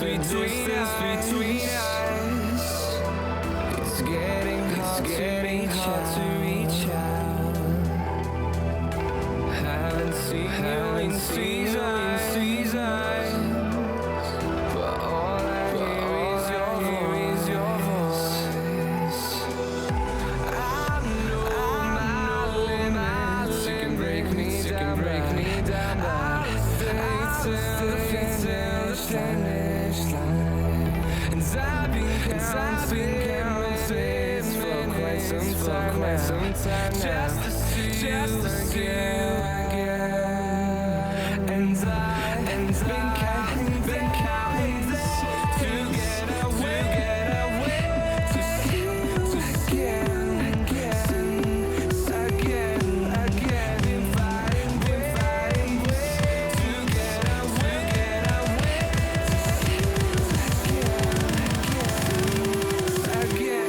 between us. It's getting hard to reach out. Haven't seen you in seasons, but all I hear is your voice. I know my limits. You can break me down, but I'll stay till the finish line. And I've been counting for quite some time now, just to see you again. And I've been counting days to get away, to see you again. Been fighting ways to get away, to see you again.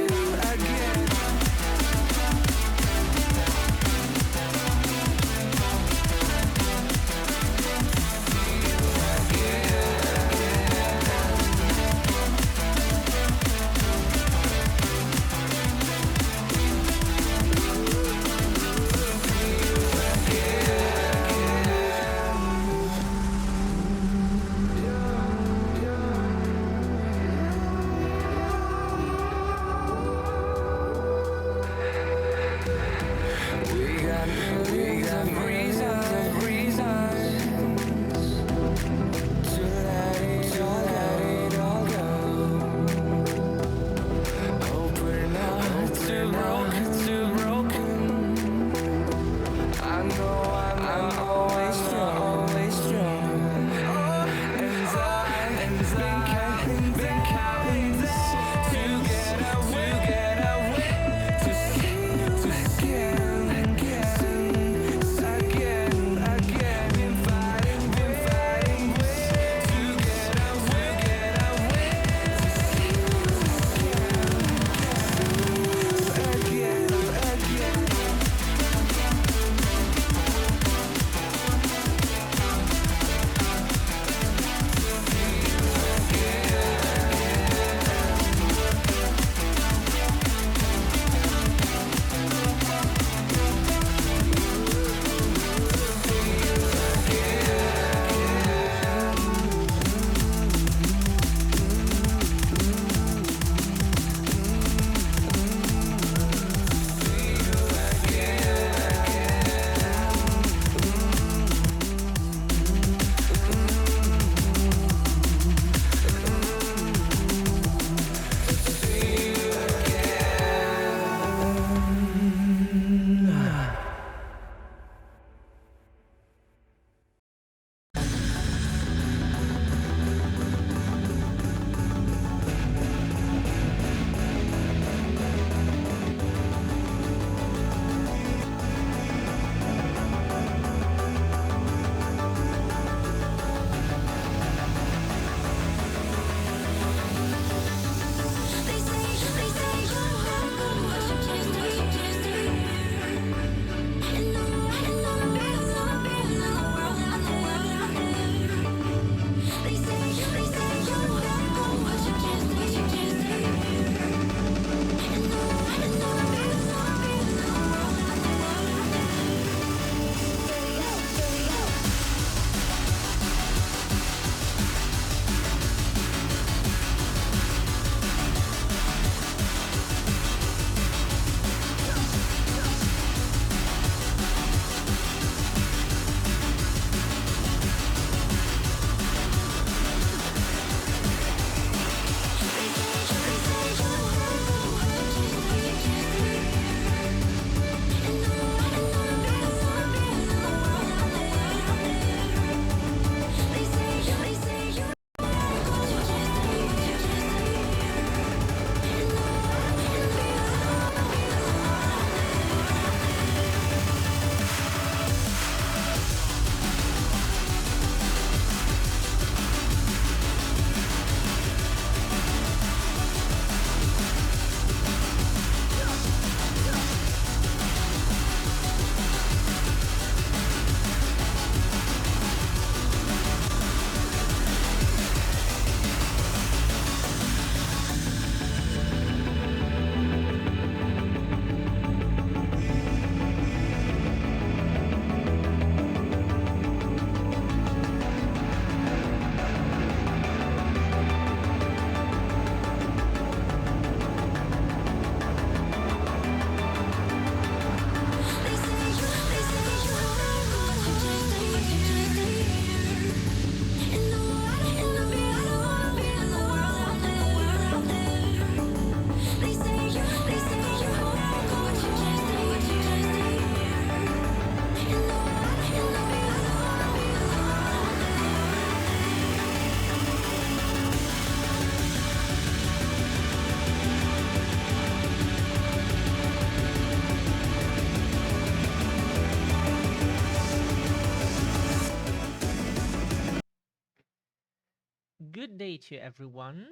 Good day to everyone.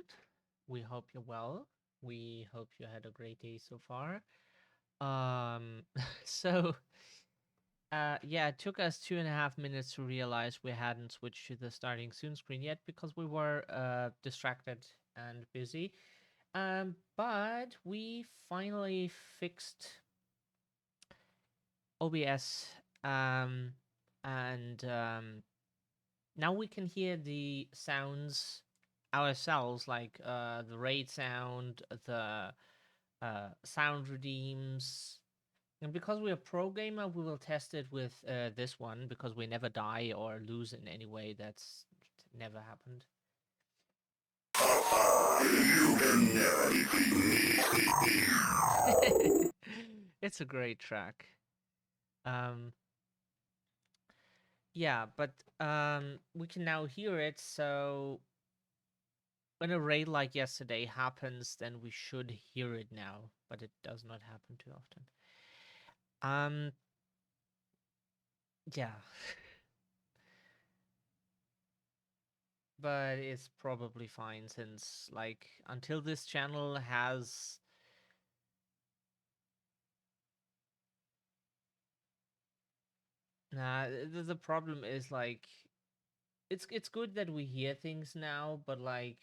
We hope you're well. We hope you had a great day so far. Um, so yeah, it took us 2.5 minutes to realize we hadn't switched to the starting soon screen yet because we were distracted and busy. But we finally fixed OBS. Um, and now we can hear the sounds ourselves, like the raid sound, the sound redeems. And because we're a pro gamer, we will test it with this one because we never die or lose in any way. That's never happened. You can never defeat me. It's a great track. Um, yeah, but we can now hear it. So when a raid like yesterday happens, then we should hear it now, but it does not happen too often. Um, yeah, but it's probably fine since, like, until this channel has the problem is like it's good that we hear things now, but like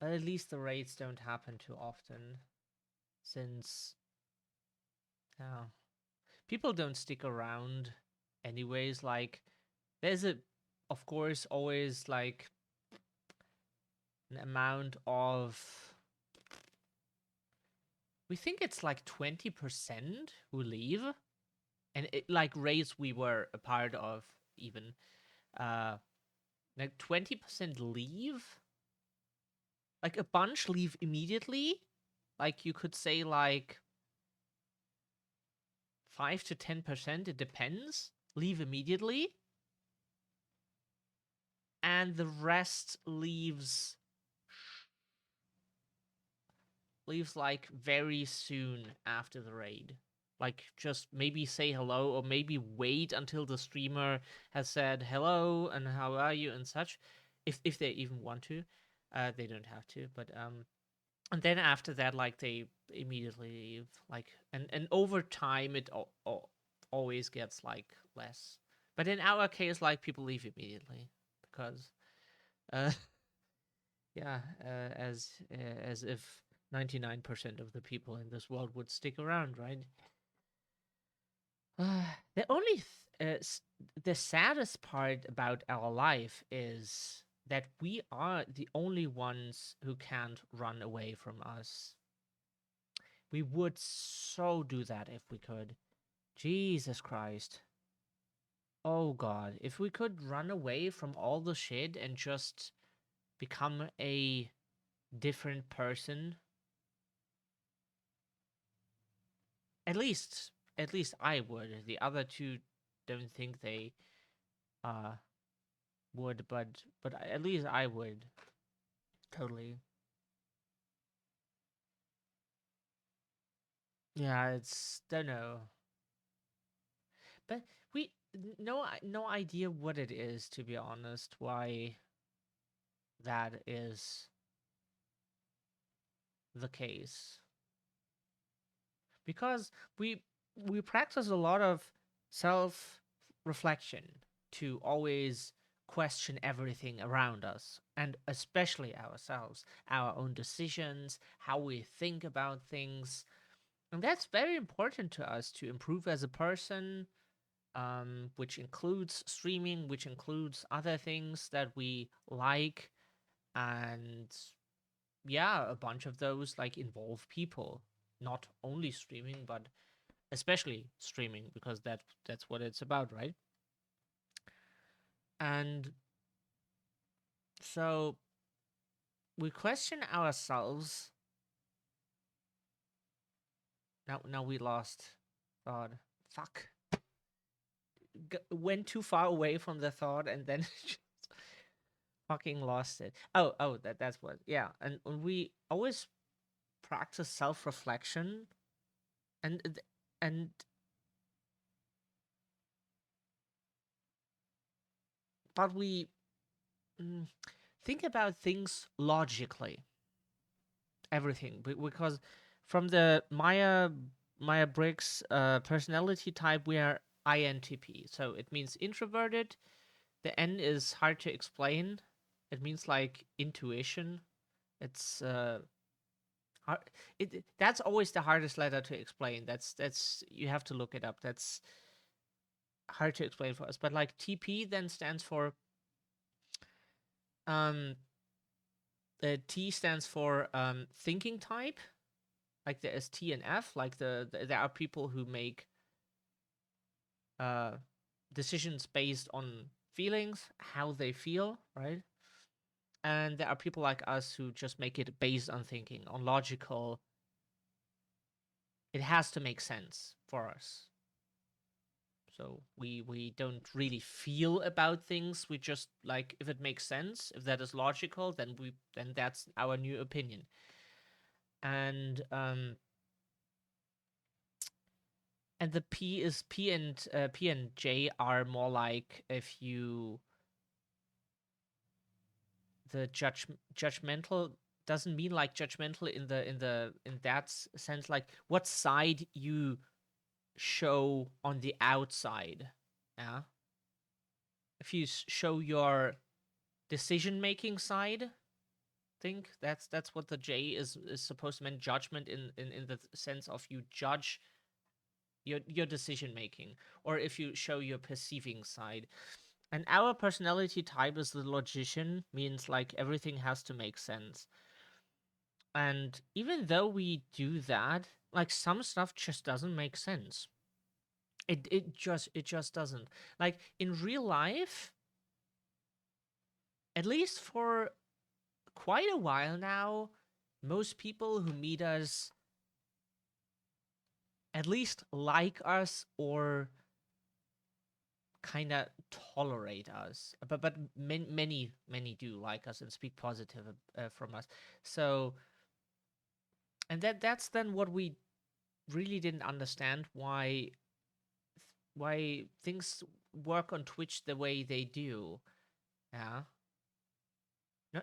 at least the raids don't happen too often since uh, people don't stick around anyways. Like there's a of course always like an amount of, we think it's like 20% who leave, and it, like raids we were a part of even uh like 20% leave, like a bunch leave immediately, like you could say like 5 to 10%, it depends, leave immediately, and the rest leaves like very soon after the raid, like just maybe say hello or maybe wait until the streamer has said hello and how are you and such, if they even want to. They don't have to, but and then after that, like they immediately leave, like, and over time it always gets like less, but in our case, like, people leave immediately because uh yeah, as if 99% of the people in this world would stick around, right? The only the saddest part about our life is that we are the only ones who can't run away from us. We would so do that if we could. Jesus Christ. Oh God. If we could run away from all the shit and just become a different person, at least I would. The other two don't think they uh would, but at least I would. Totally. Yeah, it's don't know. But we no idea what it is, to be honest, why that is the case. Because we practice a lot of self reflection to always question everything around us, and especially ourselves, our own decisions, how we think about things. And that's very important to us to improve as a person, which includes streaming, which includes other things that we like. And yeah, a bunch of those like involve people, not only streaming, but especially streaming, because that's what it's about, right? And so we question ourselves. Now we lost thought. Fuck. Went too far away from the thought and then just fucking lost it. Oh, that's what. Yeah, and we always practice self-reflection, and and but we think about things logically, everything, because from the Myers-Briggs personality type, we are INTP, so it means introverted. The N is hard to explain. It means like intuition. It's hard. That's always the hardest letter to explain. That's you have to look it up. That's hard to explain for us. But like TP then stands for the T stands for thinking type. Like there is T and F. Like there are people who make decisions based on feelings, how they feel, right? And there are people like us who just make it based on thinking, on logical. It has to make sense for us. So we don't really feel about things. We just like if it makes sense, if that is logical, then that's our new opinion. And the P and J are more like if you the judgmental doesn't mean like judgmental in that sense, like what side you show on the outside. Yeah, if you show your decision making side, think that's what the J is supposed to mean, judgment in the sense of you judge your decision making, or if you show your perceiving side. And our personality type is the logician, means like everything has to make sense. And even though we do that, like some stuff just doesn't make sense. It just doesn't. Like in real life, at least for quite a while now, most people who meet us at least like us or kind of tolerate us, but many do like us and speak positive from us. So, and that's then what we really didn't understand, why things work on Twitch the way they do. Yeah,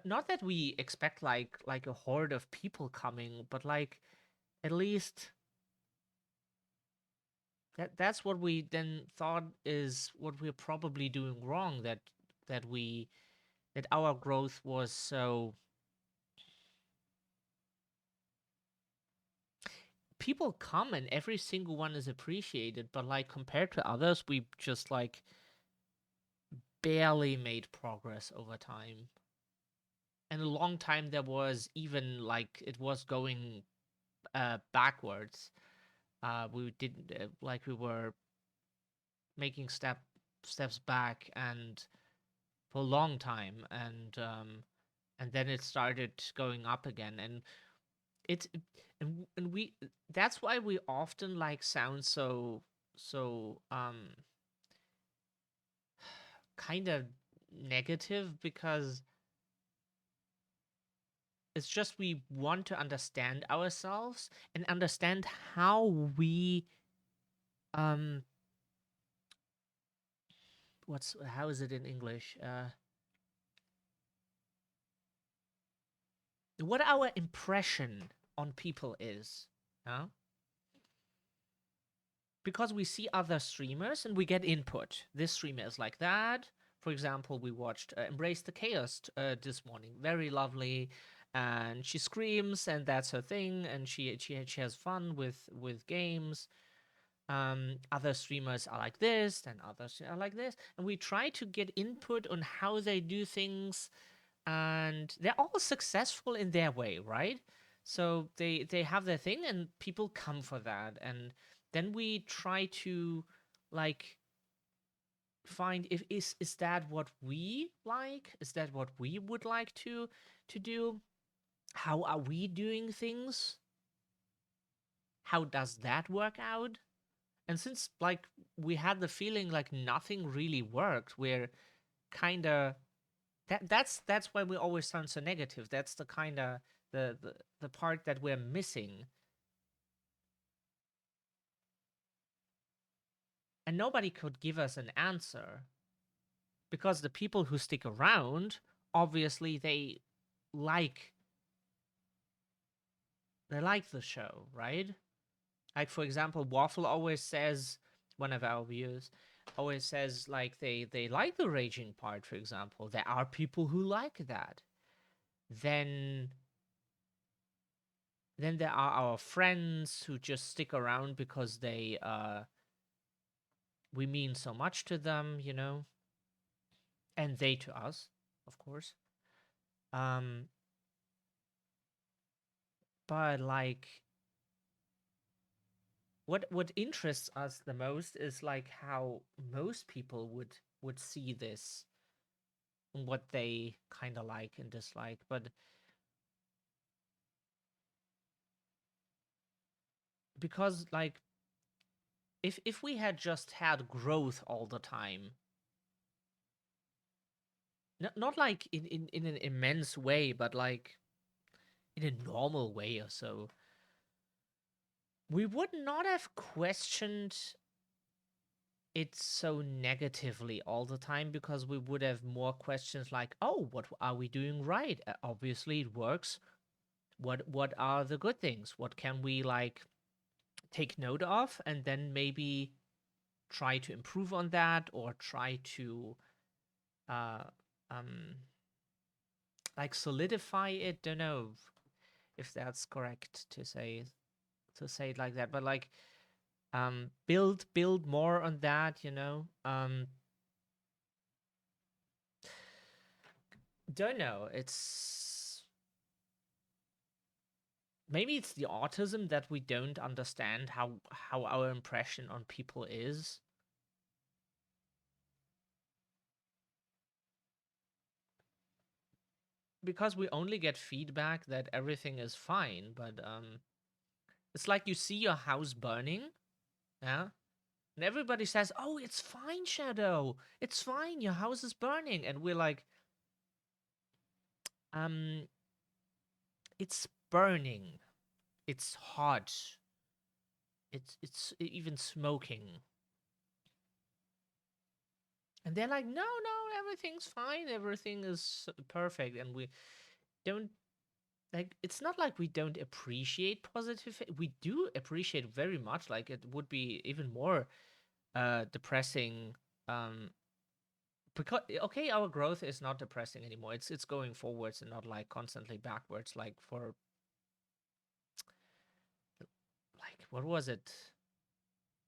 not that we expect like a horde of people coming, but like at least that's what we then thought is what we're probably doing wrong, that we that our growth was so. People come and every single one is appreciated, but like compared to others, we just like barely made progress over time. And a long time there was even like it was going backwards. We didn't like we were making steps back and for a long time, and then it started going up again, and it's and we that's why we often like sound so kind of negative, because it's just we want to understand ourselves and understand how we um how is it in English, what our impression on people is. Yeah, because we see other streamers and we get input. This streamer is like that. For example, we watched Embrace the Chaos this morning. Very lovely, and she screams, and that's her thing. And she has fun with games. Other streamers are like this, and others are like this, and we try to get input on how they do things, and they're all successful in their way, right? So they have their thing, and people come for that, and then we try to like find if is that what we like, is that what we would like to do, how are we doing things, how does that work out. And since like we had the feeling like nothing really worked, we're kind of that's why we always sound so negative. That's the kind of the part that we're missing. And nobody could give us an answer, because the people who stick around, obviously like they like the show, right? Like, for example, Waffle always says, one of our viewers always says, like, they like the raging part, for example. There are people who like that. Then there are our friends who just stick around because we mean so much to them, you know, and they to us, of course. Um, but like, what interests us the most is like how most people would see this, what they kind of like and dislike. But because like, if we had just had growth all the time, not like in an immense way, but like in a normal way or so, we would not have questioned it so negatively all the time, because we would have more questions like, oh, what are we doing right? Obviously it works. What are the good things? What can we like take note of, and then maybe try to improve on that, or try to uh um like solidify it. Don't know if that's correct to say it like that, but like build more on that, you know. Don't know, it's maybe it's the autism that we don't understand how our impression on people is. Because we only get feedback that everything is fine, but it's like you see your house burning, yeah, and everybody says, oh, it's fine, Shadow, it's fine, your house is burning, and we're like, um it's burning, it's hot, it's even smoking. And they're like, no, everything's fine, everything is perfect. And we don't, like, it's not like we don't appreciate positive. We do appreciate very much. Like, it would be even more depressing. Because okay, our growth is not depressing anymore. It's going forwards and not like constantly backwards. Like for like what was it,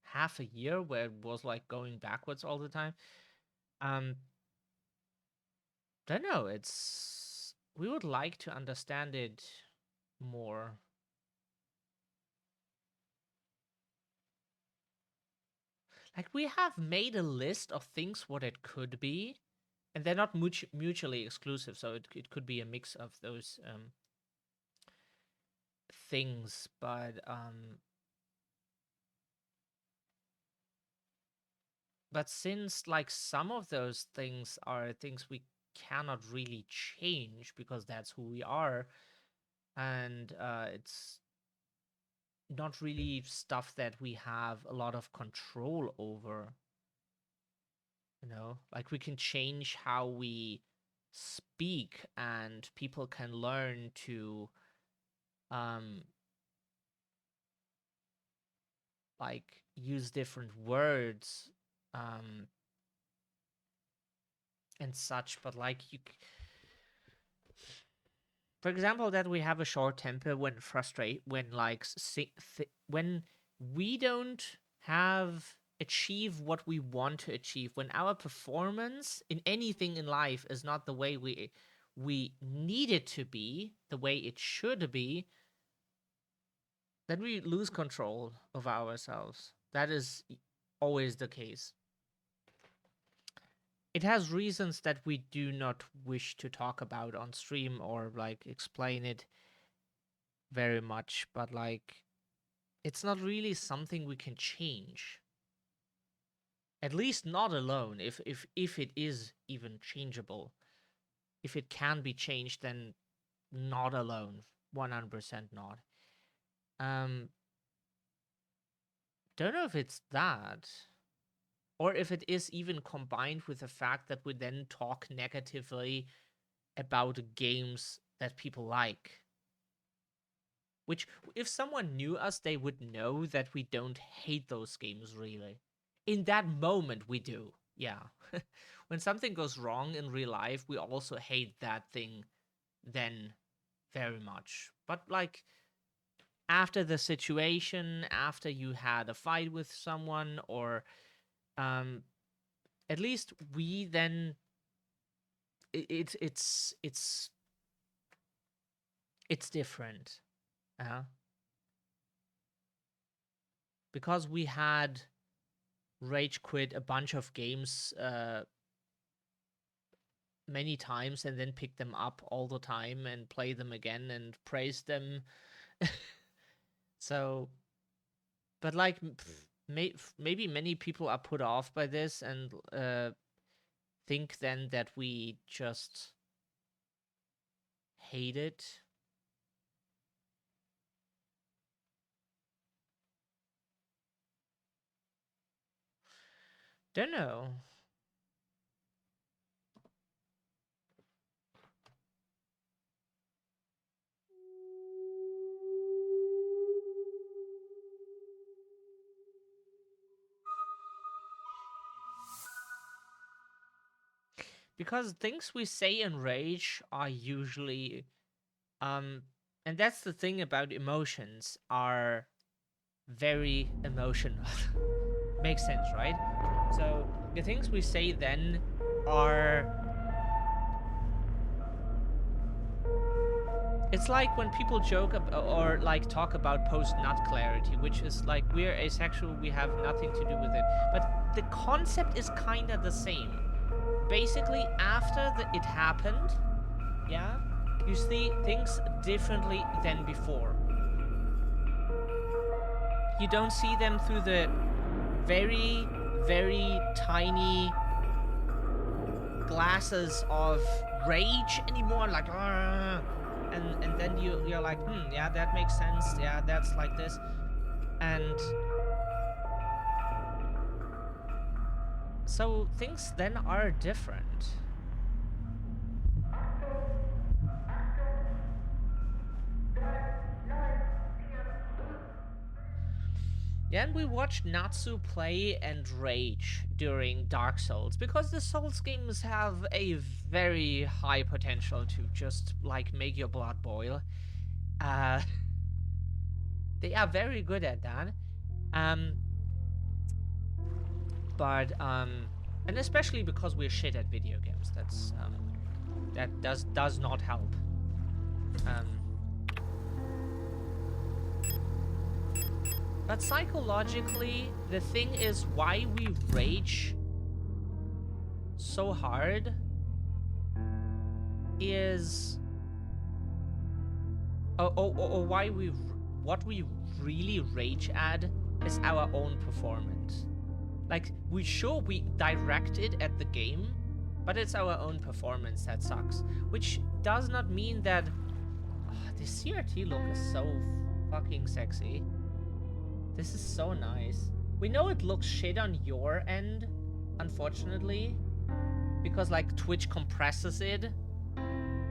half a year where it was like going backwards all the time. Um, don't know. It's we would like to understand it more. Like we have made a list of things what it could be, and they're not mutually exclusive. So it could be a mix of those things. But since like some of those things are things we cannot really change because that's who we are, and it's not really stuff that we have a lot of control over, you know, like we can change how we speak, and people can learn to um like use different words um and such. But like for example, that we have a short temper when frustrate, when like when we don't have achieve what we want to achieve, when our performance in anything in life is not the way we need it to be, the way it should be, then we lose control of ourselves. That is always the case. It has reasons that we do not wish to talk about on stream or like explain it very much, but like it's not really something we can change. At least not alone. If it is even changeable. If it can be changed, then not alone. 100% not. Um don't know if it's that. or if it is even combined with the fact that we then talk negatively about games that people like. Which, if someone knew us, they would know that we don't hate those games, really. In that moment, we do. Yeah. When something goes wrong in real life, we also hate that thing then very much. But, like, after the situation, after you had a fight with someone, or at least we then it's different. Because we had rage quit a bunch of games many times and then pick them up all the time and play them again and praise them. So, but like maybe many people are put off by this and think then that we just hate it. Don't know. Because things we say in rage are usually and that's the thing about emotions, are very emotional. Makes sense, right? So the things we say then are, it's like when people joke or like talk about post-nut clarity, which is like, we're asexual, we have nothing to do with it, but the concept is kind of the same. Basically, after it happened, yeah, you see things differently than before. You don't see them through the very, very tiny glasses of rage anymore, like, and then you're like, yeah, that makes sense, yeah, that's like this. And so things then are different. Yeah, and we watched Natsu play and rage during Dark Souls, because the Souls games have a very high potential to just, like, make your blood boil. They are very good at that. And especially because we're shit at video games, that does not help. But psychologically, the thing is, why we rage so hard is, or why what we really rage at is our own performance. Like, we direct it at the game, but it's our own performance that sucks. Which does not mean that this CRT look is so fucking sexy. This is so nice. We know it looks shit on your end, unfortunately, because like Twitch compresses it.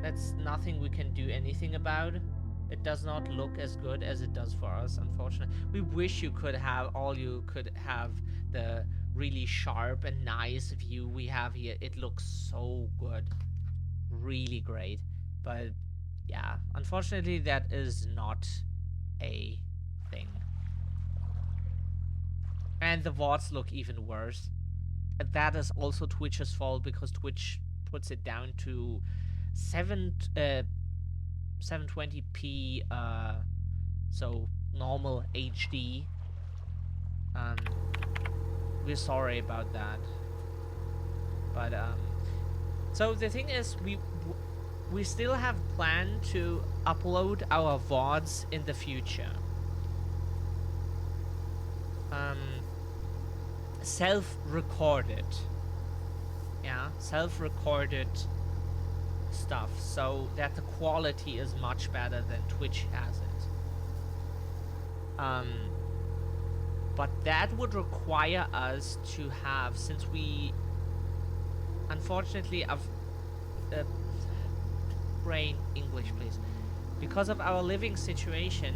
That's nothing we can do anything about. It does not look as good as it does for us, unfortunately. We wish you could have the really sharp and nice view we have here. It looks so good. Really great. But yeah, unfortunately that is not a thing. And the VoDs look even worse. And that is also Twitch's fault, because Twitch puts it down to 720p, so normal HD. We're sorry about that. But so the thing is, we still have planned to upload our VoDs in the future. Self-recorded. Yeah, self-recorded stuff, so that the quality is much better than Twitch has it. But that would require us to have, since we, unfortunately, I've brain English, please. Because of our living situation,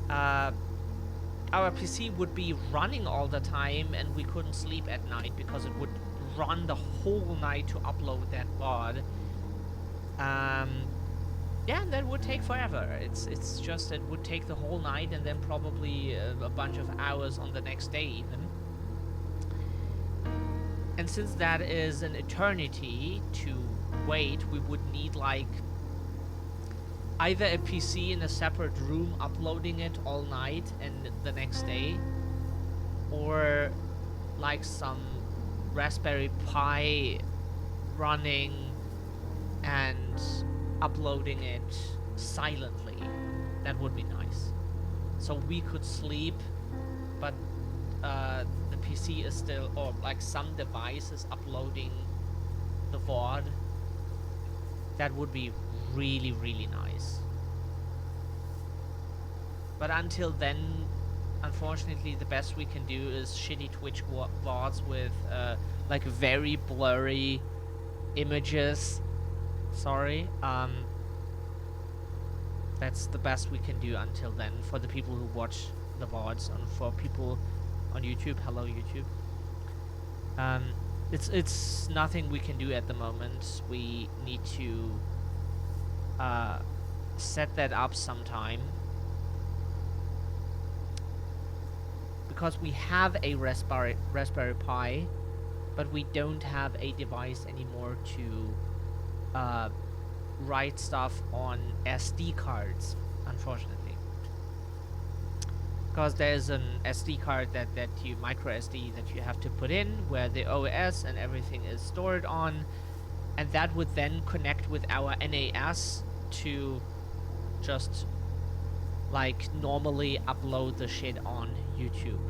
our PC would be running all the time, and we couldn't sleep at night because it would run the whole night to upload that VoD. Yeah, that would take forever. It's just it would take the whole night and then probably a bunch of hours on the next day even. And since that is an eternity to wait, we would need like either a PC in a separate room uploading it all night and the next day, or like some Raspberry Pi running and uploading it silently. That would be nice. So we could sleep, but the PC is still, or like some device is uploading the VoD. That would be really, really nice. But until then, unfortunately, the best we can do is shitty Twitch VoDs with like very blurry images. Sorry. That's the best we can do until then for the people who watch the VoDs, and for people on YouTube. Hello, YouTube. It's nothing we can do at the moment. We need to set that up sometime, because we have a Raspberry Pi, but we don't have a device anymore to write stuff on SD cards, unfortunately. Because there's an SD card that you, micro SD, that you have to put in, where the OS and everything is stored on, and that would then connect with our NAS to just like normally upload the shit on YouTube.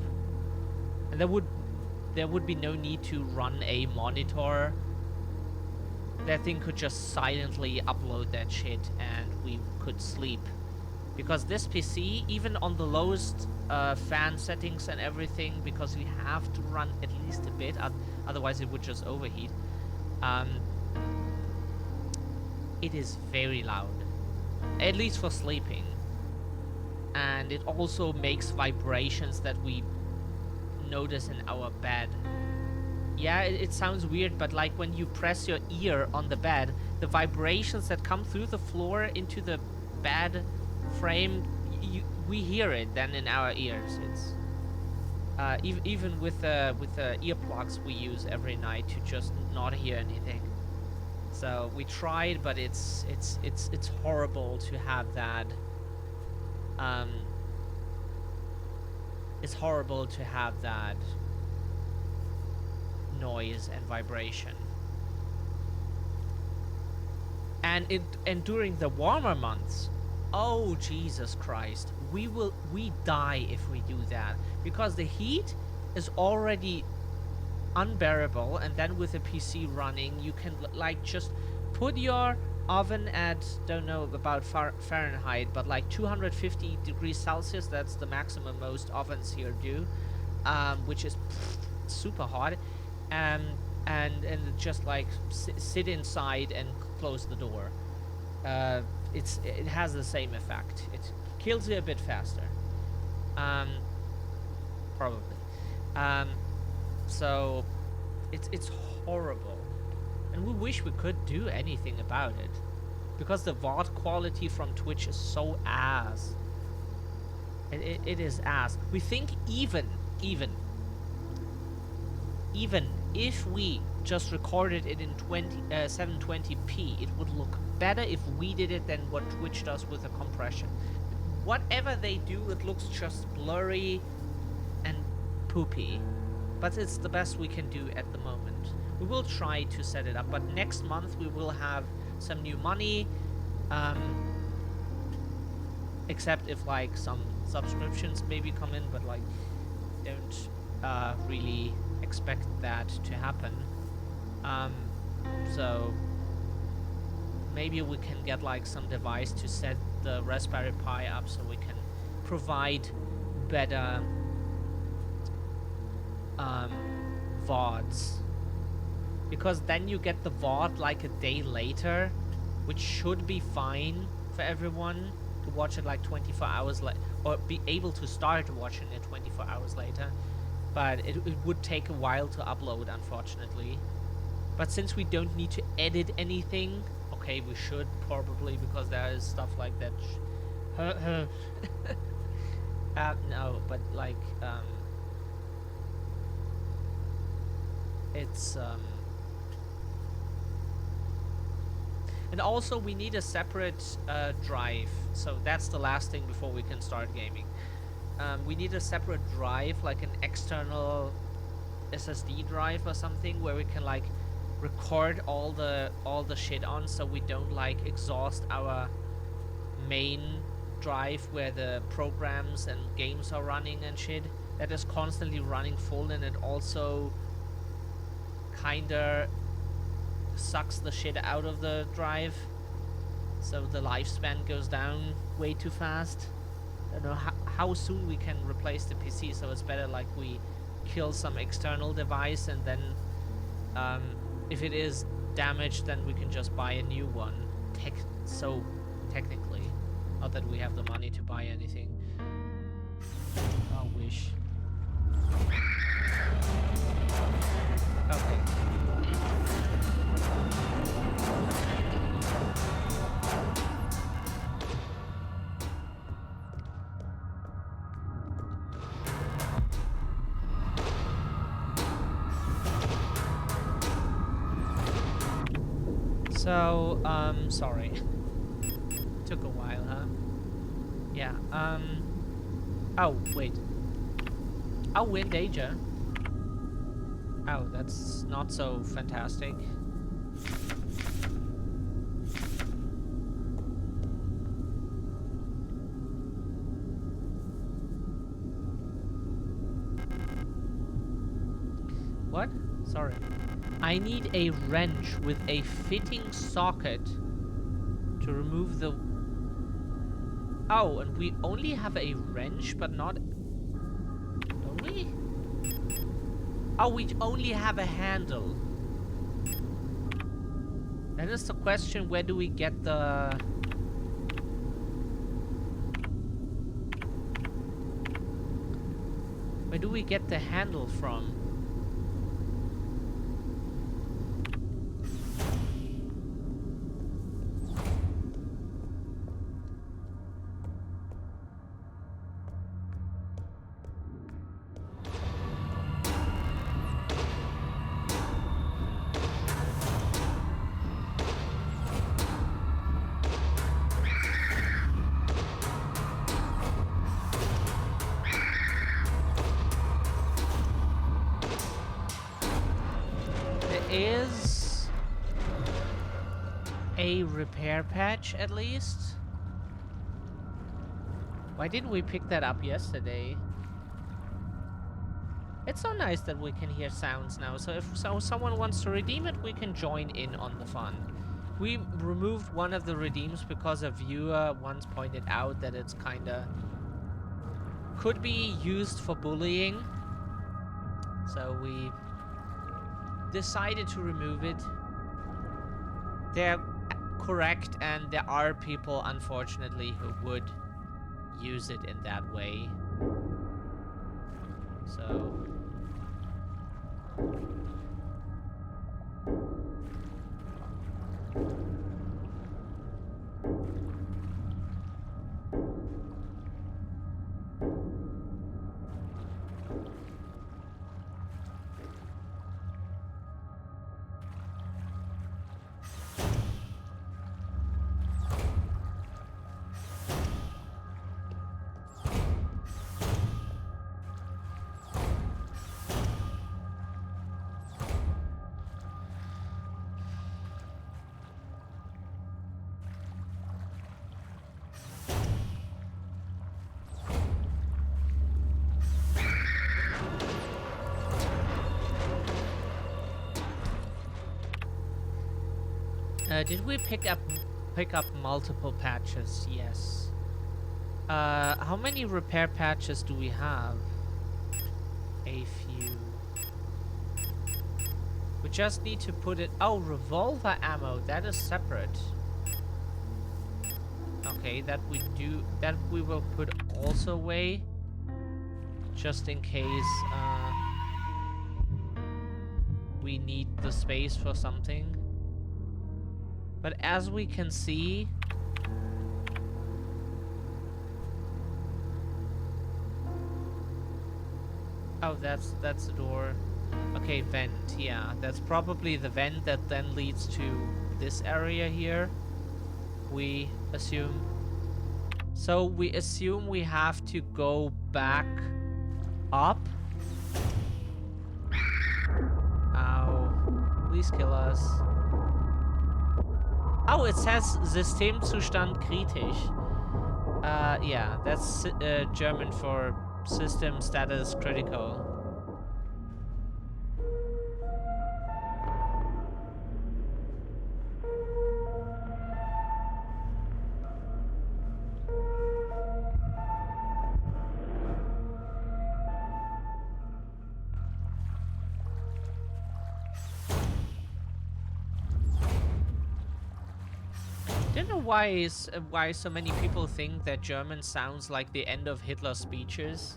And there would be no need to run a monitor. That thing could just silently upload that shit and we could sleep. Because this PC, even on the lowest fan settings and everything, because we have to run at least a bit, otherwise it would just overheat, it is very loud. At least for sleeping. And it also makes vibrations that we notice in our bed. Yeah, it sounds weird, but like when you press your ear on the bed, the vibrations that come through the floor into the bed frame, we hear it then in our ears. It's even with the earplugs we use every night to just not hear anything. So we tried, but it's horrible to have that. It's horrible to have that noise and vibration. And during the warmer months, oh Jesus Christ, we die if we do that, because the heat is already unbearable, and then with a PC running, you can like just put your oven at, don't know about Fahrenheit, but like 250 degrees Celsius. That's the maximum most ovens here do, which is super hot, and just like sit inside and close the door. It has the same effect. It kills you a bit faster, probably. So it's horrible, and we wish we could do anything about it, because the VoD quality from Twitch is so ass. It is ass. We think even if we just recorded it in 720p, it would look better if we did it than what Twitch does with the compression. Whatever they do, it looks just blurry and poopy. But it's the best we can do at the moment. We will try to set it up, but next month we will have some new money. Except if like some subscriptions maybe come in, but like don't really expect that to happen. So maybe we can get like some device to set the Raspberry Pi up so we can provide better um, VoDs, because then you get the VoD like a day later, which should be fine for everyone to watch it like 24 hours or be able to start watching it 24 hours later. But it would take a while to upload, unfortunately. But since we don't need to edit anything, okay, we should probably, because there is stuff like that. No, but like, it's, and also we need a separate drive. So that's the last thing before we can start gaming. We need a separate drive, like an external SSD drive or something, where we can like record all the shit on, so we don't like exhaust our main drive where the programs and games are running and shit. That is constantly running full, and it also kinda sucks the shit out of the drive, so the lifespan goes down way too fast. I don't know how soon we can replace the PC, so it's better like we kill some external device, and then if it is damaged, then we can just buy a new one. Technically, not that we have the money to buy anything. I wish. Okay. So, sorry. Took a while, huh? Yeah, oh, wait. Oh, we're in danger. Oh, that's not so fantastic. What? Sorry. I need a wrench with a fitting socket to remove the... Oh, and we only have a wrench, but not... Don't we? Oh, we only have a handle. Then is the question, where do we get the... Where do we get the handle from? Is a repair patch at least? Why didn't we pick that up yesterday? It's so nice that we can hear sounds now, so if someone wants to redeem it, we can join in on the fun. We removed one of the redeems because a viewer once pointed out that it's kinda... could be used for bullying. So we decided to remove it. They're correct, and there are people, unfortunately, who would use it in that way. So... did we pick up multiple patches? Yes. How many repair patches do we have? A few. We just need to put it... Oh, revolver ammo. That is separate. Okay, that we do... That we will put also away. Just in case we need the space for something. But as we can see... Oh, that's the door. Okay, vent, yeah. That's probably the vent that then leads to this area here. We assume. So we assume we have to go back up. Ow. Please kill us. Oh, it says Systemzustand kritisch. Yeah, that's German for system status critical. Don't know why so many people think that German sounds like the end of Hitler's speeches.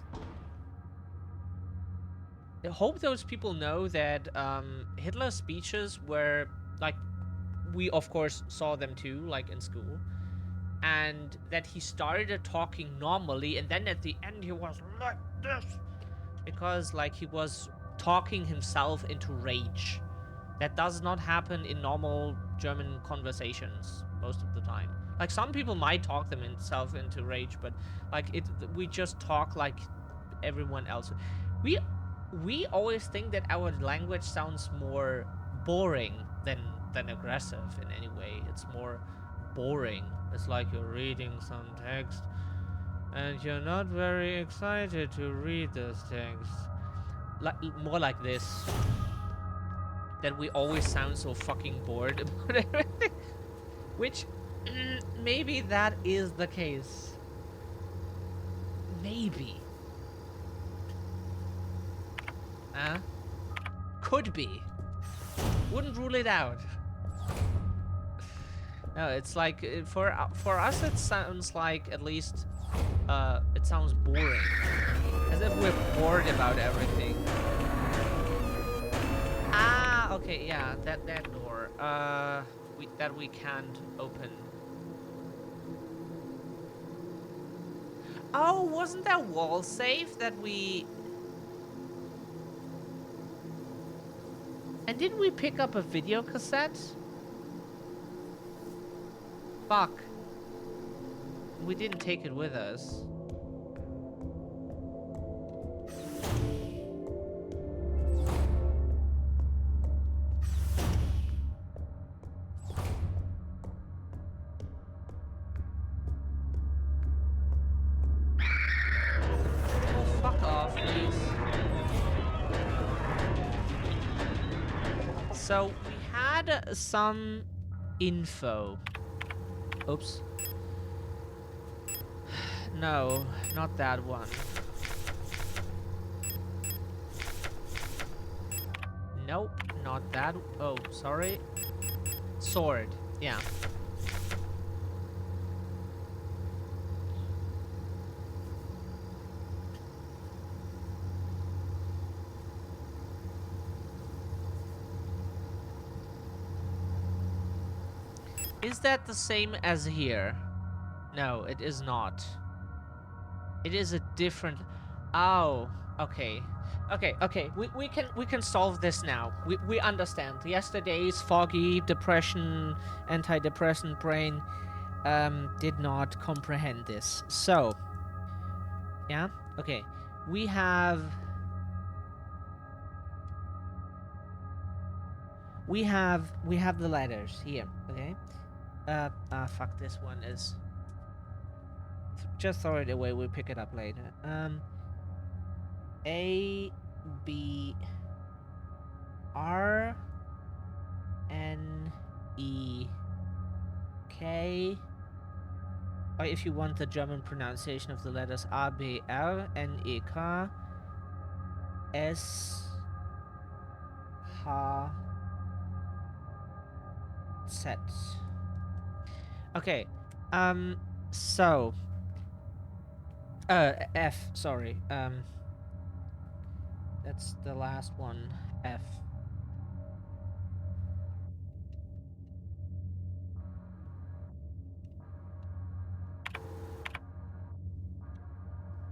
I hope those people know that Hitler's speeches were, like, we of course saw them too, like in school, and that he started talking normally, and then at the end he was like this, because like he was talking himself into rage. That does not happen in normal German conversations most of the time. Like, some people might talk themselves into rage, but like we just talk like everyone else. We always think that our language sounds more boring than aggressive in any way. It's more boring. It's like you're reading some text and you're not very excited to read this text. Like, more like this. That we always sound so fucking bored about everything. Which, maybe that is the case. Maybe. Could be. Wouldn't rule it out. No, it's like, for us it sounds like, at least, it sounds boring. As if we're bored about everything. Ah, okay, yeah, that door, that we can't open. Oh, wasn't that wall safe that we... And didn't we pick up a video cassette? Fuck. We didn't take it with us. So we had some info. Oops. No, not that one. Nope, not that. Oh, sorry. Sword, yeah. Is that the same as here? No, it is not. It is a different... Oh, okay. Okay. We can solve this now. We understand. Yesterday's foggy depression, antidepressant brain did not comprehend this. So, yeah, okay. We have the letters here, okay? Fuck, this one is... Just throw it away, we'll pick it up later. A, B, R, N, E, K... Or if you want the German pronunciation of the letters, A, B, R, N, E, K, S, H, set. Okay. So F, sorry. That's the last one. F.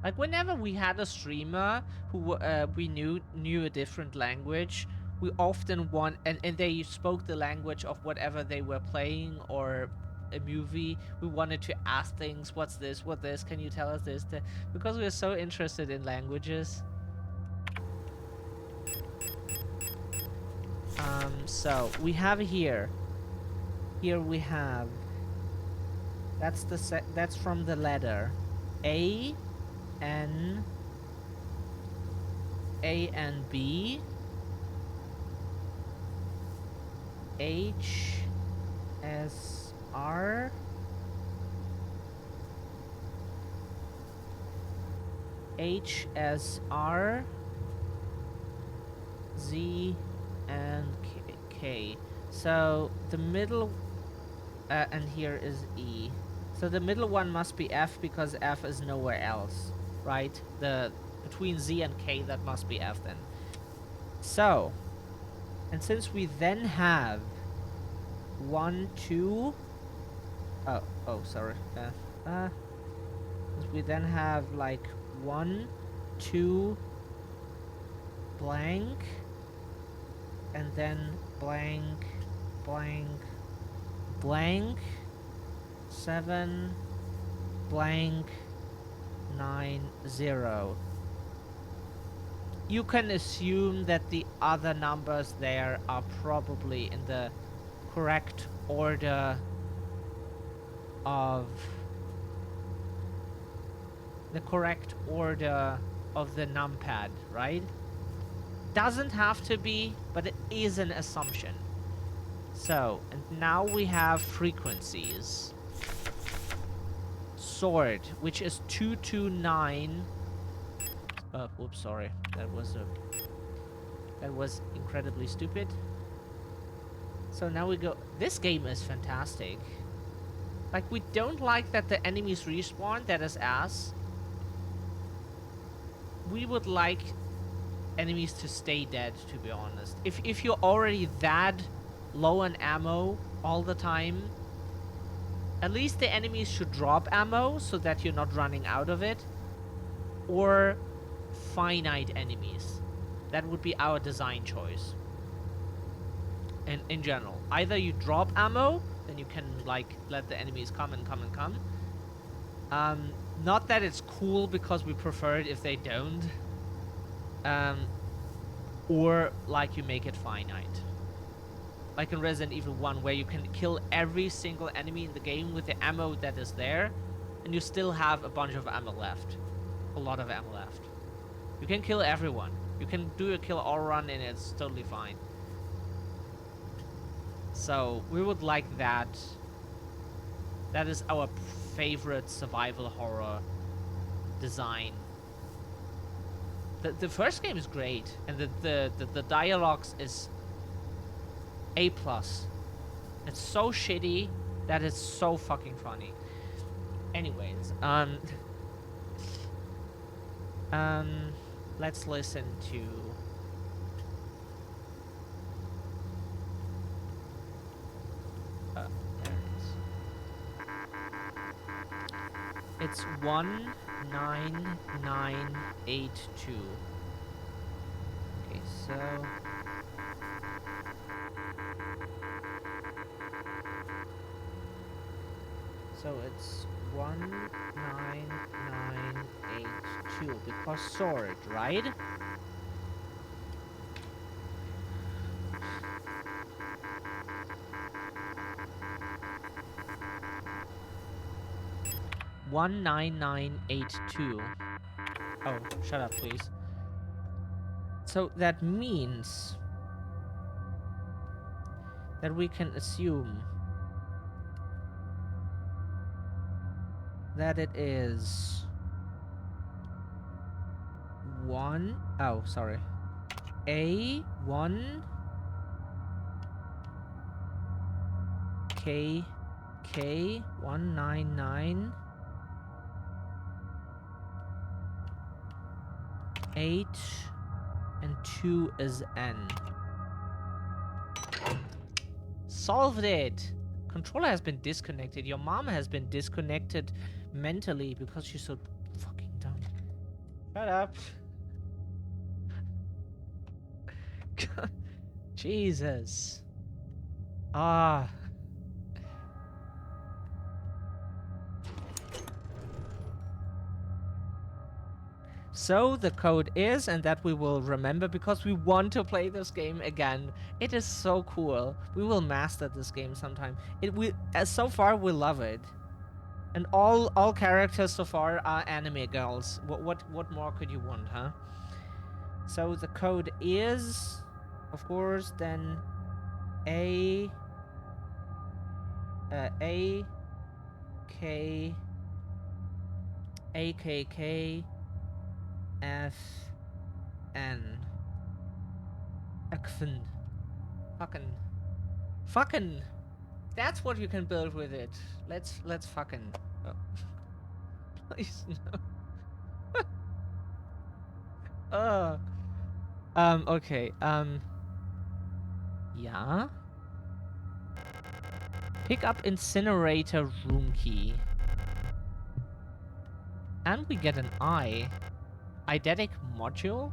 Like whenever we had a streamer who we knew a different language, we often want and they spoke the language of whatever they were playing or a movie. We wanted to ask things. What's this? What this? Can you tell us this? Because we are so interested in languages. So we have here. Here we have. That's from the letter A, N, A and B, H, S, R, H, S, R, Z, and K. So the middle, and here is E. So the middle one must be F because F is nowhere else, right? Between Z and K, that must be F then. So, and since we then have 1, 2, sorry. Since we then have like 1, 2, blank, and then blank, blank, blank, 7, blank, 9, 0. You can assume that the other numbers there are probably in the correct order of the numpad, right? Doesn't have to be, but it is an assumption. So, and now we have frequencies. Sword, which is 229. Whoops, sorry. That was incredibly stupid. So now we go. This game is fantastic. Like, we don't like that the enemies respawn. That is ass. We would like enemies to stay dead, to be honest. If you're already that low on ammo all the time, at least the enemies should drop ammo so that you're not running out of it. Or finite enemies. That would be our design choice. And in general, either you drop ammo, then you can like let the enemies come and come and come. Not that it's cool because we prefer it if they don't. Or like you make it finite. Like in Resident Evil 1, where you can kill every single enemy in the game with the ammo that is there, and you still have a bunch of ammo left. A lot of ammo left. You can kill everyone. You can do a kill all run and it's totally fine. So we would like that. That is our favorite survival horror design. The first game is great, and the dialogues is A+. It's so shitty that it's so fucking funny. Anyways, let's listen to it's 19982. Okay, so it's 19982 because sword, right? One 9982. Oh, shut up, please. So that means that we can assume that it is A1 K 199 8 and 2 is N. Solved it! Controller has been disconnected. Your mom has been disconnected mentally because she's so fucking dumb. Shut up. Jesus. Ah. So the code is, and that we will remember because we want to play this game again. It is so cool. We will master this game sometime. So far we love it. And all characters so far are anime girls. What more could you want, huh? So the code is, of course, then A K F N. Akfn. Fucking. That's what you can build with it. Let's fucking. Oh. Please no. Okay. Yeah. Pick up incinerator room key. And we get an eye. Eidetic module?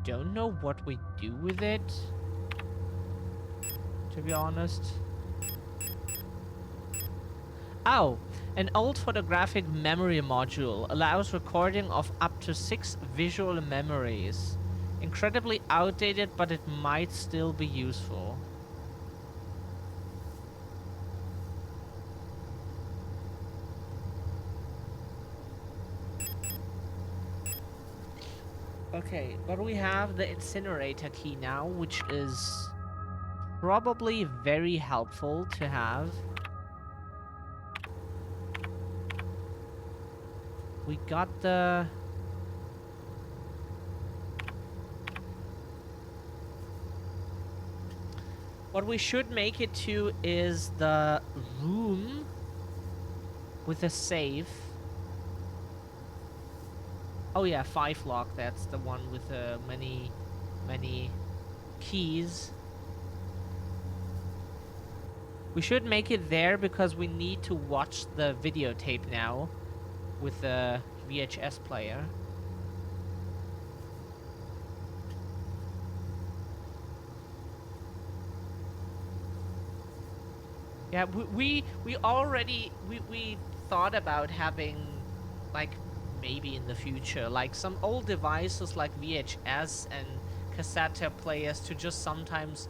Don't know what we do with it, to be honest. Oh, an old photographic memory module allows recording of up to 6 visual memories. Incredibly outdated, but it might still be useful. Okay, but we have the incinerator key now, which is probably very helpful to have. We got the... What we should make it to is the room with a safe. Oh yeah, 5 lock, that's the one with many keys. We should make it there because we need to watch the videotape now with the VHS player. Yeah, we already thought about having, like, maybe in the future, like some old devices like VHS and cassette tape players to just sometimes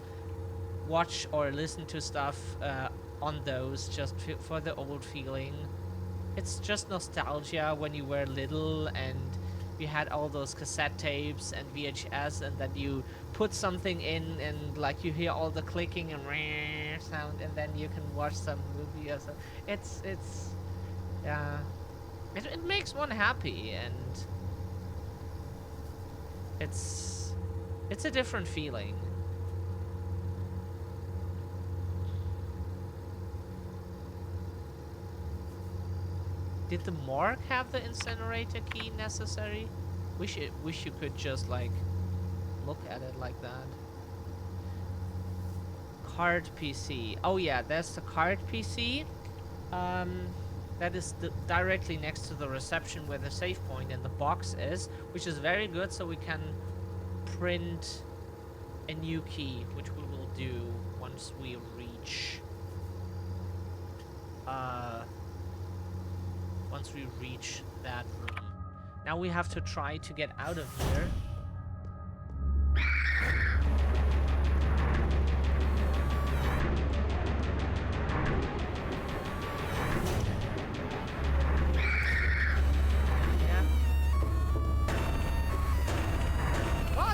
watch or listen to stuff on those just for the old feeling. It's just nostalgia when you were little and you had all those cassette tapes and VHS, and then you put something in and like you hear all the clicking and sound, and then you can watch some movie or so. It's yeah. It makes one happy, and it's a different feeling. Did the morgue have the incinerator key necessary? Wish you could just like look at it like that. Card PC. Oh yeah, that's the card PC. That is directly next to the reception where the save point and the box is, which is very good, so we can print a new key, which we will do once we reach that room. Now we have to try to get out of here.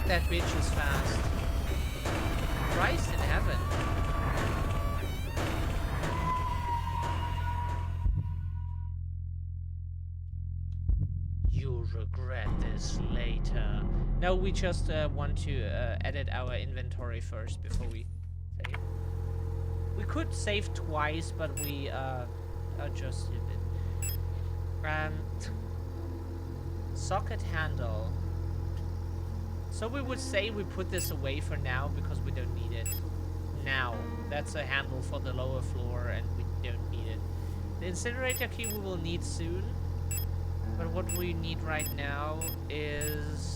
That bitch is fast. Christ in heaven. You'll regret this later. No, we just want to edit our inventory first before we save. We could save twice, but we adjusted it. Socket handle. So we would say we put this away for now because we don't need it now. That's a handle for the lower floor and we don't need it. The incinerator key we will need soon. But what we need right now is...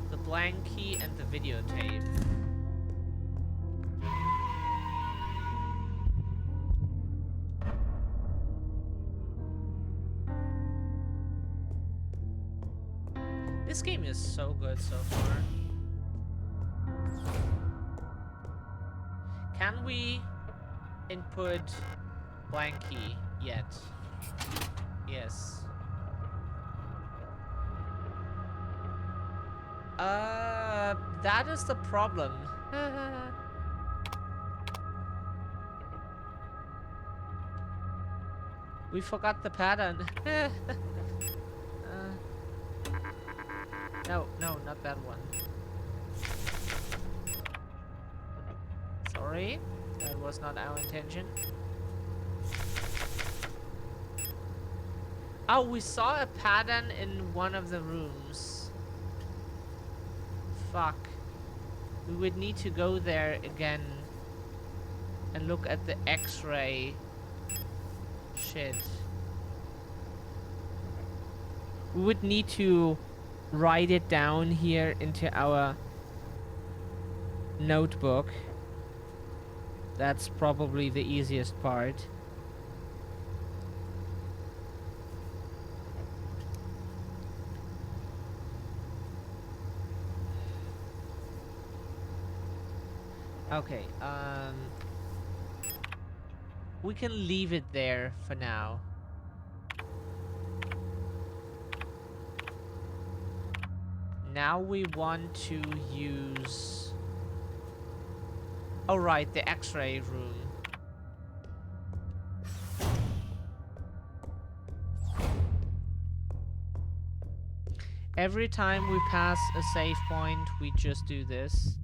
the blank key and the videotape. This game is so good so far. Can we input blank key yet? Yes. That is the problem. We forgot the pattern. No, not that one. Sorry, that was not our intention. Oh, we saw a pattern in one of the rooms. Fuck. We would need to go there again and look at the X-ray shit. We would need to write it down here into our notebook. That's probably the easiest part. Okay, we can leave it there for now. Now we want to use... Oh right, the X-ray room. Every time we pass a save point, we just do this.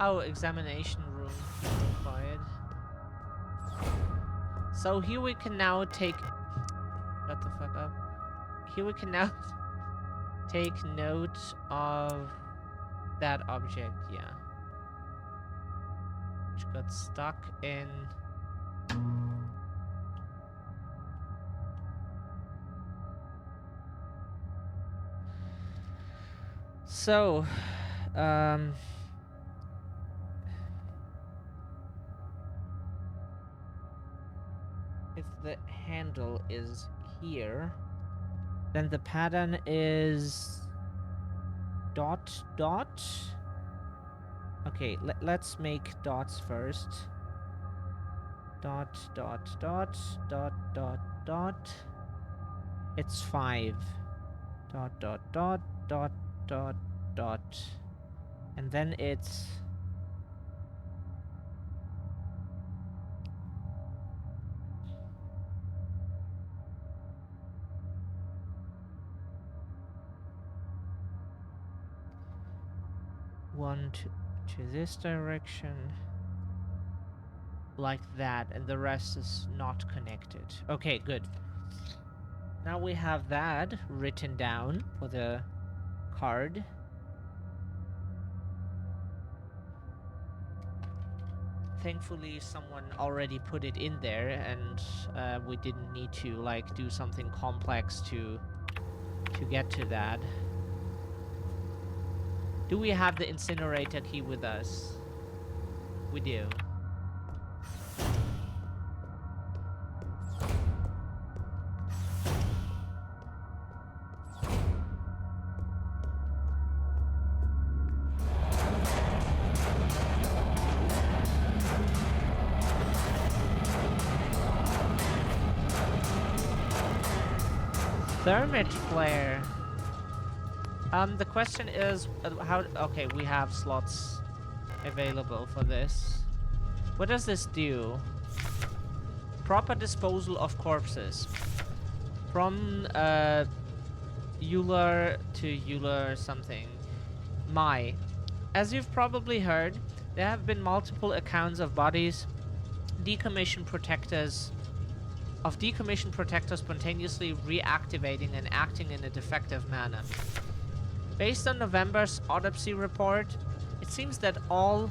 Oh, examination room required. So here we can now take... Shut the fuck up. Here we can now take note of that object, yeah. Which got stuck in... So, if the handle is here, then the pattern is dot dot. Okay, let's make dots first. Dot dot dot dot dot dot. It's 5. Dot dot dot dot dot dot. And then it's... one to this direction, like that, and the rest is not connected. Okay, good. Now we have that written down for the card. Thankfully, someone already put it in there, and we didn't need to like do something complex to get to that. Do we have the incinerator key with us? We do. Thermite flare. The question is how. Okay, we have slots available for this. What does this do? Proper disposal of corpses. From Euler to Euler something. As you've probably heard, there have been multiple accounts of bodies decommissioned protectors spontaneously reactivating and acting in a defective manner. Based on November's autopsy report, it seems that all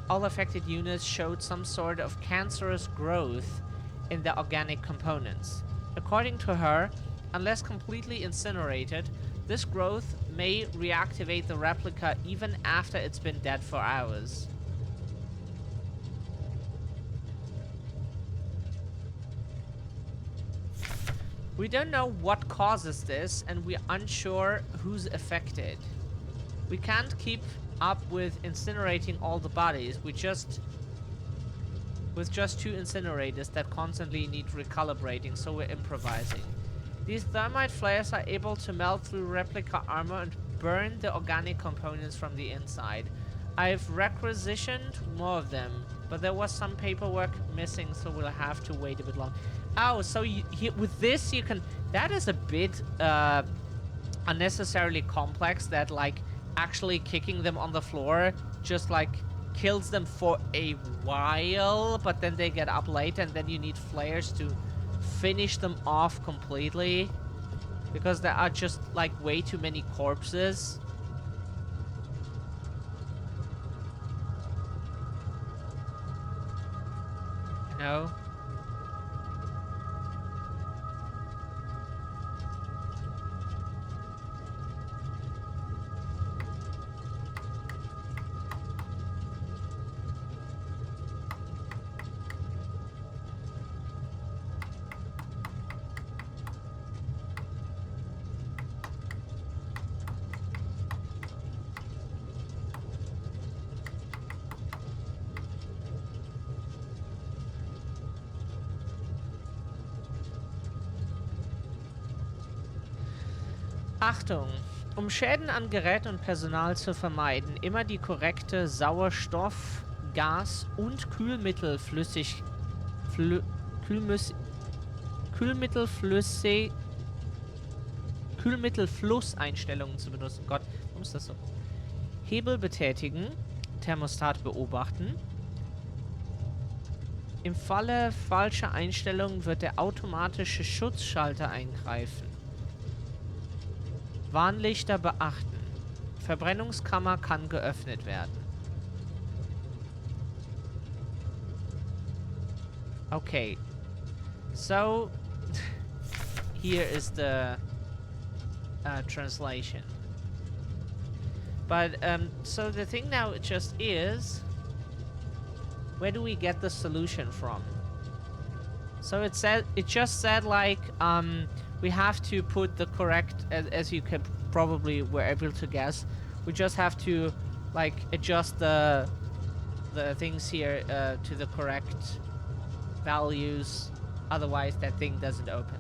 affected units showed some sort of cancerous growth in the organic components. According to her, unless completely incinerated, this growth may reactivate the replica even after it's been dead for hours. We don't know what causes this, and we're unsure who's affected. We can't keep up with incinerating all the bodies. With just 2 incinerators that constantly need recalibrating, so we're improvising. These thermite flares are able to melt through replica armor and burn the organic components from the inside. I've requisitioned more of them, but there was some paperwork missing, so we'll have to wait a bit long. Oh, so with this you can... That is a bit unnecessarily complex, that like actually kicking them on the floor just like kills them for a while, but then they get up late and then you need flares to finish them off completely because there are just like way too many corpses. You know? Achtung! Um Schäden an Gerät und Personal zu vermeiden, immer die korrekte Sauerstoff-, Gas- und Kühlmittelflusseinstellungen zu benutzen. Gott, warum ist das so? Hebel betätigen, Thermostat beobachten. Im Falle falscher Einstellungen wird der automatische Schutzschalter eingreifen. Warnlichter beachten. Verbrennungskammer kann geöffnet werden. Okay. So, here is the translation. But, so the thing now just is, where do we get the solution from? So it just said like, we have to put the correct, as you can probably were able to guess, we just have to like adjust the things here to the correct values, otherwise that thing doesn't open.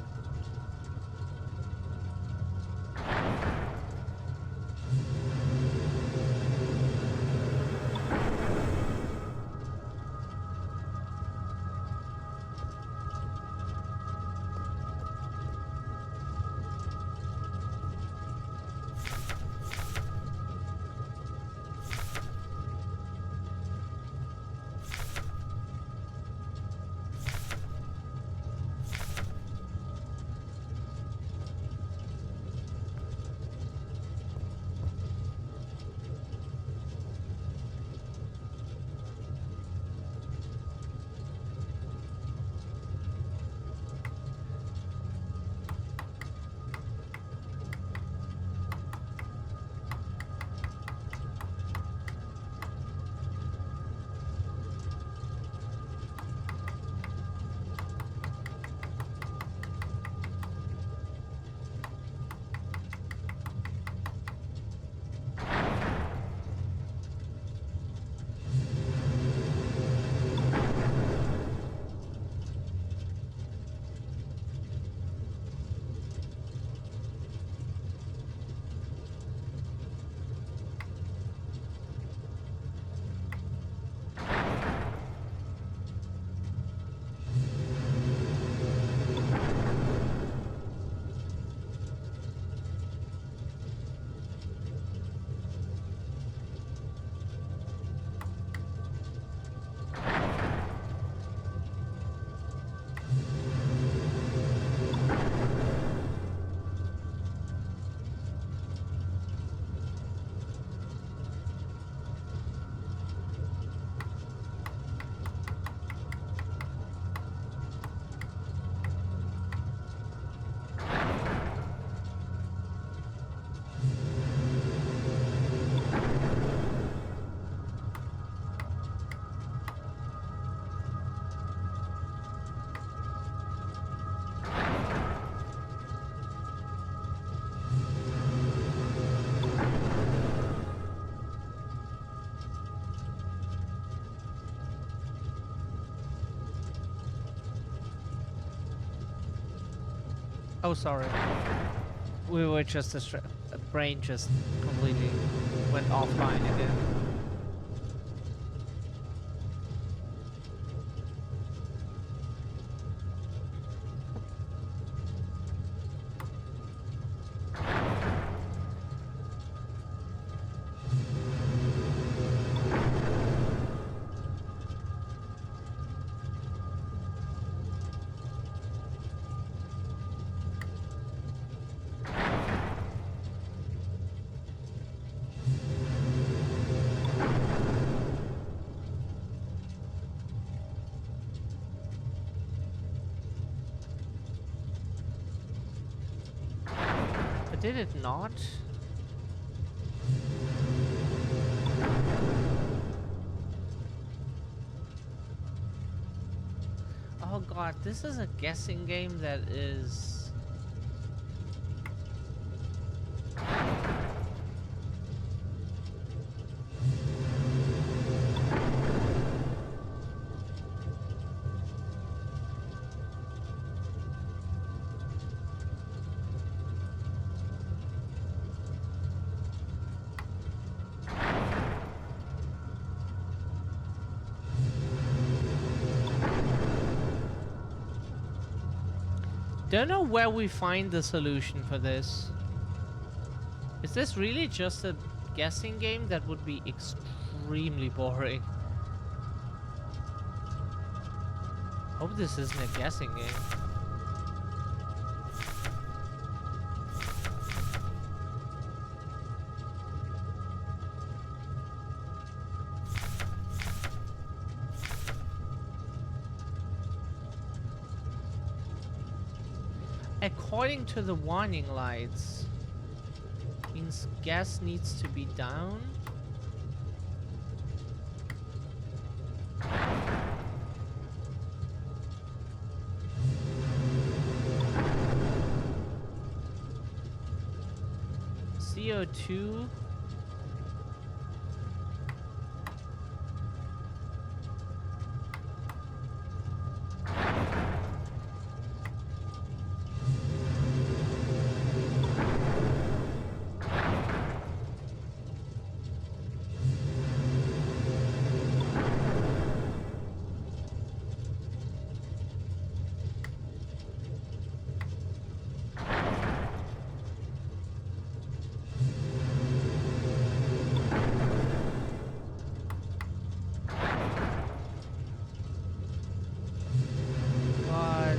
Oh, sorry. We were just brain just completely went offline again. But did it not? Oh god, this is a guessing game that is... Don't know where we find the solution for this. Is this really just a guessing game? That would be extremely boring. Hope this isn't a guessing game. According to the warning lights, means gas needs to be down. CO2. God.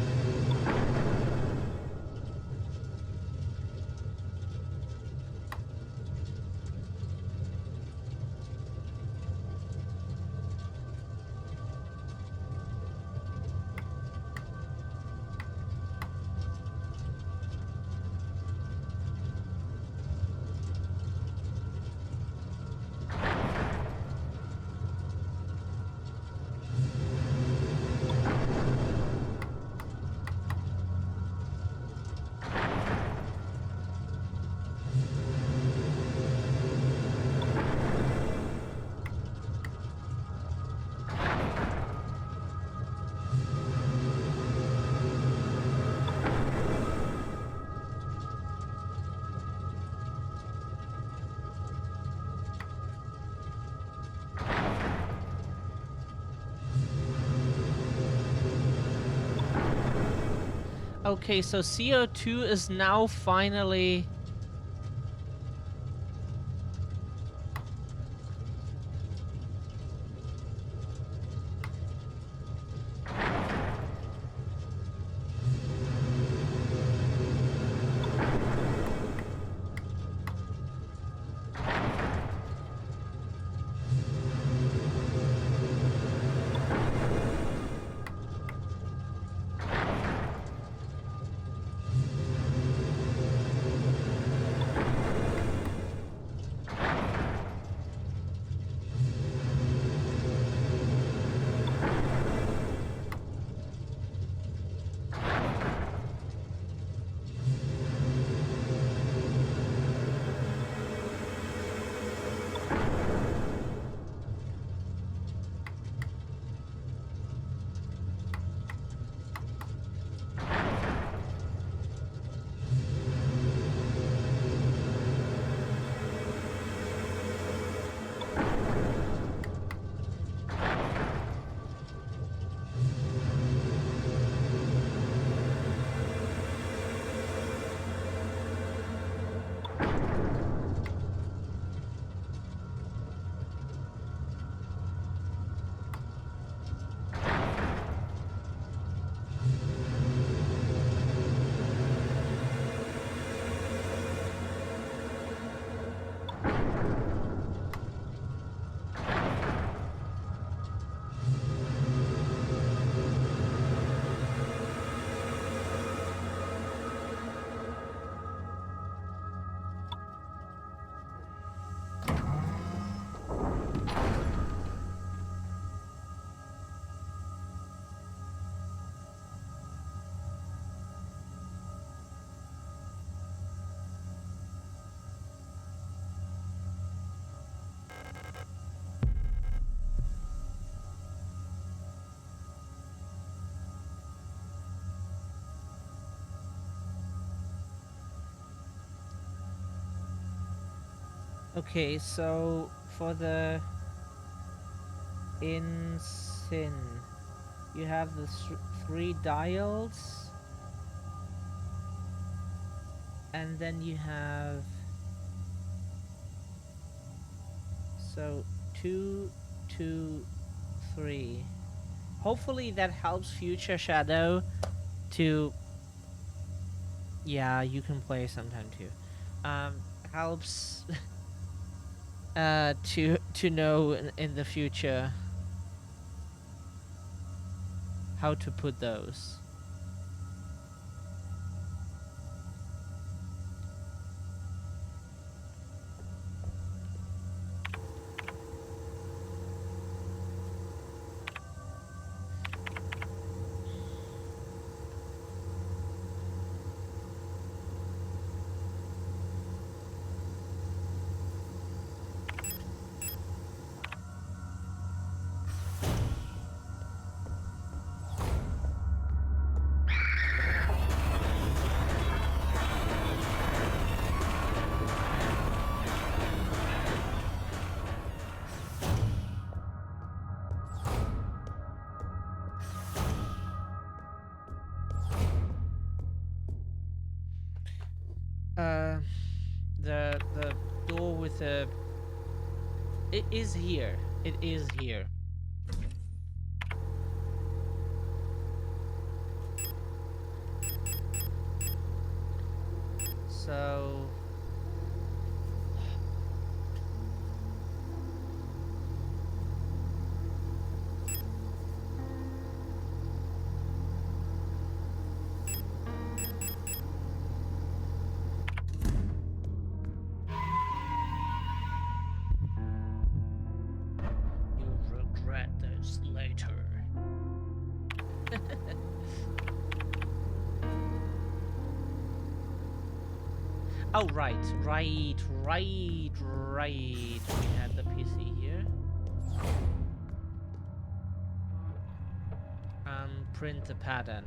Okay, so CO2 is now finally... Okay, so for the in-sin, you have the three dials, and then you have so 2, 2, 3. Hopefully that helps Future Shadow to, yeah, you can play sometime too. Helps to know in the future how to put those. Uh, the door with the, it is here. It is here. So you'll regret this later. Oh, right. We had the PC here. Print the pattern.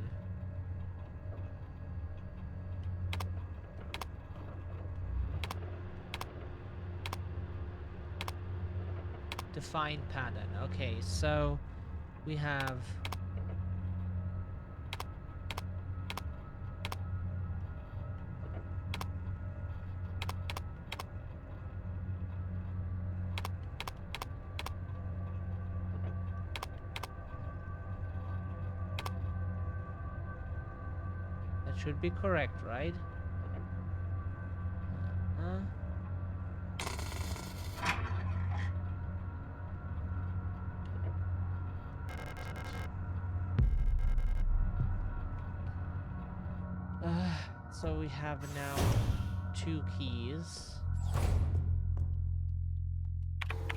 Define pattern. Okay, so we have that should be correct, right? Uh, so we have now 2 keys.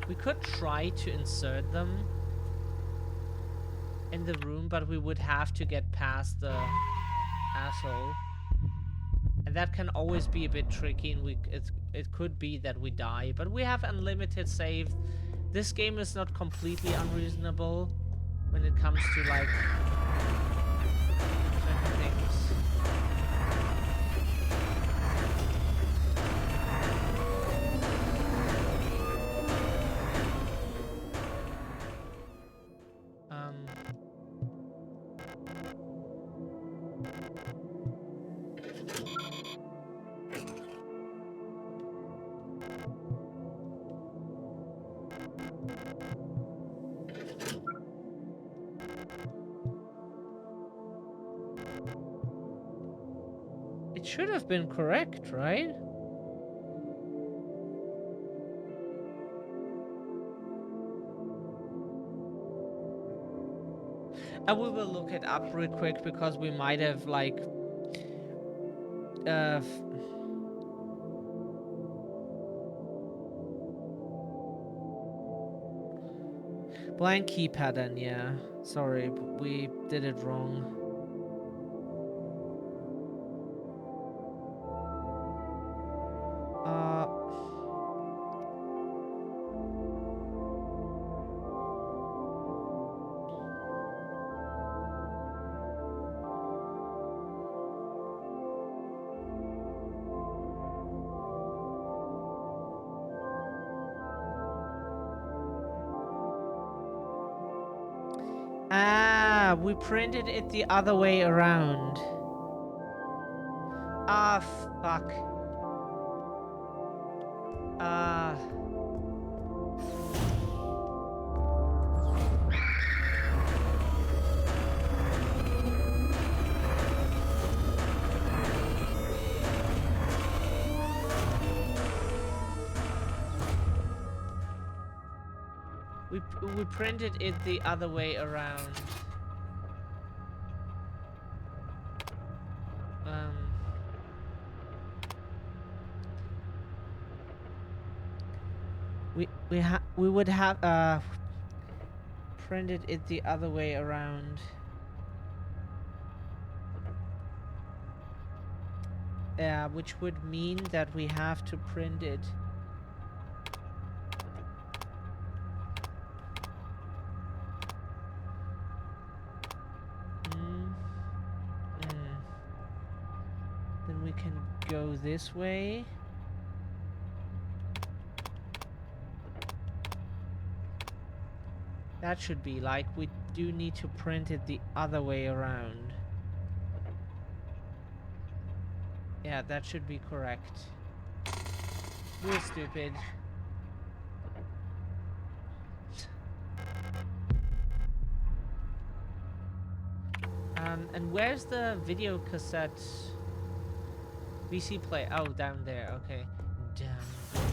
We could try to insert them in the room, but we would have to get past the asshole. And that can always be a bit tricky, and it could be that we die, but we have unlimited save. This game is not completely unreasonable when it comes to like certain things. It should have been correct, right? And we will look it up real quick because we might have like blank key pattern, yeah. Sorry, we did it wrong. We printed it the other way around. Ah, fuck. Ah. We printed it the other way around. We would have printed it the other way around. Yeah, which would mean that we have to print it. Then we can go this way. That should be like, we do need to print it the other way around. Yeah, that should be correct. We're stupid. And where's the video cassette? VC play. Oh, down there. Okay. Down there.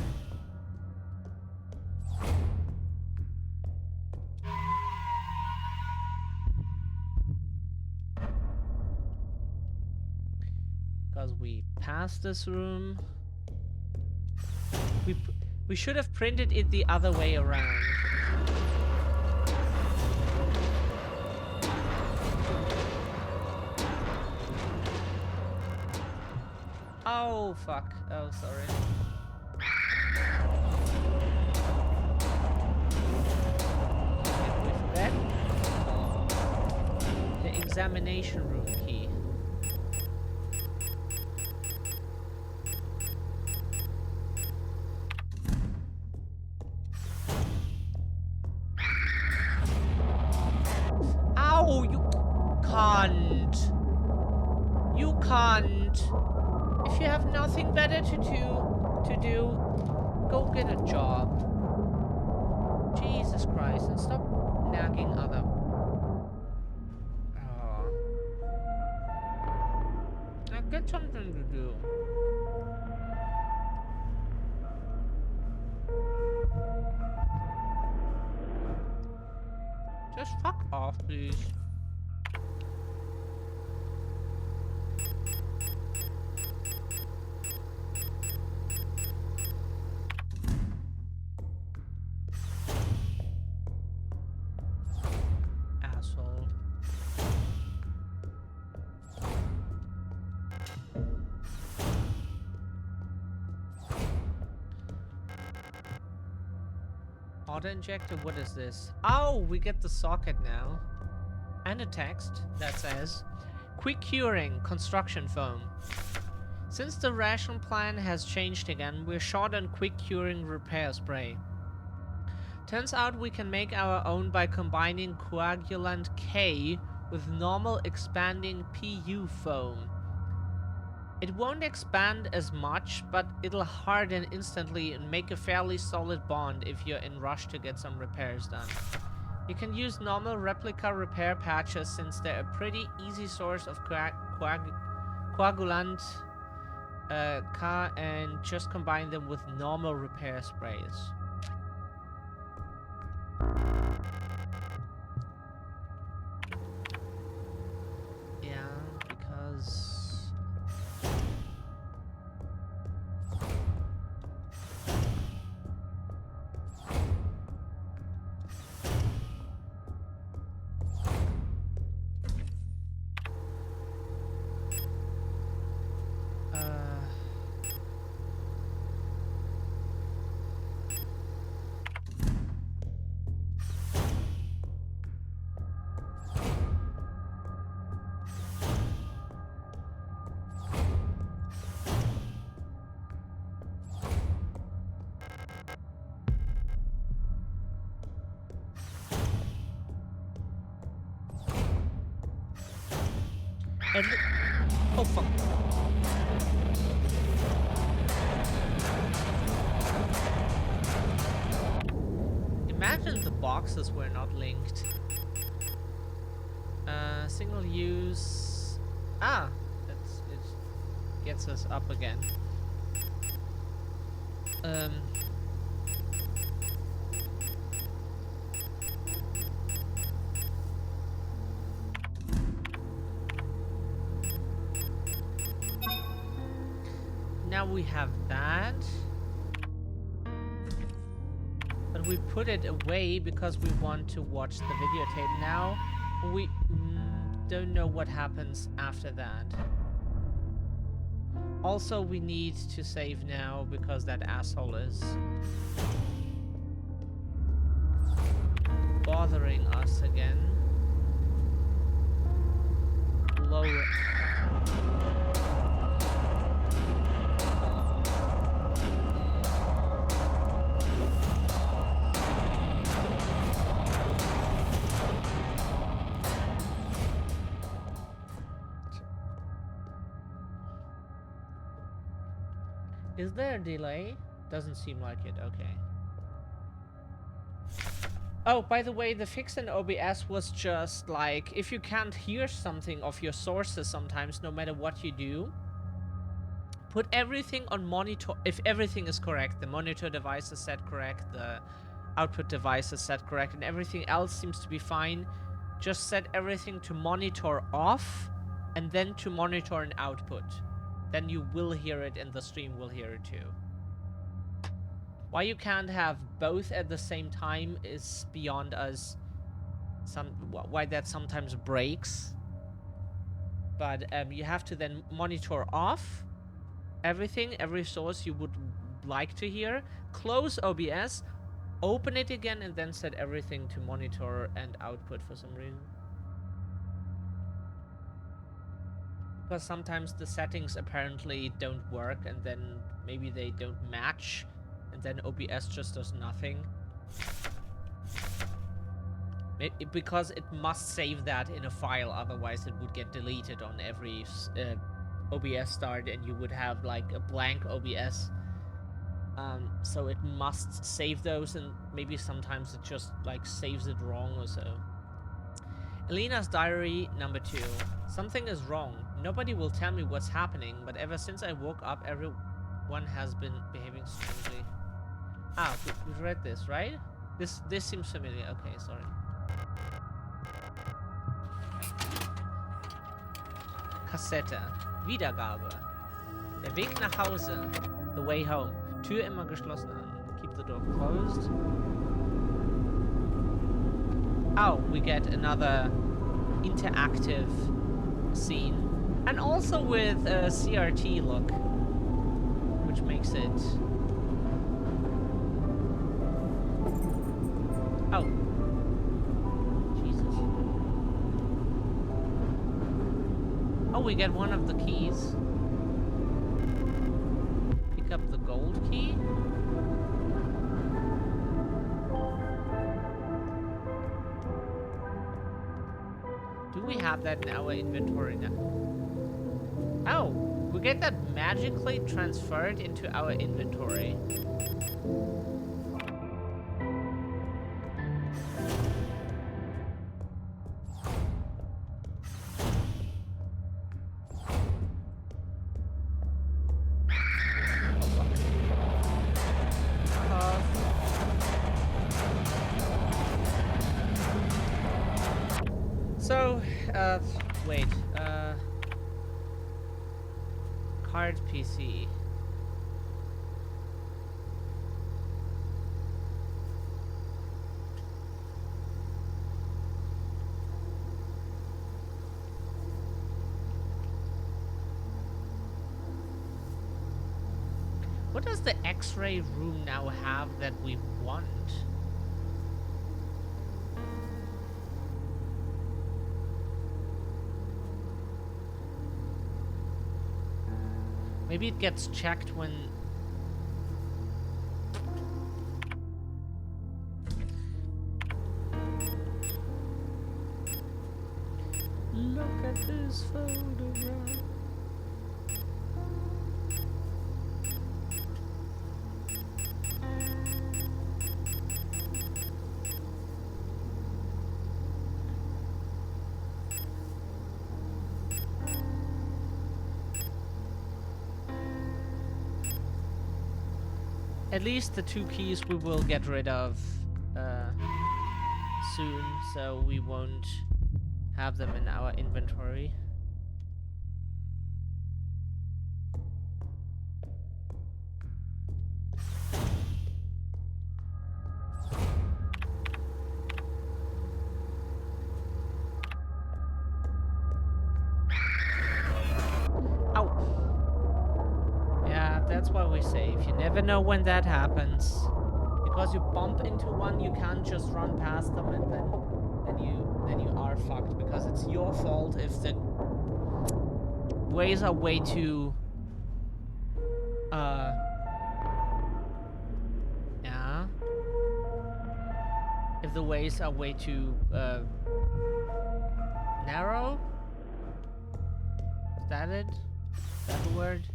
Because we passed this room. We should have printed it the other way around. Oh, fuck. Oh, sorry. And with that, the examination room key. Ow, you can't. You can't. If you have nothing better to do, go get a job. Jesus Christ, and stop nagging other. Oh. Now get something to do. Just fuck off, please. Asshole. Auto injector, what is this? Oh, we get the socket now. And a text that says, quick curing construction foam. Since the ration plan has changed again, we're short on quick curing repair spray. Turns out we can make our own by combining coagulant K with normal expanding PU foam. It won't expand as much, but it'll harden instantly and make a fairly solid bond if you're in rush to get some repairs done. You can use normal replica repair patches since they're a pretty easy source of coagulant K and just combine them with normal repair sprays. Yeah, because... At le- oh fuck. Imagine the boxes were not linked. Single use. Ah, it gets us up again. Now we have that. But we put it away because we want to watch the videotape now. We don't know what happens after that. Also, we need to save now because that asshole is bothering us again. Lower. Is there a delay? Doesn't seem like it. Okay. Oh, by the way, the fix in OBS was just like, if you can't hear something of your sources sometimes, no matter what you do, put everything on monitor. If everything is correct, the monitor device is set correct, the output device is set correct, and everything else seems to be fine, just set everything to monitor off and then to monitor and output. Then you will hear it and the stream will hear it too. Why you can't have both at the same time is beyond us. Why that sometimes breaks. But you have to then monitor off everything, every source you would like to hear. Close OBS, open it again, and then set everything to monitor and output for some reason. Because sometimes the settings apparently don't work, and then maybe they don't match, and then OBS just does nothing. Because it must save that in a file, otherwise it would get deleted on every OBS start, and you would have like a blank OBS. So it must save those, and maybe sometimes it just like saves it wrong or so. Elena's diary number 2. Something is wrong. Nobody will tell me what's happening, but ever since I woke up, everyone has been behaving strangely. Ah, we've read this, right? This seems familiar. Okay, sorry. Kassette. Wiedergabe. Der Weg nach Hause. The way home. Tür immer geschlossen an. Keep the door closed. Oh, we get another interactive scene. And also with a CRT look. Which makes it... Oh. Jesus. Oh, we get one of the keys. Pick up the gold key. Do we have that in our inventory now? Oh, we get that magically transferred into our inventory. Wait, card PC. What does the X-ray room now have that we want? Maybe it gets checked when... Look at this photo. At least the 2 keys we will get rid of soon, so we won't have them in our inventory. That's why we save. You never know when that happens. Because you bump into one, you can't just run past them, and then you are fucked. Because it's your fault if the ways are way too yeah. If the ways are way too narrow. Is that it? Is that the word?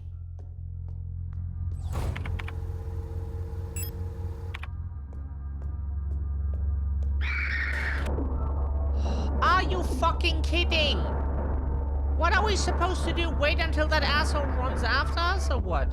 Are you fucking kidding? What are we supposed to do? Wait until that asshole runs after us or what?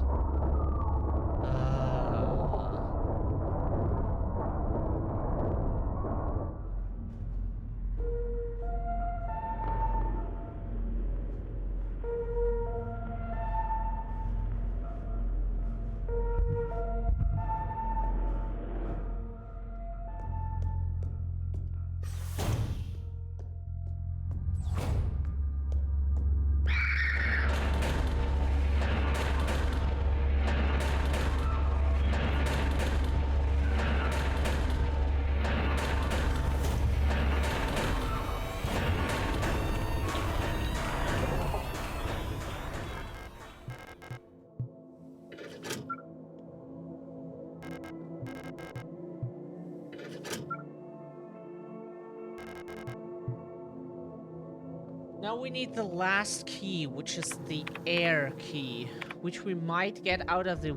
Now we need the last key, which is the air key, which we might get out of the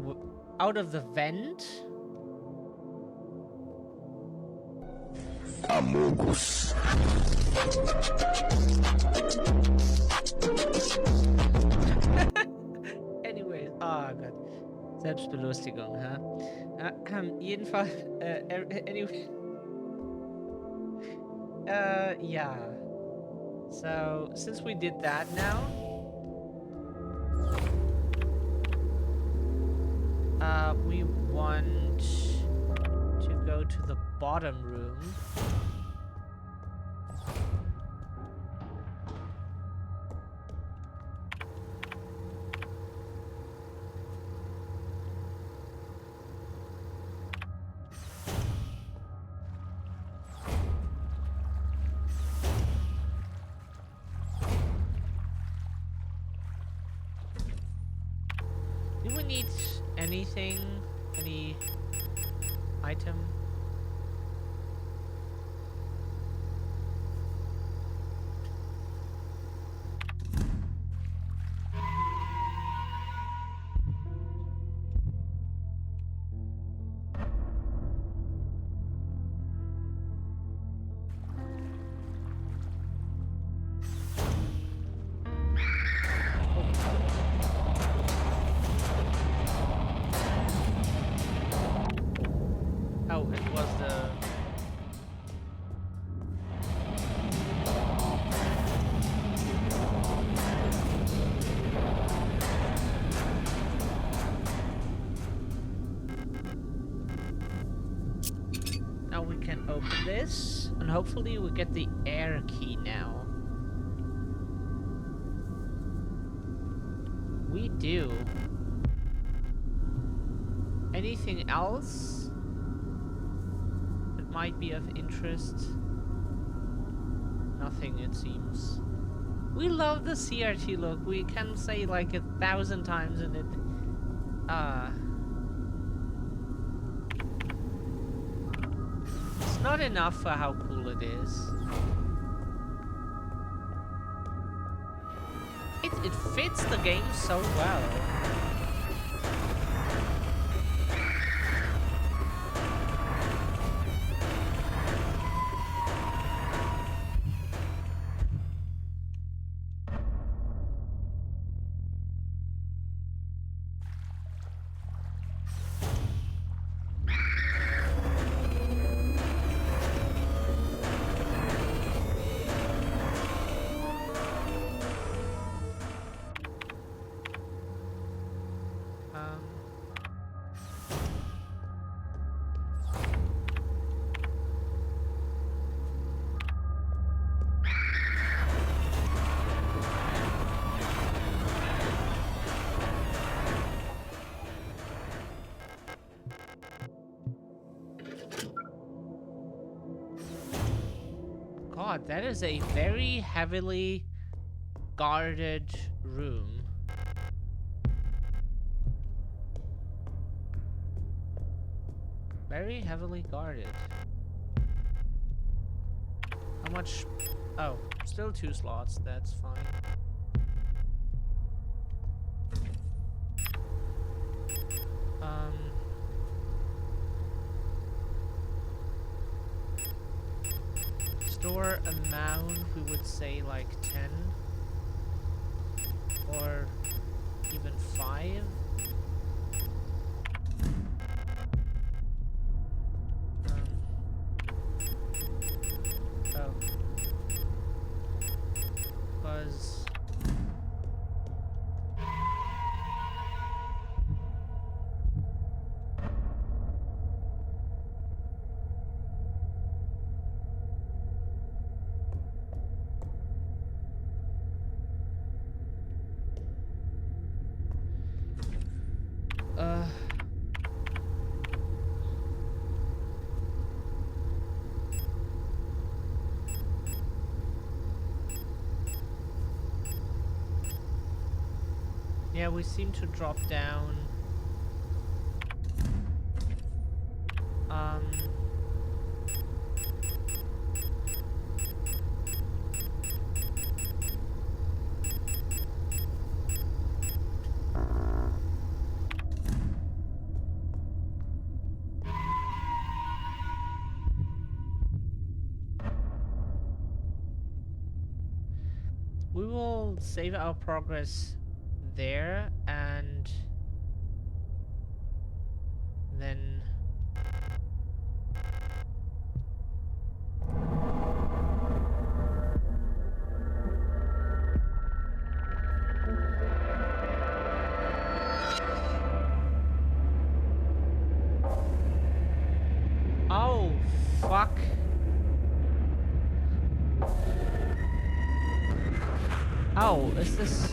vent. Amogus. Anyways, oh Gott. Selbstbelustigung, huh? Jedenfalls, anyway. Yeah. So, since we did that now, we want to go to the bottom room. Do we need anything? Any item? Oh, it was the... Now we can open this, and hopefully we get the air key now. We do. Anything else that might be of interest? Nothing, it seems. We love the CRT look. We can say like 1,000 times in it. It's not enough for how cool it is. It fits the game so well. god, that is a very heavily guarded room. Very heavily guarded. How much? Oh, still 2 slots, that's fine. Store amount, we would say like 10 or even 5. Oh. Because yeah, we seem to drop down. We will save our progress there and then oh fuck. Oh, is this?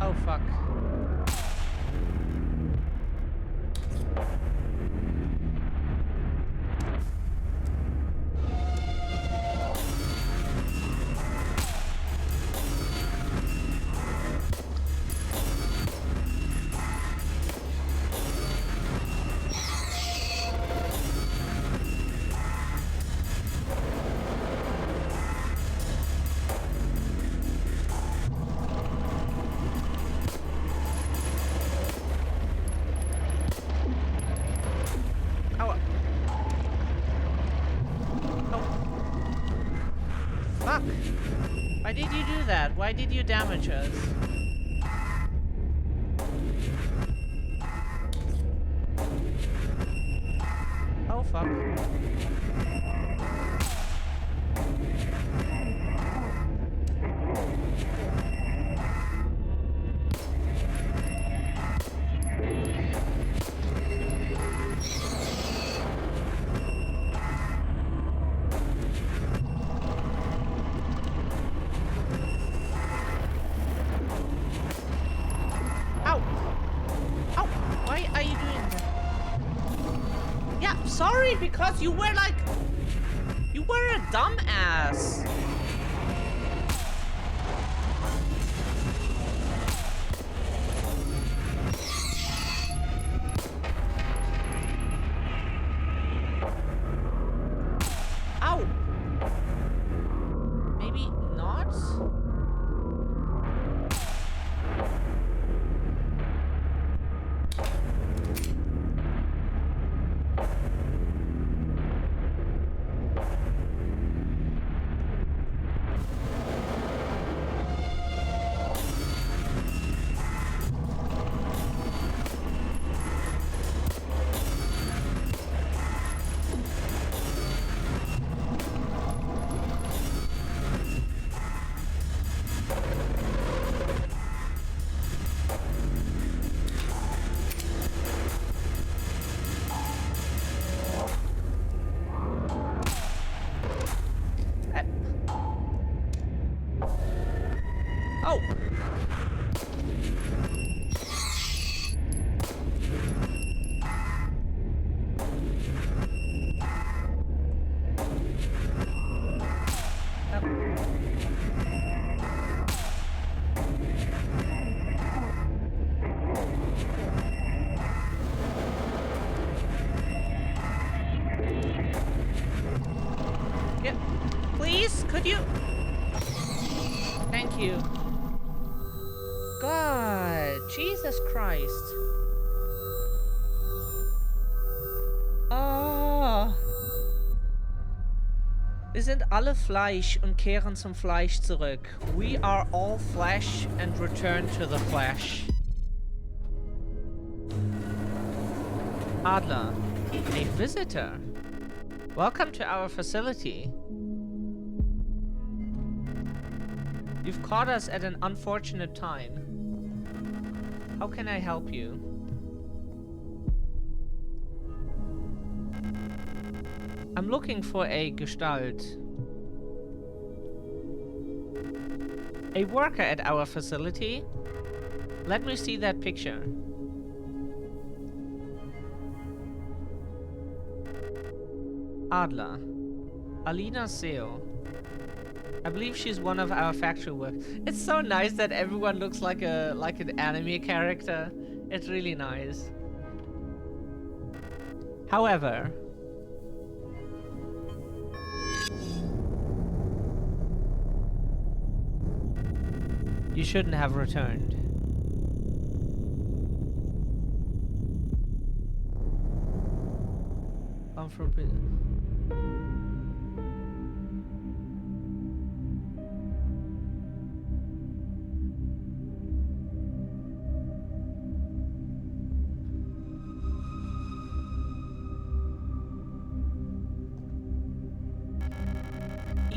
Oh fuck. Oh. Oh. Fuck. Why did you do that? Why did you damage us? Oh fuck. Ow! Ow! Why are you doing that? Yeah, sorry, because you were like... You were a dumbass. us. Oh! Yeah, please, could you? Thank you. God, Jesus Christ. Oh. Wir sind alle Fleisch und kehren zum Fleisch zurück. We are all flesh and return to the flesh. Adler, a visitor. Welcome to our facility. You've caught us at an unfortunate time. How can I help you? I'm looking for a Gestalt. A worker at our facility? Let me see that picture. Adler. Alina Seo. I believe she's one of our factory workers. It's so nice that everyone looks like an anime character. It's really nice. However, you shouldn't have returned. Unforbidden.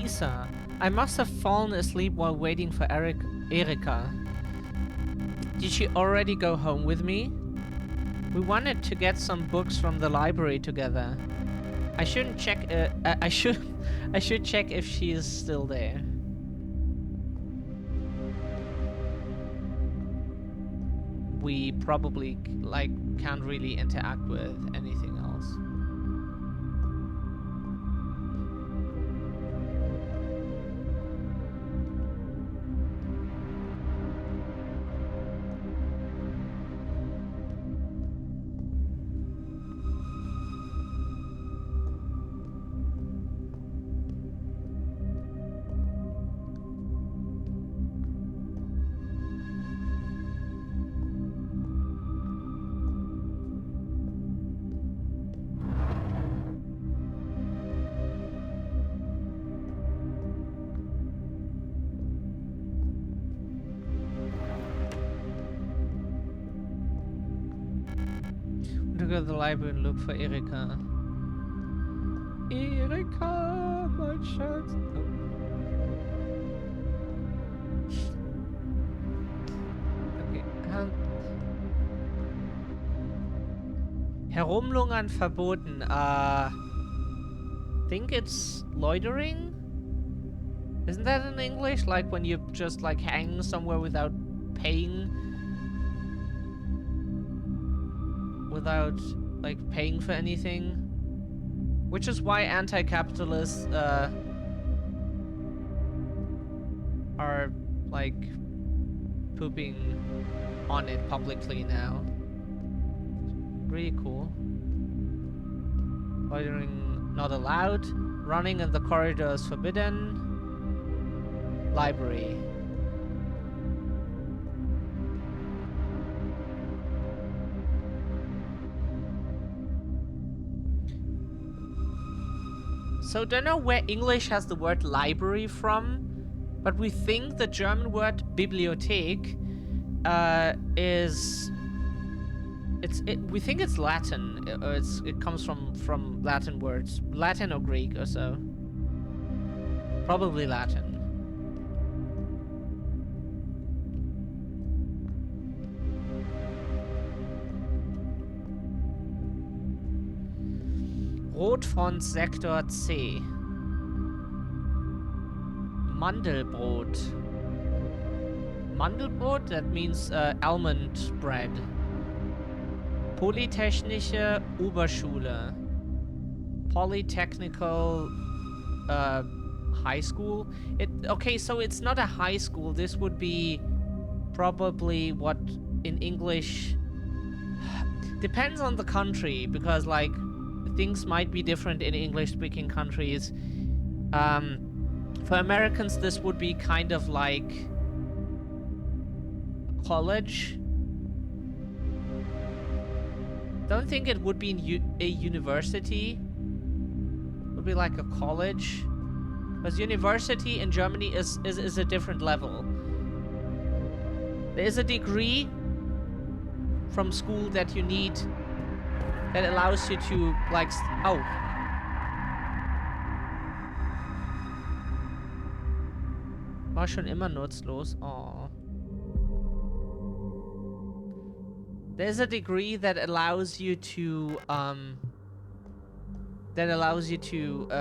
Isa, I must have fallen asleep while waiting for Erika. Did she already go home with me? We wanted to get some books from the library together. I shouldn't check. I should check if she is still there. We probably can't really interact with anything else. Go to the library and look for Erika. Erika, mein Schatz. Okay. Herumlungern verboten. Think it's loitering? Isn't that in English? Like when you just hang somewhere without paying? Without paying for anything, which is why anti-capitalists are pooping on it publicly now. Really cool. Loitering not allowed. Running in the corridors forbidden. library. So don't know where English has the word library from, but we think the German word Bibliothek we think it's Latin. It comes from Latin words, Latin or Greek or so. Probably Latin. Rotfront-Sektor C. Mandelbrot. Mandelbrot, that means almond bread. Polytechnische Oberschule. Polytechnical high school. Okay, so it's not a high school. This would be probably what in English depends on the country, because like things might be different in English-speaking countries. For Americans, this would be kind of like college. Don't think it would be a university. It would be like a college. Because university in Germany is a different level. There is a degree from school that you need that allows you to like oh. War schon immer nutzlos. Oh. There's a degree that allows you to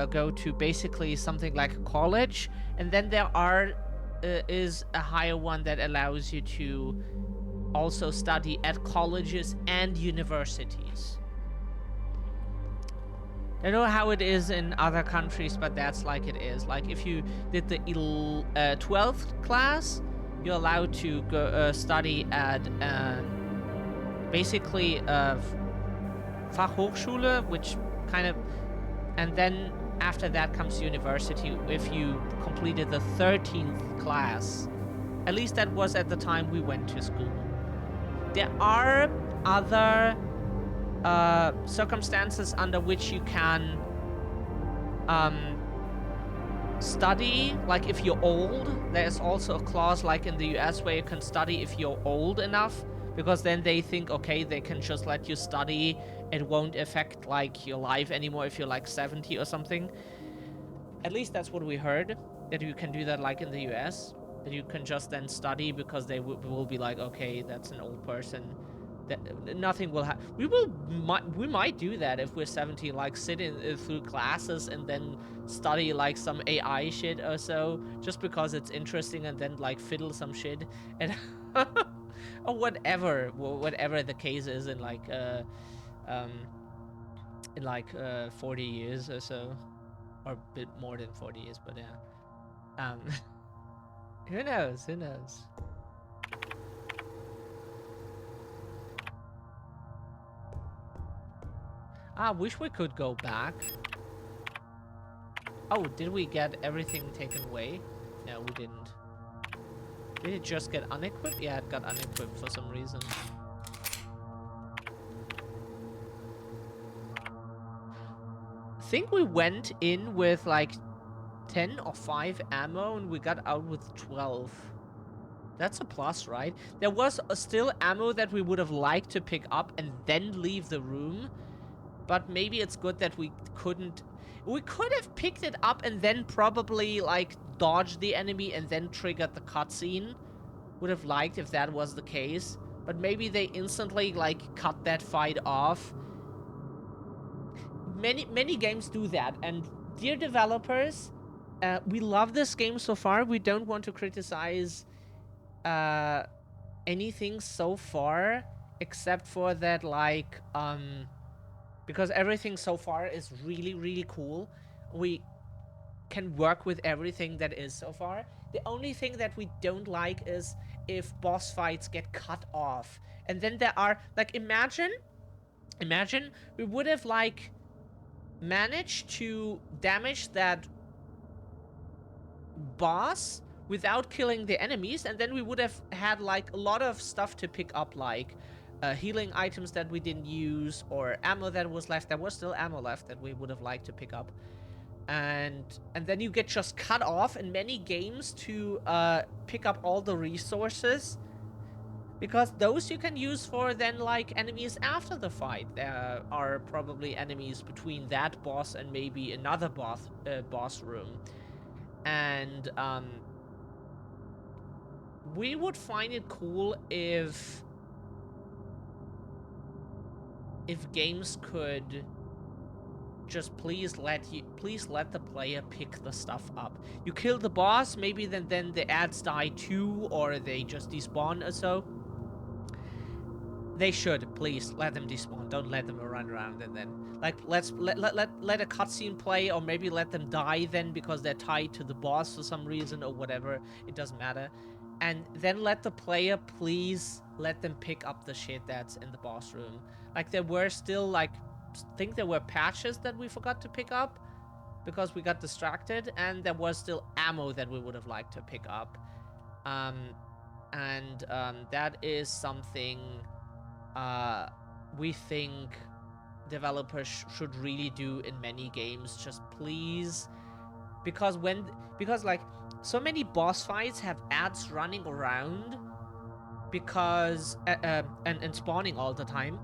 go to basically something like college, and then there is a higher one that allows you to also study at colleges and universities. I don't know how it is in other countries, but that's like it is. Like if you did the 12th class, you're allowed to go study at basically Fachhochschule, which kind of, and then after that comes university if you completed the 13th class. At least that was at the time we went to school. There are other circumstances under which you can study, like if you're old. There's also a clause like in the US where you can study if you're old enough, because then they think, okay, they can just let you study. It won't affect like your life anymore if you're like 70 or something. At least that's what we heard, that you can do that like in the US, that you can just then study because they will be like, okay, that's an old person. That nothing will happen. We might do that if we're 17, like sit in through classes and then study like some AI shit or so, just because it's interesting, and then like fiddle some shit and or whatever the case is in like 40 years or so, or a bit more than 40 years, but yeah. Who knows? I wish we could go back. Oh, did we get everything taken away? No, we didn't. Did it just get unequipped? Yeah, it got unequipped for some reason. I think we went in with like 10 or 5 ammo and we got out with 12. That's a plus, right? There was still ammo that we would have liked to pick up and then leave the room. But maybe it's good that we couldn't. We could have picked it up and then probably like dodged the enemy and then triggered the cutscene. Would have liked if that was the case. But maybe they instantly like cut that fight off. Many games do that. And dear developers, we love this game so far. We don't want to criticize anything so far, except for that like because everything so far is really, really cool. We can work with everything that is so far. The only thing that we don't like is if boss fights get cut off. And then there are, like, imagine we would have, like, managed to damage that boss without killing the enemies, and then we would have had like a lot of stuff to pick up, like healing items that we didn't use, or ammo that was left. There was still ammo left that we would have liked to pick up. And then you get just cut off in many games to pick up all the resources, because those you can use for then like enemies after the fight. There are probably enemies between that boss and maybe another boss room. And we would find it cool if games could just please let the player pick the stuff up. You kill the boss, maybe then the ads die too, or they just despawn or so. They should please let them despawn. Don't let them run around and then like let a cutscene play, or maybe let them die then because they're tied to the boss for some reason or whatever. It doesn't matter. And then let the player please let them pick up the shit that's in the boss room. Like there were still like, I think there were patches that we forgot to pick up because we got distracted, and there was still ammo that we would have liked to pick up. That is something we think developers should really do in many games. Just please, because like so many boss fights have ads running around because and spawning all the time,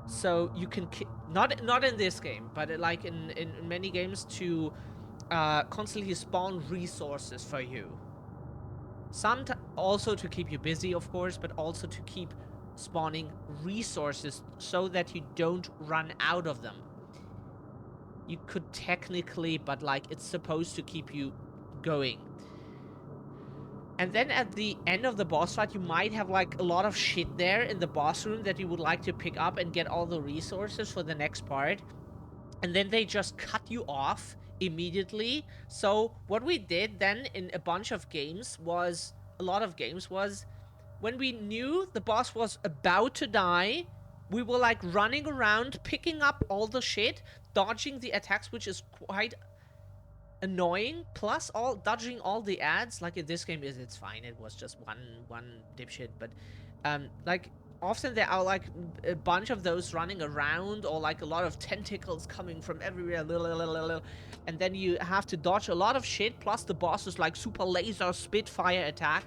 so you can not in this game, but like in many games, to constantly spawn resources for you. Also to keep you busy, of course, but also to keep spawning resources so that you don't run out of them. You could technically, but like it's supposed to keep you going. And then at the end of the boss fight, you might have like a lot of shit there in the boss room that you would like to pick up and get all the resources for the next part. And then they just cut you off immediately. So what we did then in a bunch of games was, when we knew the boss was about to die, we were like running around, picking up all the shit, dodging the attacks, which is quite annoying, plus dodging all the ads. Like in this game, it's fine, it was just one dipshit, but like often there are like a bunch of those running around, or like a lot of tentacles coming from everywhere, and then you have to dodge a lot of shit, plus the boss is like super laser spitfire attack,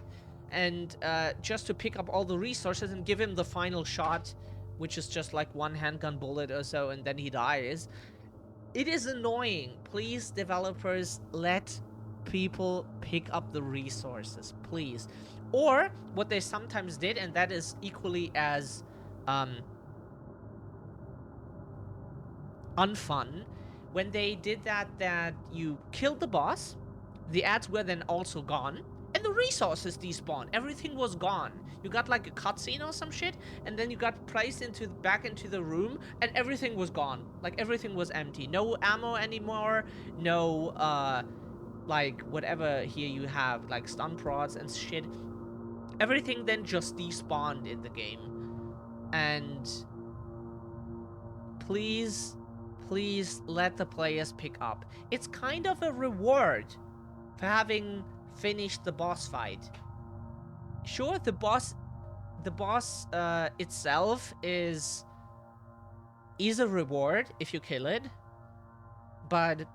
and just to pick up all the resources and give him the final shot, which is just like one handgun bullet or so, and then he dies. It is annoying. Please, developers, let people pick up the resources, please. Or what they sometimes did, and that is equally as unfun, when they did that you killed the boss, the ads were then also gone, and the resources despawned. Everything was gone. You got like a cutscene or some shit, and then you got placed back into the room, and everything was gone. Like everything was empty. No ammo anymore. No like whatever here you have, like stun prods and shit. Everything then just despawned in the game. And please let the players pick up. It's kind of a reward for having finished the boss fight. Sure, the boss itself is a reward if you kill it, but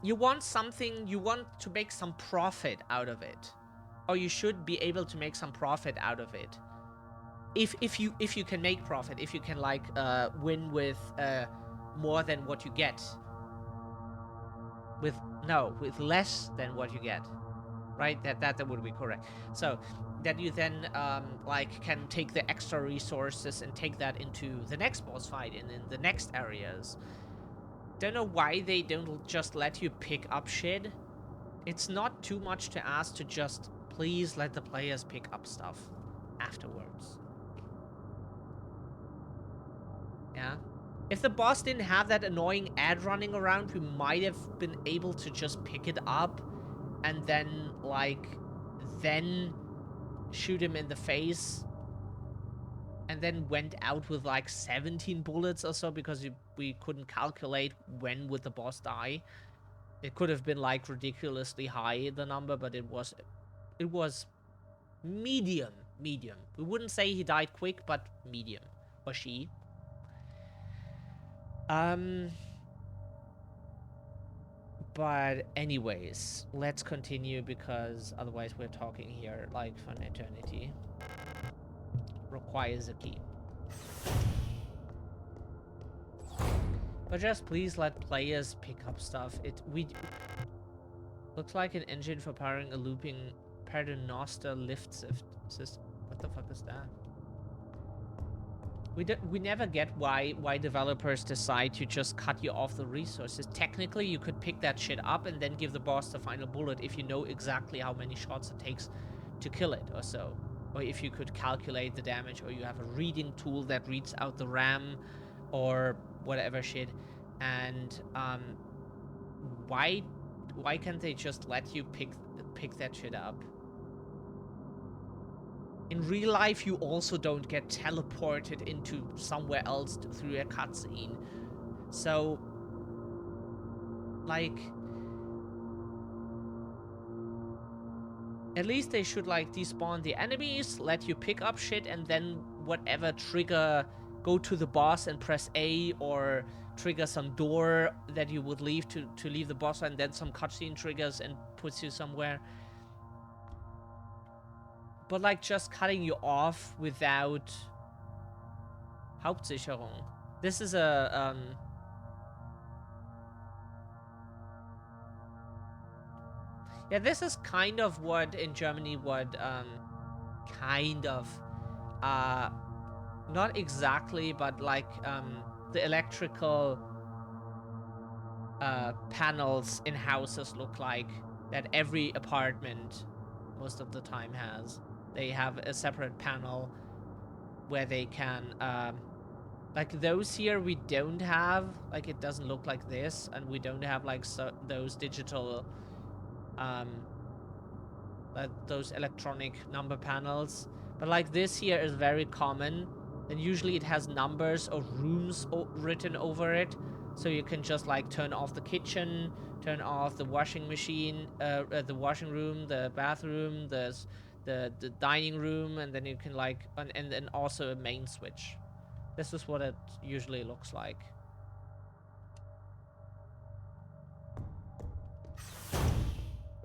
you want to make some profit out of it, or you should be able to make some profit out of it. If you can make profit, if you can like win with more than what you get, with less than what you get, right? That would be correct. So that you then like can take the extra resources and take that into the next boss fight and in the next areas. Don't know why they don't just let you pick up shit. It's not too much to ask to just please let the players pick up stuff afterwards. Yeah. If the boss didn't have that annoying ad running around, we might have been able to just pick it up and then, like, shoot him in the face. And then went out with, like, 17 bullets or so because we couldn't calculate when would the boss die. It could have been like ridiculously high, the number, but it was medium. We wouldn't say he died quick, but medium. Or she. But anyways, let's continue because otherwise we're talking here like for an eternity. Requires a key. But just please let players pick up stuff. Looks like an engine for powering a looping paternoster lift system. What the fuck is that? We never get why developers decide to just cut you off the resources. Technically, you could pick that shit up and then give the boss the final bullet if you know exactly how many shots it takes to kill it or so. Or if you could calculate the damage, or you have a reading tool that reads out the RAM or whatever shit. And why can't they just let you pick that shit up? In real life, you also don't get teleported into somewhere else through a cutscene. So, like, at least they should, like, despawn the enemies, let you pick up shit, and then whatever trigger, go to the boss and press A, or trigger some door that you would leave to leave the boss, and then some cutscene triggers and puts you somewhere. But like just cutting you off without Hauptsicherung. This is a yeah, this is kind of what in Germany would kind of not exactly, but like the electrical panels in houses look like that every apartment most of the time has. They have a separate panel where they can, like those here we don't have, like it doesn't look like this, and we don't have like those digital, those electronic number panels. But like this here is very common, and usually it has numbers or rooms written over it, so you can just like turn off the kitchen, turn off the washing machine, the washing room, the bathroom, the dining room, and then you can like, and then also a main switch. This is what it usually looks like.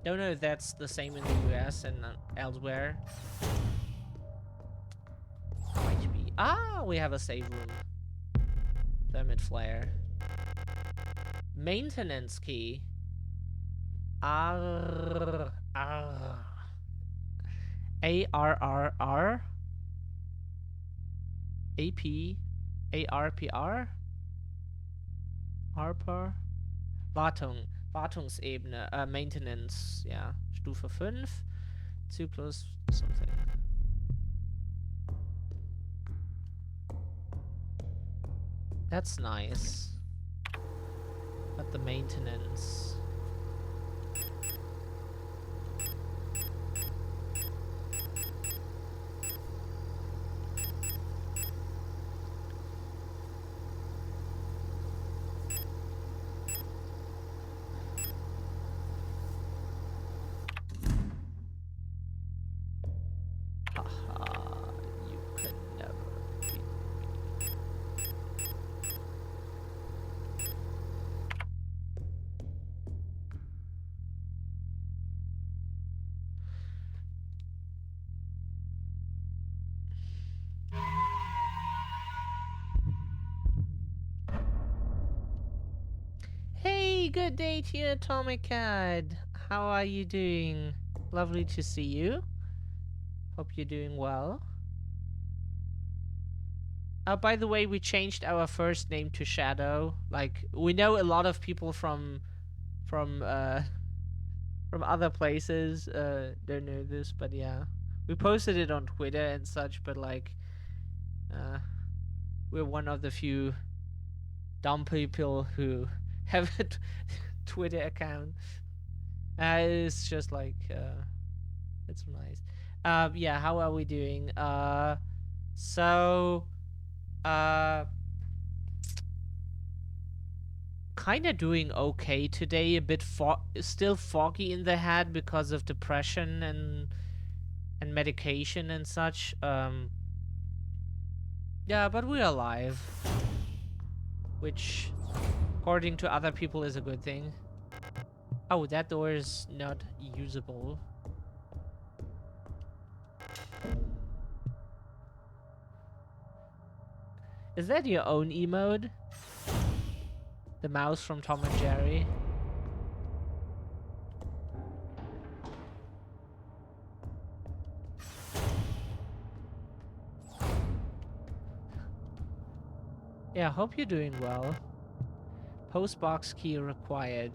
Don't know if that's the same in the US and elsewhere. Might be. Ah, we have a save room. Thermite flare. Maintenance key. ARRR. ARRR. AP. ARPR. ARPR. Wartung. Wartungsebene. Maintenance. Ja. Stufe 5. Zyklus something. That's nice. But the maintenance. Haha, you can never beat me. Hey, good day to you, Atomic Cat. How are you doing? Lovely to see you. Hope you're doing well. By the way, we changed our first name to Shadow. Like, we know a lot of people from other places don't know this, but yeah. We posted it on Twitter and such, but like, we're one of the few dumb people who have a Twitter account. It's just like, it's nice. Yeah, how are we doing? kind of doing okay today. A bit still foggy in the head because of depression and medication and such. Yeah, but we're alive, which, according to other people, is a good thing. Oh, that door is not usable. Is that your own emote? The mouse from Tom and Jerry? Yeah, hope you're doing well. Postbox key required.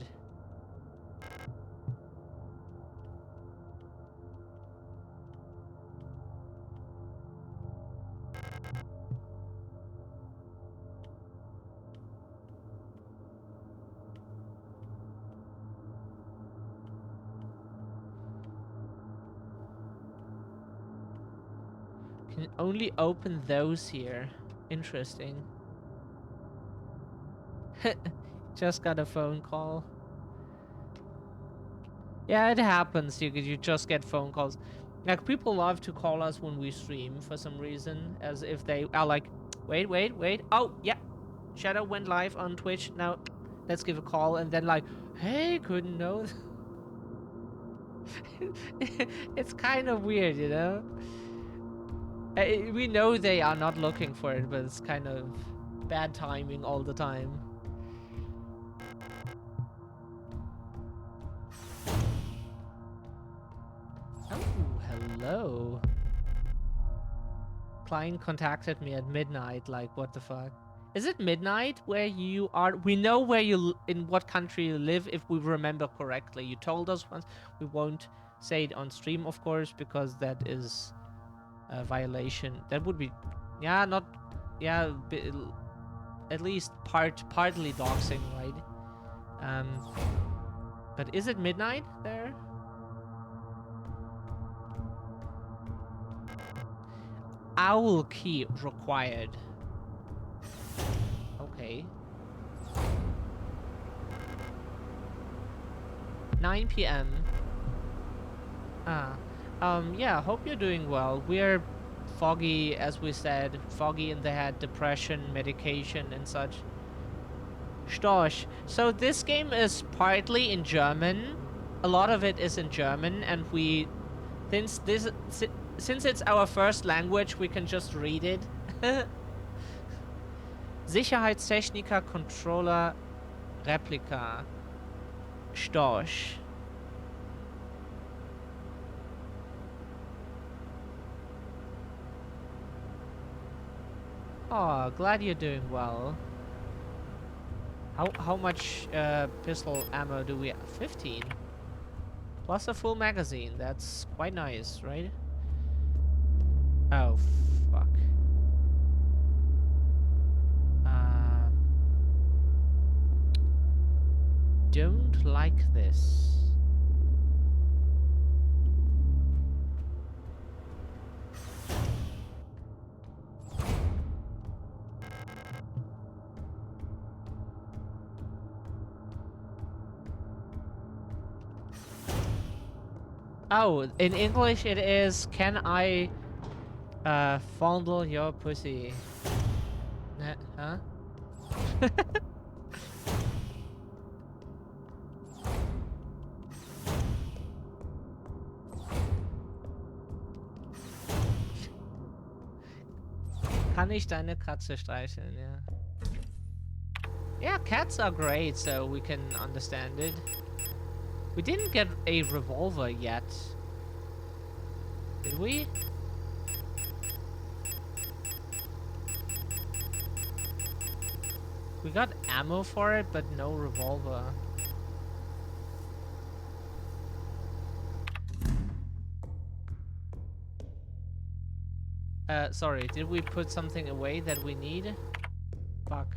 Can only open those here. Interesting. Just got a phone call. Yeah, it happens. You just get phone calls. Like, people love to call us when we stream for some reason, as if they are like, wait, wait, wait. Oh, yeah. Shadow went live on Twitch. Now, let's give a call. And then like, hey, couldn't know. It's kind of weird, you know? We know they are not looking for it, but it's kind of bad timing all the time. Oh, hello. Client contacted me at midnight, like, what the fuck? Is it midnight where you are? We know where you, in what country you live, if we remember correctly. You told us once. We won't say it on stream, of course, because that is a violation. That would be, yeah, not, yeah, at least partly doxing, right? But is it midnight there? Owl key required. Okay. 9 p.m. Yeah, hope you're doing well. We're foggy, as we said, foggy in the head, depression, medication, and such. Storch. So this game is partly in German. A lot of it is in German, and since it's our first language, we can just read it. Sicherheitstechniker, Controller, Replika. Storch. Oh, glad you're doing well. How much pistol ammo do we have? 15. Plus a full magazine. That's quite nice, right? Oh, fuck. Don't like this. Oh, in English it is, can I fondle your pussy? Huh? Kann ich deine Katze streicheln, yeah. Yeah, cats are great, so we can understand it. We didn't get a revolver yet. Did we? We got ammo for it, but no revolver. Sorry, did we put something away that we need? Fuck.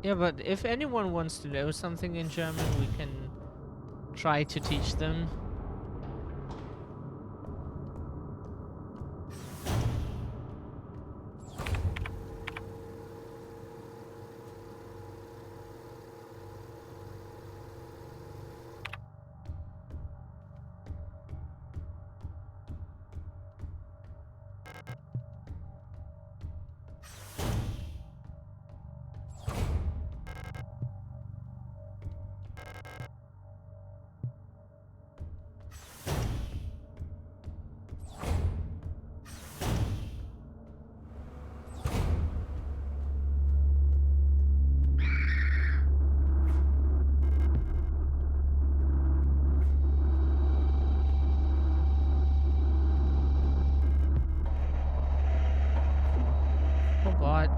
Yeah, but if anyone wants to know something in German, we can try to teach them. Oh god.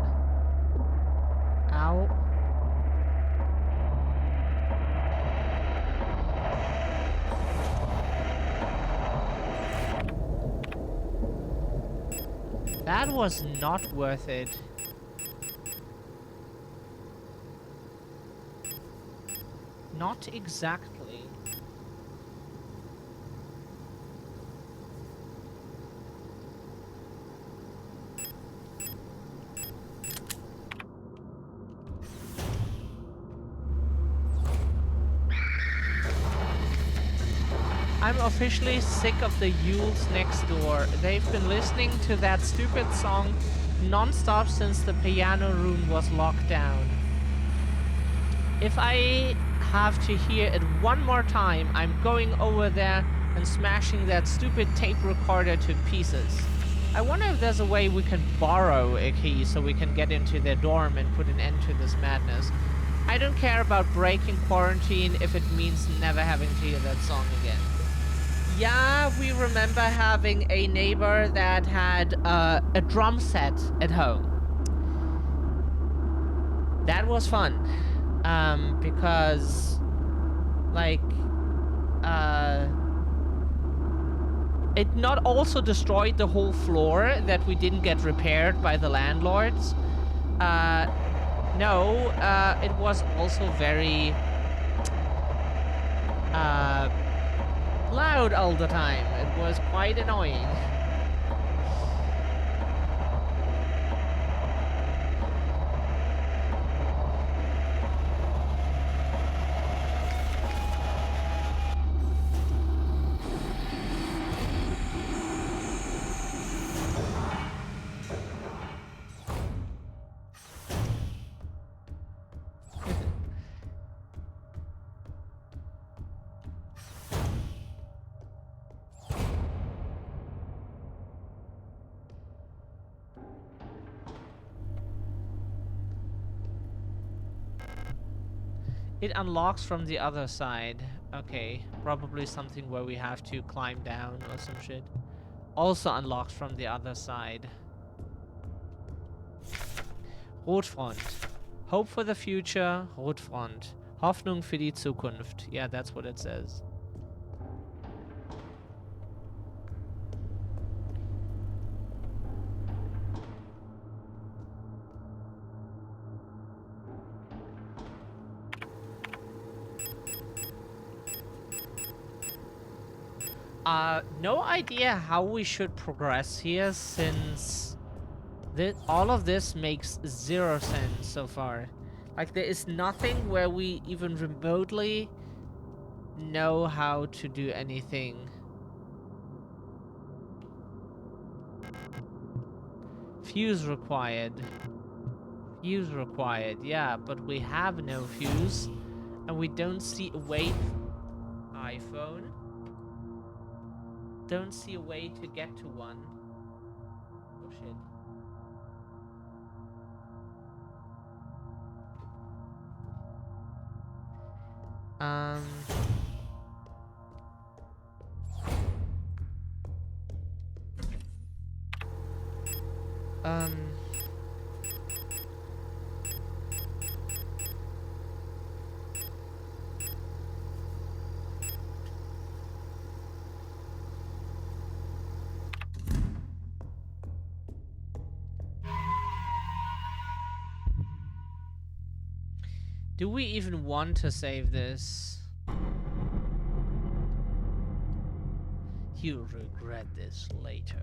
Ow. That was not worth it. Not exactly. I'm officially sick of the Yules next door. They've been listening to that stupid song non-stop since the piano room was locked down. If I have to hear it one more time, I'm going over there and smashing that stupid tape recorder to pieces. I wonder if there's a way we can borrow a key so we can get into their dorm and put an end to this madness. I don't care about breaking quarantine if it means never having to hear that song again. Yeah, we remember having a neighbor that had a drum set at home. That was fun. Because, like, it not also destroyed the whole floor that we didn't get repaired by the landlords. No, it was also very, loud all the time. It was quite annoying. It unlocks from the other side. Okay, probably something where we have to climb down or some shit. Also unlocks from the other side. Rotfront. Hope for the future, Rotfront. Hoffnung für die Zukunft. Yeah, that's what it says. No idea how we should progress here since all of this makes 0 sense so far. Like, there is nothing where we even remotely know how to do anything. Fuse required. Fuse required, yeah, but we have no fuse. And we don't see a way... iPhone. Don't see a way to get to one. Oh shit. Um... Do we even want to save this? You'll regret this later.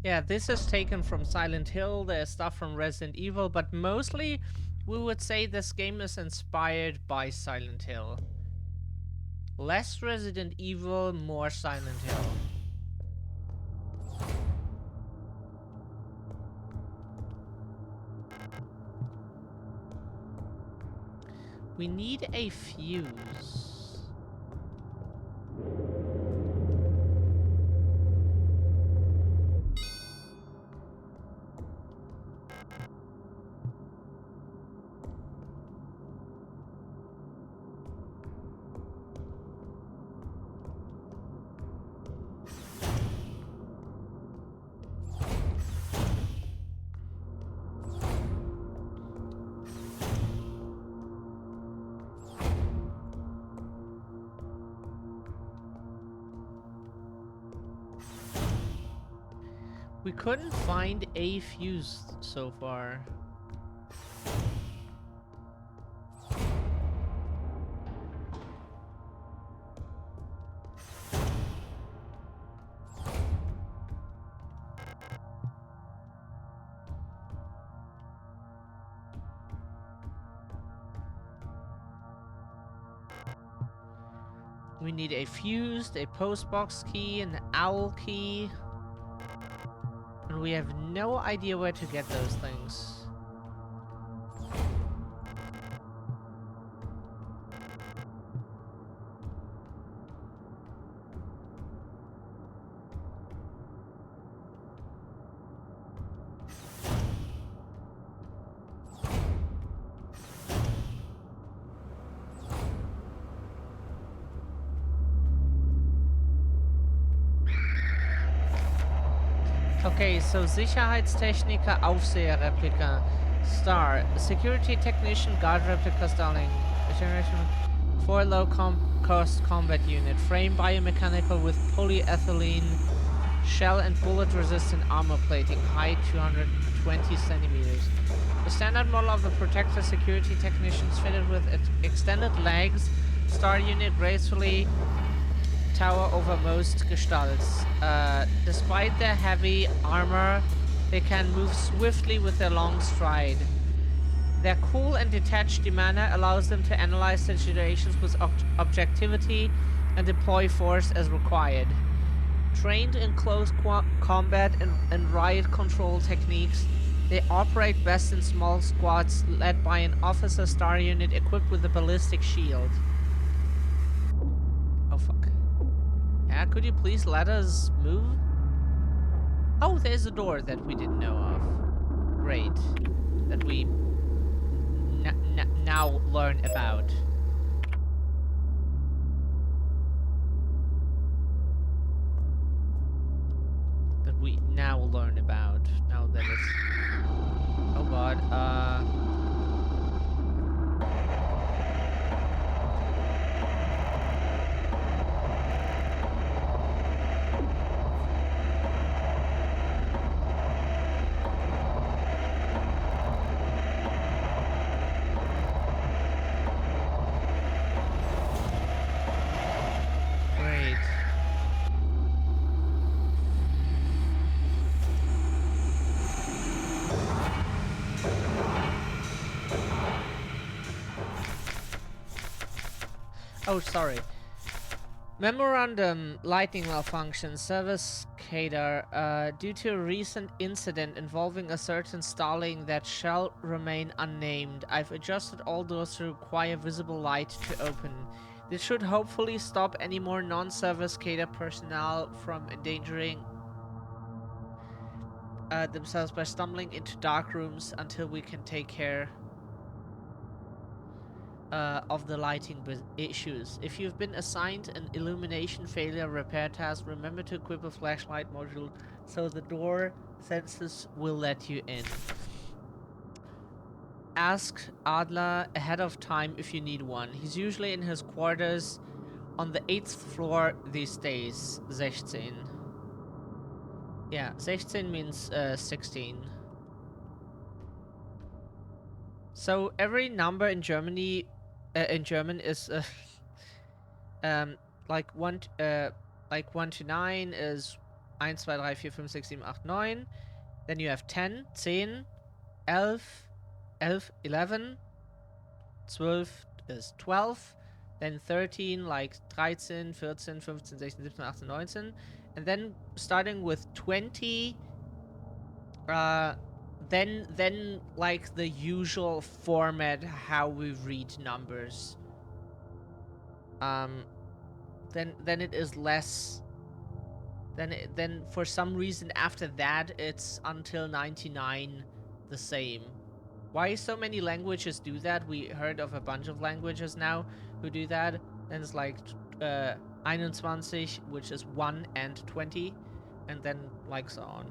Yeah, this is taken from Silent Hill, there's stuff from Resident Evil, but mostly we would say this game is inspired by Silent Hill. Less Resident Evil, more Silent Hill. We need a fuse. We couldn't find a fuse so far. We need a fuse, a postbox key, an owl key. And we have no idea where to get those things. Okay, so Sicherheitstechniker, Aufseher-Replika. Star. Security Technician, Guard Replica, Starling. Generation 4 low-cost combat unit. Frame biomechanical with polyethylene shell and bullet-resistant armor plating. Height 220 centimeters. The standard model of the Protector Security Technicians fitted with extended legs. Star unit gracefully tower over most gestalts. Despite their heavy armor, they can move swiftly with their long stride. Their cool and detached demeanor allows them to analyze situations with objectivity and deploy force as required. Trained in close combat and riot control techniques, they operate best in small squads led by an officer star unit equipped with a ballistic shield. Oh fuck. Yeah, could you please let us move? Oh, there's a door that we didn't know of. Great. That we now learn about. That we now learn about. Now that it's... Oh god, oh, sorry. Memorandum: lighting malfunction, service cater. Due to a recent incident involving a certain Starling that shall remain unnamed, I've adjusted all doors to require visible light to open. This should hopefully stop any more non-service cater personnel from endangering themselves by stumbling into dark rooms until we can take care of the lighting issues. If you've been assigned an illumination failure repair task, remember to equip a flashlight module so the door sensors will let you in. Ask Adler ahead of time if you need one. He's usually in his quarters on the 8th floor these days. 16. Yeah, 16 means 16. So every number in Germany, in German is like 1 to 9 is 1, 2, 3, 4, 5, 6, 7, 8, 9. Then you have 10, 10, 11, 11, 12 is 12. Then 13, like 13, 14, 15, 16, 17, 18, 19. And then starting with 20, then like the usual format how we read numbers. Then it is less. Then for some reason after that it's until 99 the same. Why so many languages do that? We heard of a bunch of languages now who do that. Then it's like 21, which is 1 and 20, and then like so on.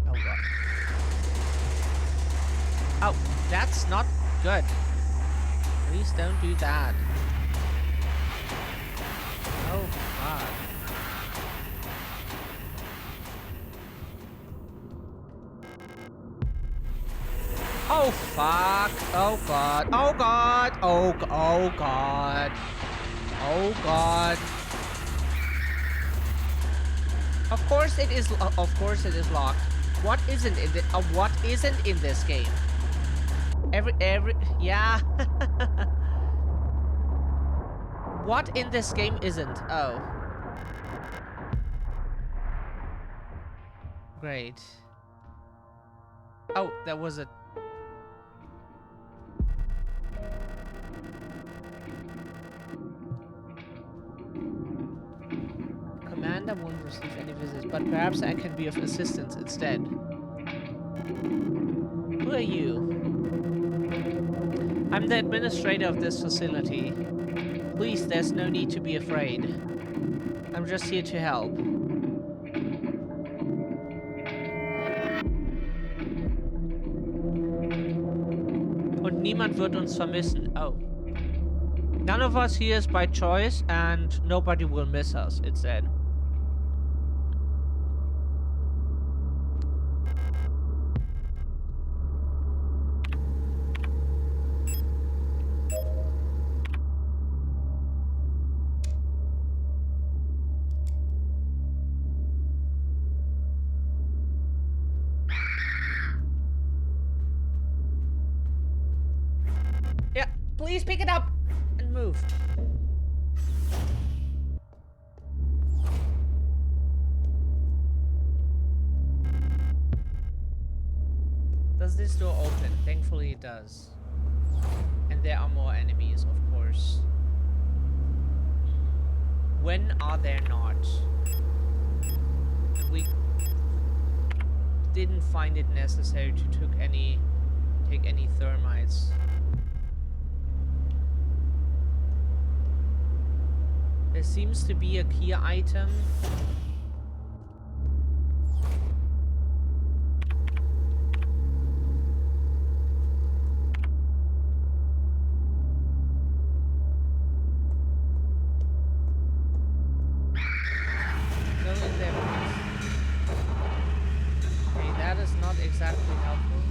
Oh god. Oh, that's not good. Please don't do that. Oh god. Oh fuck. Oh god. Oh god. Oh god. Oh god. Of course it is. Of course it is locked. What isn't in what isn't in this game? Yeah. What in this game isn't? Oh. Great. Oh, there was a... Commander won't receive any visits, but perhaps I can be of assistance instead. Who are you? I'm the administrator of this facility. Please, there's no need to be afraid. I'm just here to help. Und niemand wird uns vermissen. Oh. None of us here is by choice, and nobody will miss us, it said. Yeah, please pick it up and move. Does this door open? Thankfully it does. And there are more enemies, of course. When are there not? We didn't find it necessary to take any thermites. There seems to be a key item. Go in there, please. Okay, that is not exactly helpful.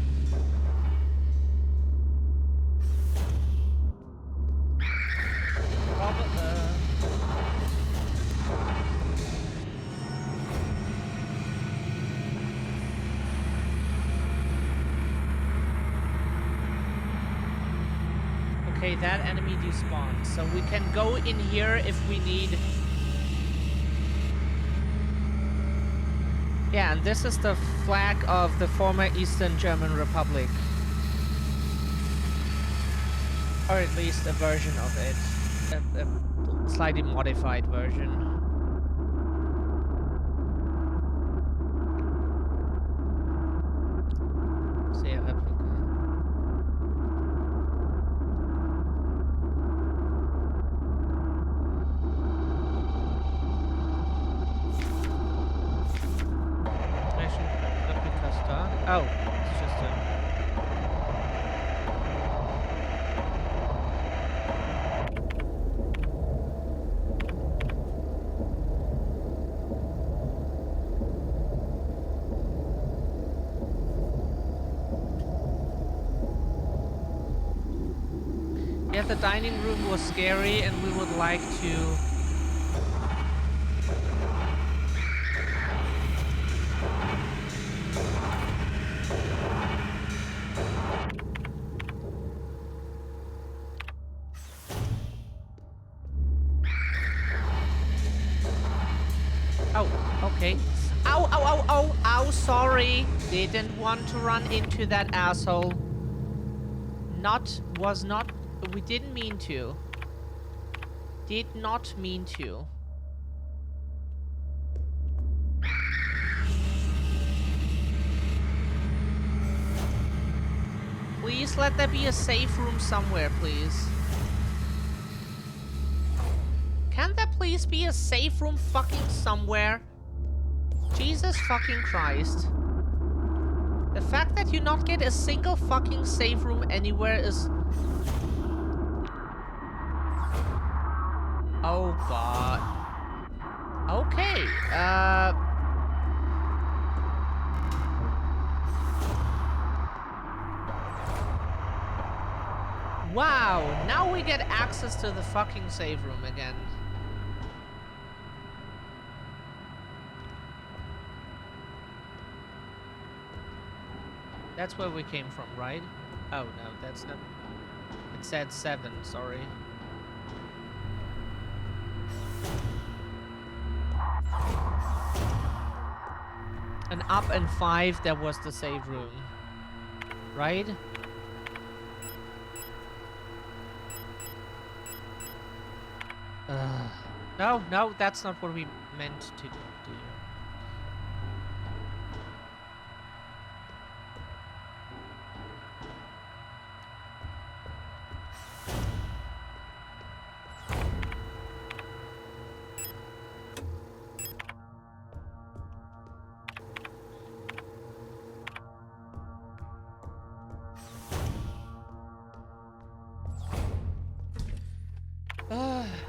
Okay, that enemy despawned, so we can go in here if we need. Yeah, and this is the flag of the former Eastern German Republic. Or at least a version of it. A slightly modified version. Sehr replica. Replica star. Oh, it's just a. Yeah, the dining room was scary and we would like to... Oh, okay. Ow, ow, ow, ow, ow, sorry. Didn't want to run into that asshole. We didn't mean to. Did not mean to. Please let there be a safe room somewhere, please. Can there please be a safe room fucking somewhere? Jesus fucking Christ. The fact that you not get a single fucking safe room anywhere is... Oh god. Okay, wow, now we get access to the fucking save room again. That's where we came from, right? Oh, no, that's not... It said 7, sorry. And up and 5, there was the save room. Right? No, no, that's not what we meant to do.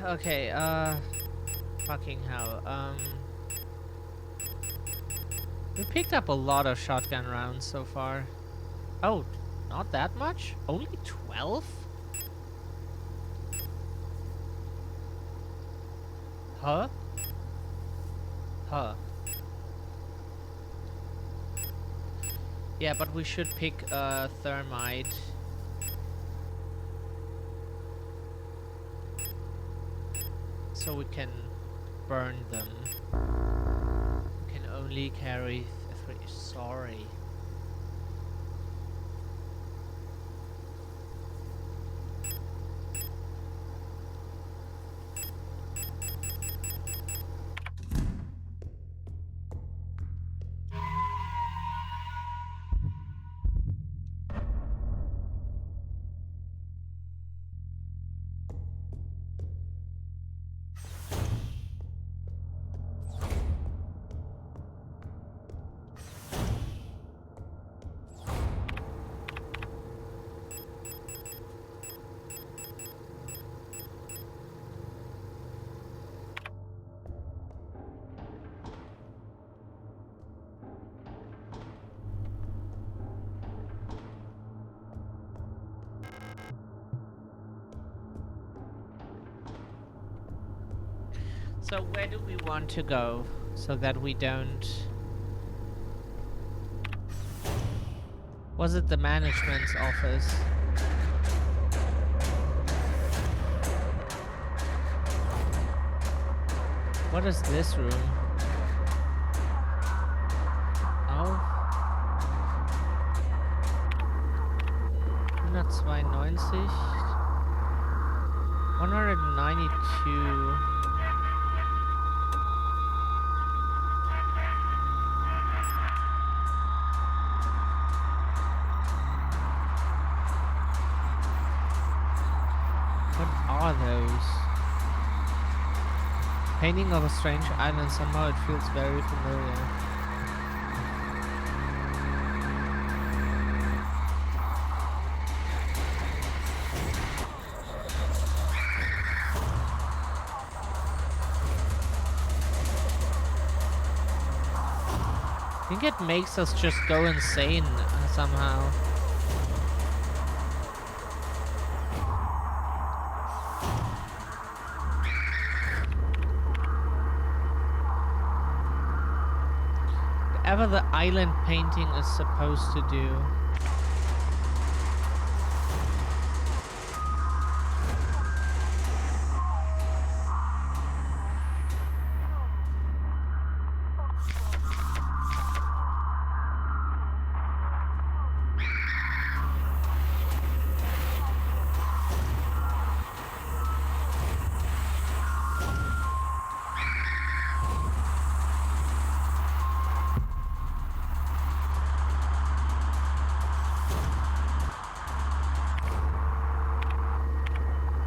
Okay, fucking hell, we picked up a lot of shotgun rounds so far. Oh, not that much? Only 12? Huh? Huh. Yeah, but we should pick, thermite. So we can burn them. We can only carry 3. Sorry. So where do we want to go so that we don't... Was it the management's office? What is this room? Oh. 192. 192. What are those? Painting of a strange island. Somehow it feels very familiar. I think it makes us just go insane somehow. Whatever the island painting is supposed to do.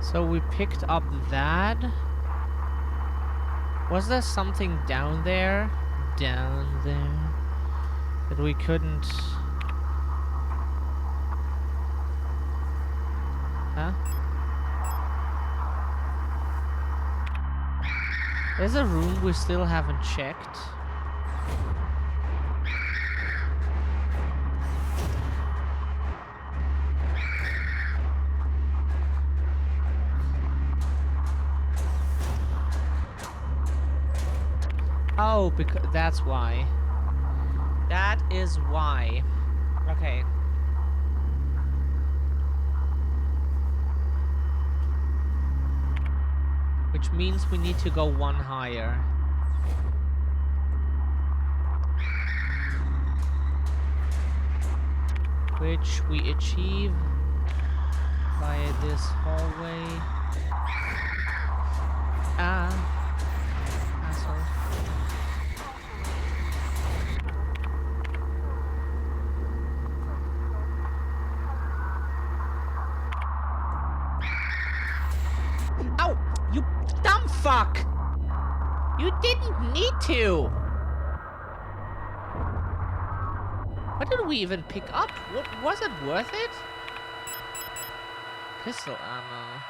So we picked up that. Was there something down there? Down there? That we couldn't... Huh? There's a room we still haven't checked. Oh, because that's why. That is why. Okay. Which means we need to go one higher. Which we achieve via this hallway. Ah. Asshole. Ow! You dumb fuck! You didn't need to! What did we even pick up? What, was it worth it? Pistol ammo.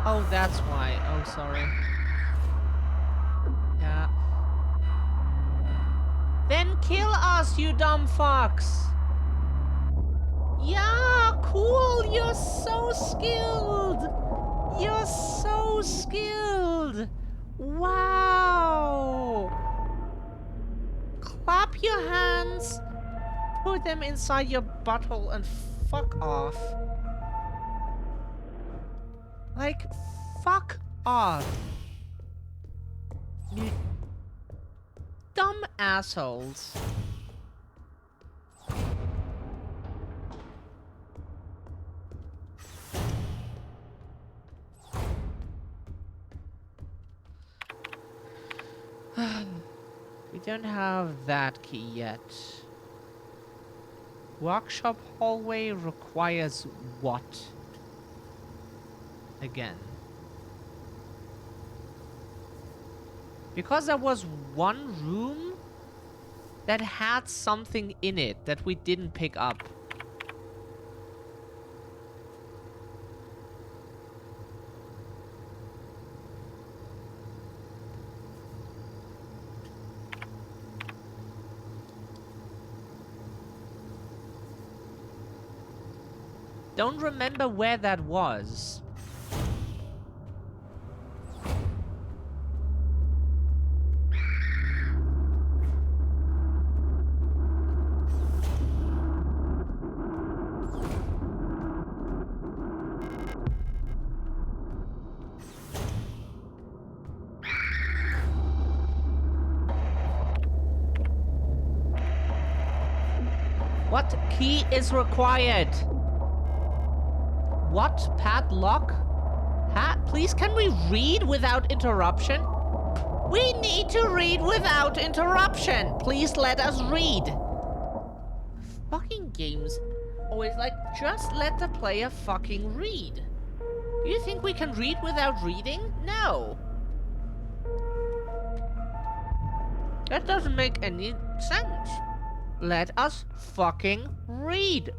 Oh, that's why. Oh, sorry. Yeah. Then kill us, you dumb fucks! Yeah, cool! You're so skilled! You're so skilled! Wow! Clap your hands, put them inside your butthole, and fuck off. Like, fuck off. You dumb assholes. We don't have that key yet. Workshop hallway requires what? Again. Because there was one room that had something in it that we didn't pick up. Don't remember where that was. What key is required? What padlock? Please, can we read without interruption? We need to read without interruption. Please let us read. Fucking games always like, just let the player fucking read. You think we can read without reading? No. That doesn't make any sense. Let us fucking read.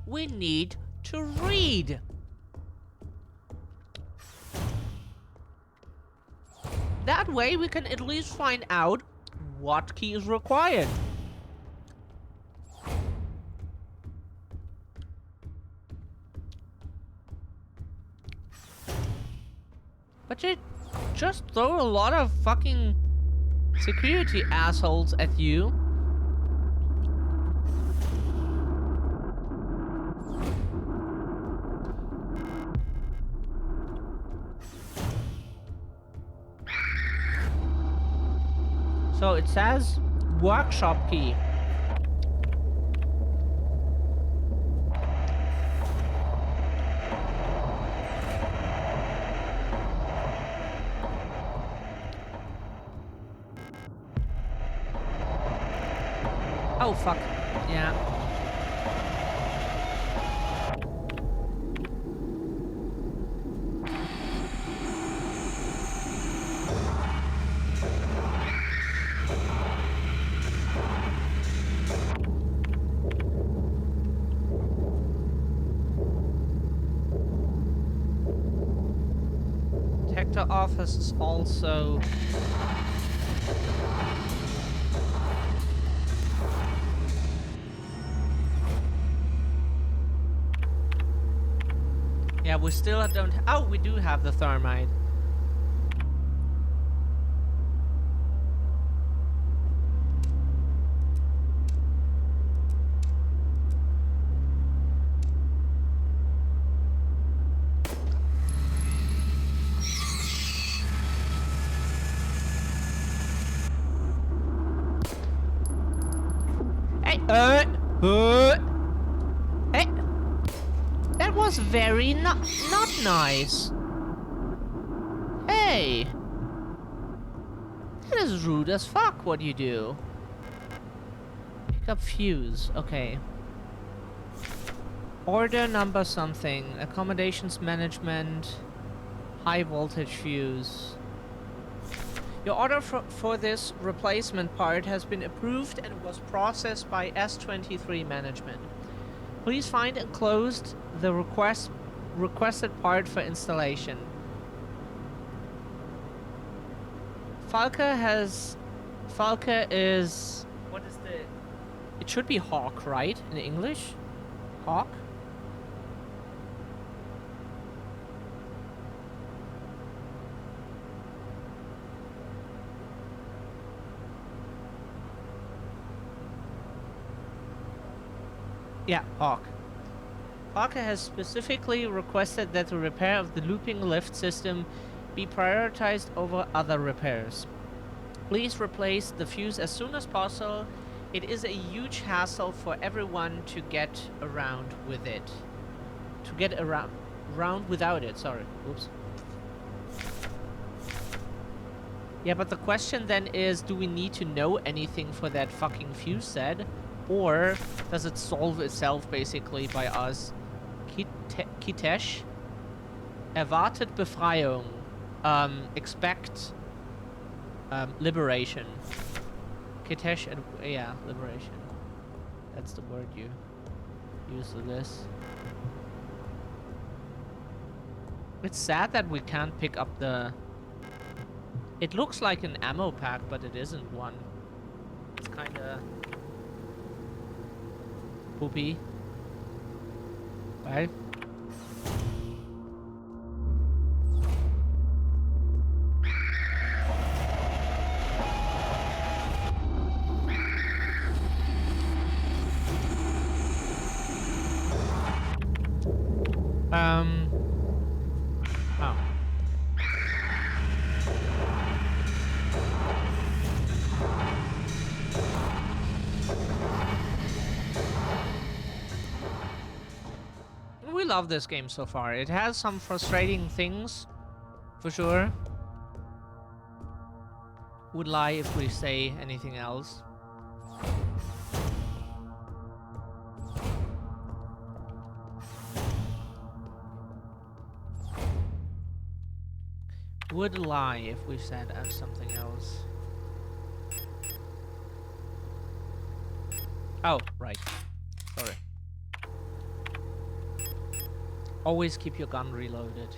We need to read. That way we can at least find out what key is required. But they just throw a lot of fucking security assholes at you. So it says workshop key. Oh fuck. Yeah. Detector office is also... Yeah, we still don't... Oh, we do have the thermite. Hey, hey, that was very not nice. Hey, that is rude as fuck. What you do? Pick up fuse. Okay. Order number something. Accommodations management. High voltage fuse. Your order for this replacement part has been approved and was processed by S23 management. Please find enclosed the requested part for installation. Falke is... What is the... It should be hawk, right? In English? Hawk? Yeah, Hawk. Hawk has specifically requested that the repair of the looping lift system be prioritized over other repairs. Please replace the fuse as soon as possible. It is a huge hassle for everyone to get around with it. To get around without it, sorry. Oops. Yeah, but the question then is, do we need to know anything for that fucking fuse set? Or does it solve itself basically by us? Kitesh? Erwartet Befreiung. Expect liberation. Kitesh, yeah, liberation. That's the word you use for this. It's sad that we can't pick up the... It looks like an ammo pack, but it isn't one. It's kinda... poopy. Right? Oh. We love this game so far. It has some frustrating things, for sure. Would lie if we say anything else. Would lie if we said something else. Oh, right. Sorry. Always keep your gun reloaded.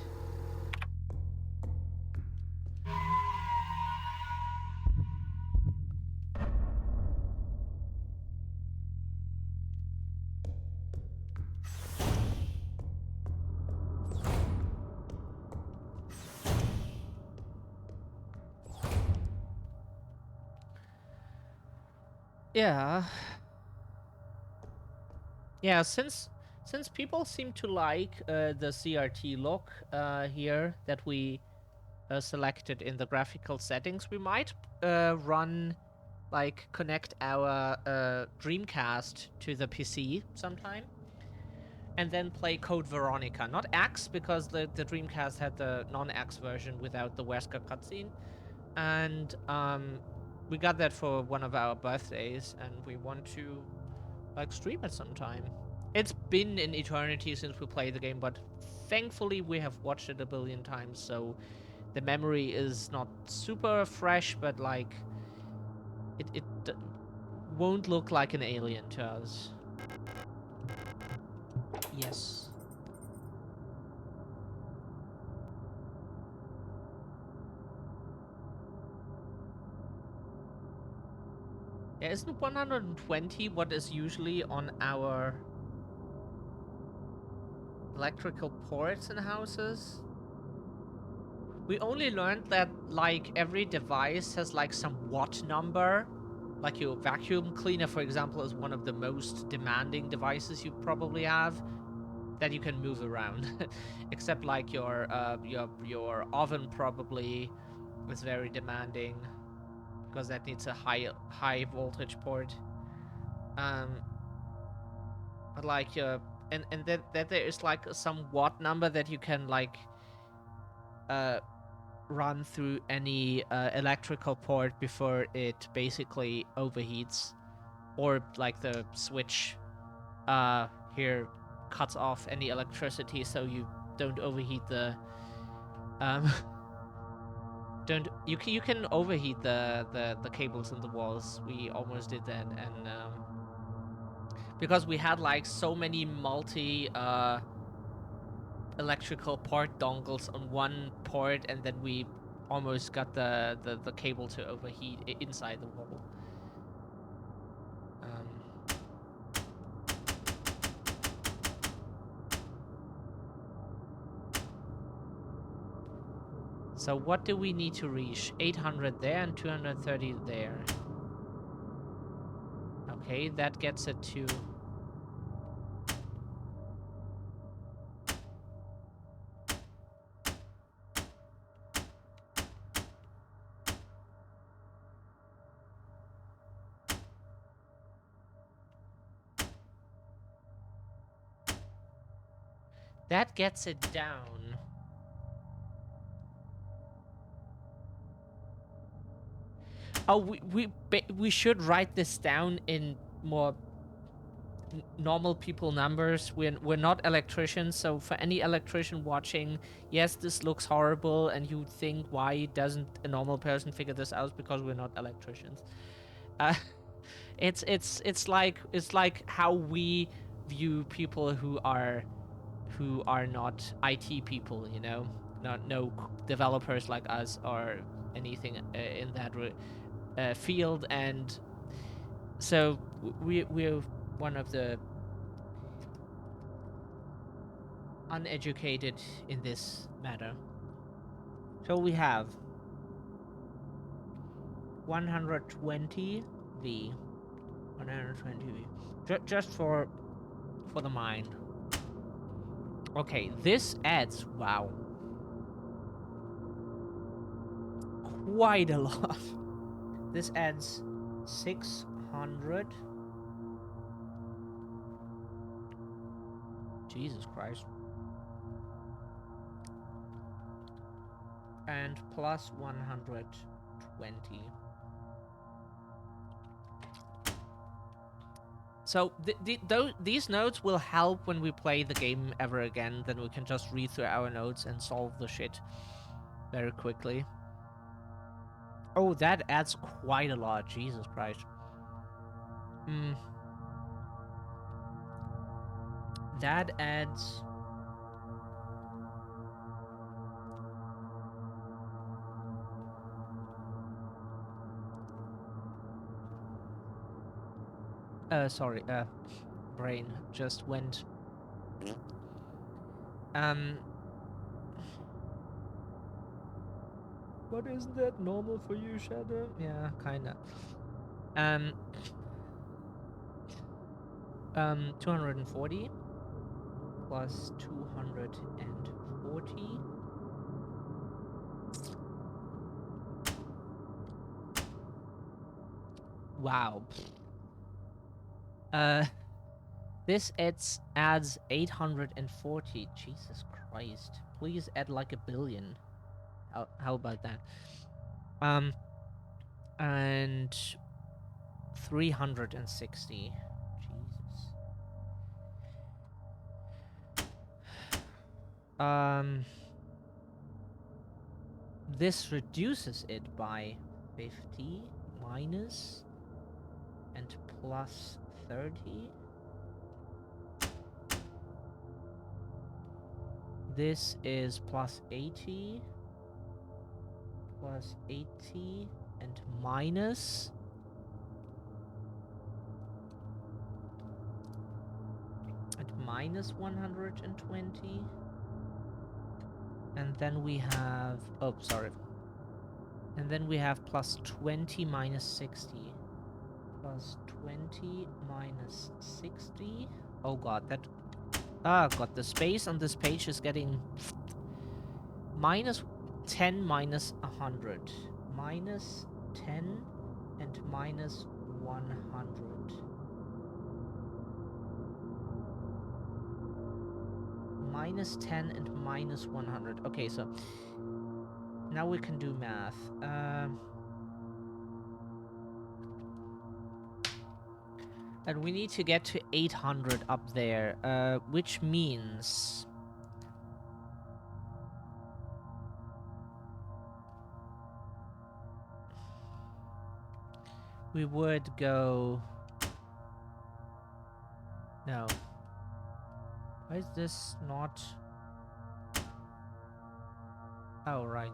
Yeah. Yeah, since people seem to like the CRT look here that we selected in the graphical settings, we might run, like, connect our Dreamcast to the PC sometime, and then play Code Veronica. Not X, because the Dreamcast had the non-X version without the Wesker cutscene, and we got that for one of our birthdays, and we want to, like, stream it sometime. It's been an eternity since we played the game, but thankfully we have watched it a billion times, so the memory is not super fresh, but, like, it won't look like an alien to us. Yes. Yeah, isn't 120 what is usually on our electrical ports in houses? We only learned that, like, every device has, like, some watt number. Like, your vacuum cleaner, for example, is one of the most demanding devices you probably have that you can move around. Except, like, your oven probably is very demanding because that needs a high voltage port. But, like, and that there is, like, some watt number that you can, like, run through any electrical port before it basically overheats, or, like, the switch here cuts off any electricity so you don't overheat the don't you can overheat the cables in the walls. We almost did that, and because we had, like, so many multi electrical port dongles on one port, and then we almost got the cable to overheat inside the wall. So what do we need to reach? 800 there and 230 there. Okay, that gets it to... That gets it down. Oh, we should write this down in more normal people numbers. We're not electricians, so for any electrician watching, yes, this looks horrible, and you think, why doesn't a normal person figure this out? Because we're not electricians. Uh, it's like how we view people who are not IT people, you know, not no developers like us or anything in that field, and so we're one of the uneducated in this matter. So we have 120 V, 120 V, just for the mind. Okay, this adds, wow, quite a lot. This adds 600. Jesus Christ. And plus 120. So these notes will help when we play the game ever again. Then we can just read through our notes and solve the shit very quickly. Oh, that adds quite a lot. Jesus Christ. That adds... sorry, brain just went... But isn't that normal for you, Shadow? Yeah, kinda. 240 plus 240. Wow. This adds 840. Jesus Christ. Please add like a billion. How about that? And 360. Jesus. This reduces it by 50 minus and plus 30. This is plus 80 and minus and minus 120. And then we have, oh, sorry. And then we have plus 20 minus 60. Plus 20 minus 60. Oh god, that... Ah, god, the space on this page is getting... Minus 10 minus 100. Minus 10 and minus 100. Minus 10 and minus 100. Okay, so... Now we can do math. And we need to get to 800 up there, which means... We would go... No. Why is this not... Oh, right.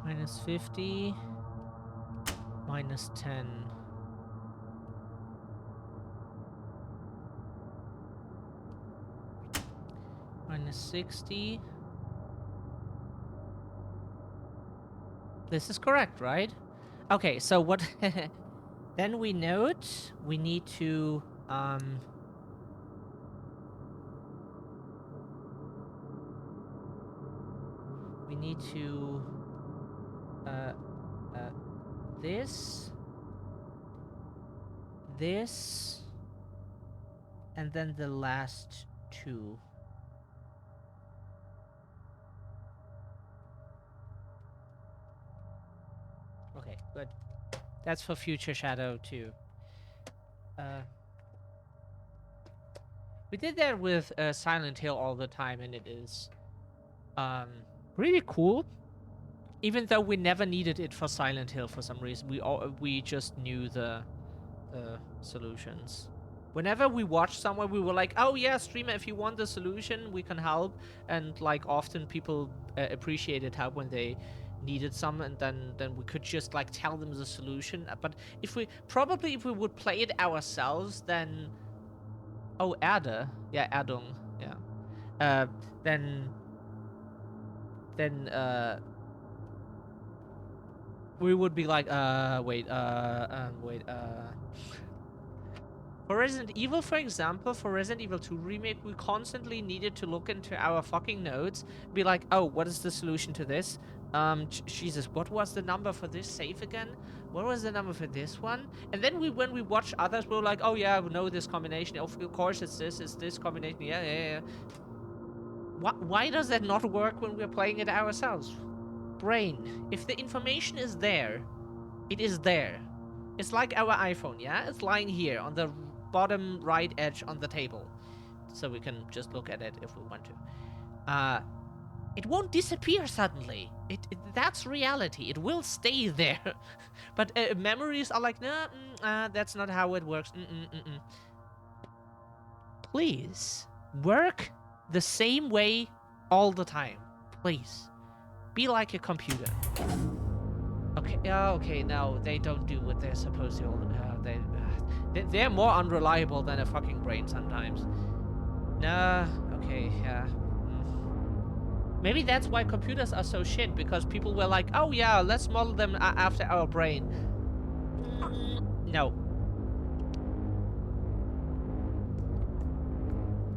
Minus 50. Minus 10. Minus 60. This is correct, right? Okay, so what... Then we note we need to... We need to... This... And then the last two. Okay, good. That's for future Shadow too. We did that with Silent Hill all the time, and it is really cool. Even though we never needed it for Silent Hill for some reason, we just knew the solutions. Whenever we watched someone, we were like, "Oh yeah, streamer, if you want the solution, we can help." And like often people appreciated help when they needed some, and then we could just like tell them the solution. But if we would play it ourselves, then Erde, yeah, Erdung, yeah, then we would be like, wait. For Resident Evil, for example, for Resident Evil 2 Remake, we constantly needed to look into our fucking notes, be like, oh, what is the solution to this? Jesus, what was the number for this save again? What was the number for this one? And then when we watch others, we were like, oh yeah, we know this combination. Of course, it's this combination. Yeah. Why does that not work when we're playing it ourselves? Brain, if the information is there, it is there. It's like our iPhone, yeah? It's lying here on the bottom right edge on the table. So we can just look at it if we want to. It won't disappear suddenly. That's reality. It will stay there. But memories are like, no, that's not how it works. Please, work the same way all the time. Please. Be like a computer. Okay, okay, no, they don't do what they're supposed to. They're more unreliable than a fucking brain sometimes. Nah, okay, yeah. Maybe that's why computers are so shit, because people were like, oh yeah, let's model them after our brain. No.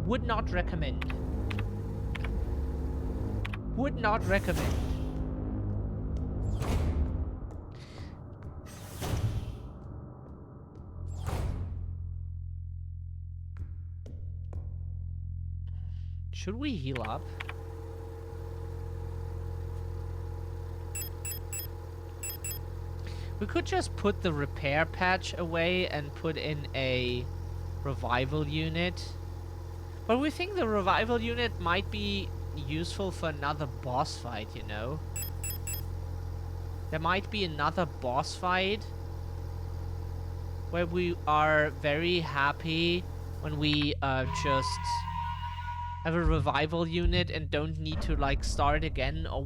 Would not recommend. Would not recommend. Should we heal up? We could just put the repair patch away and put in a revival unit. But we think the revival unit might be useful for another boss fight, you know? There might be another boss fight where we are very happy when we just have a revival unit and don't need to like start again or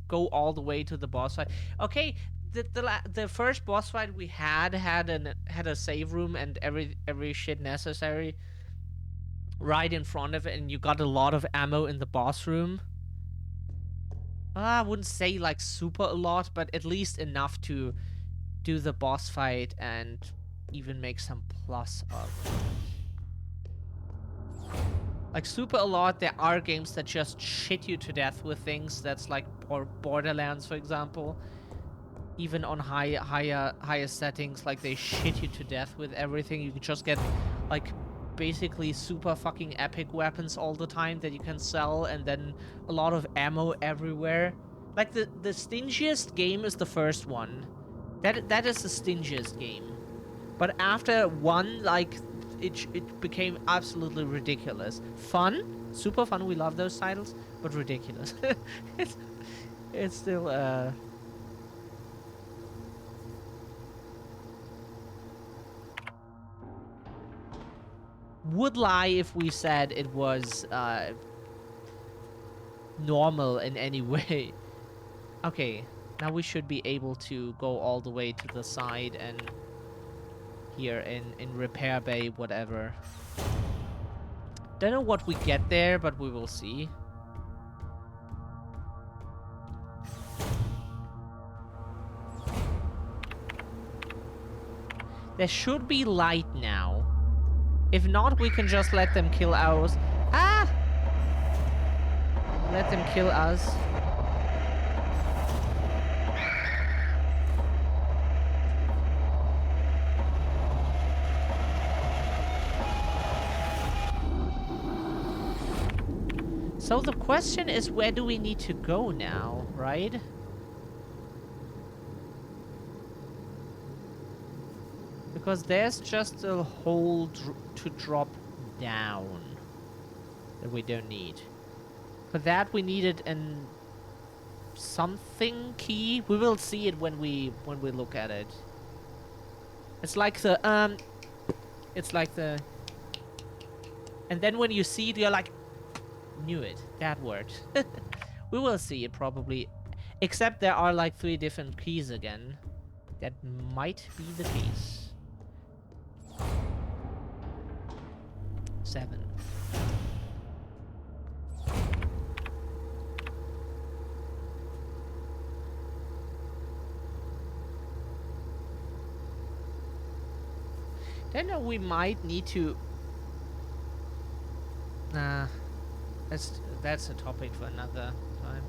go all the way to the boss fight. Okay, the first boss fight we had a save room and every shit necessary right in front of it, and you got a lot of ammo in the boss room. I wouldn't say like super a lot, but at least enough to do the boss fight and even make some plus up. Like super a lot, there are games that just shit you to death with things. That's like Borderlands, for example. Even on higher settings, like they shit you to death with everything. You can just get like basically super fucking epic weapons all the time that you can sell, and then a lot of ammo everywhere. Like the stingiest game is the first one. That is the stingiest game. But after one, like it became absolutely ridiculous. Fun, super fun. We love those titles, but ridiculous. it's still would lie if we said it was normal in any way. Okay, now we should be able to go all the way to the side and here in repair bay, whatever. Don't know what we get there, but we will see. There should be light now. If not, we can just let them kill ours. Ah! Let them kill us. So the question is, where do we need to go now, right? Because there's just a hole to drop down that we don't need. For that we needed an something key. We will see it when we look at it. It's like the and then when you see it you're like, knew it. That worked. We will see it probably. Except there are like 3 different keys again. That might be the case. 7. Then we might need to. Nah, that's a topic for another time.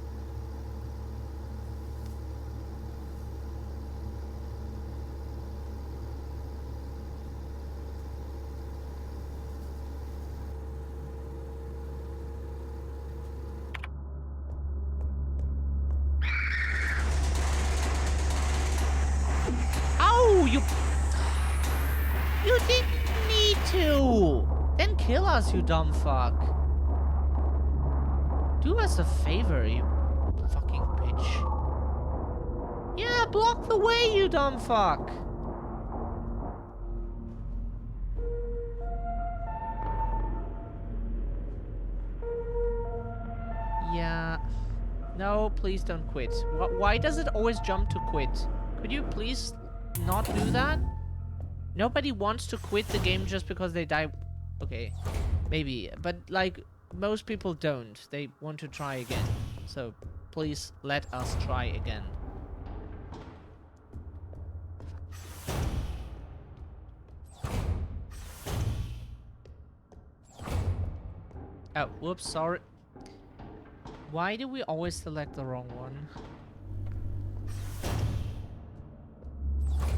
Ow! You didn't need to! Then kill us, you dumb fuck. Do us a favor, you fucking bitch. Yeah, block the way, you dumb fuck. Yeah. No, please don't quit. Why does it always jump to quit? Could you please not do that? Nobody wants to quit the game just because they die. Okay, maybe. But, like, most people don't. They want to try again. So, please let us try again. Oh, whoops, sorry. Why do we always select the wrong one?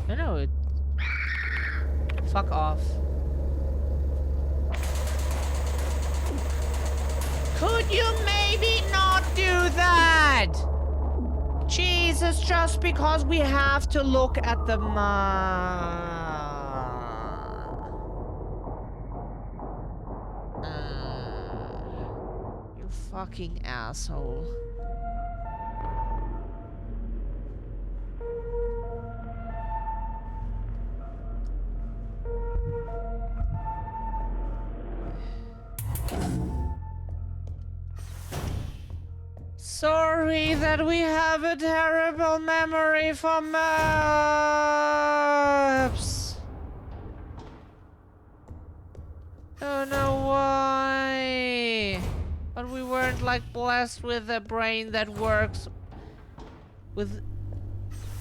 No, it... Fuck off. Could you maybe not do that? Jesus, just because we have to look at the you fucking asshole. Sorry that we have a terrible memory for maps. Don't know why. But we weren't like blessed with a brain that works with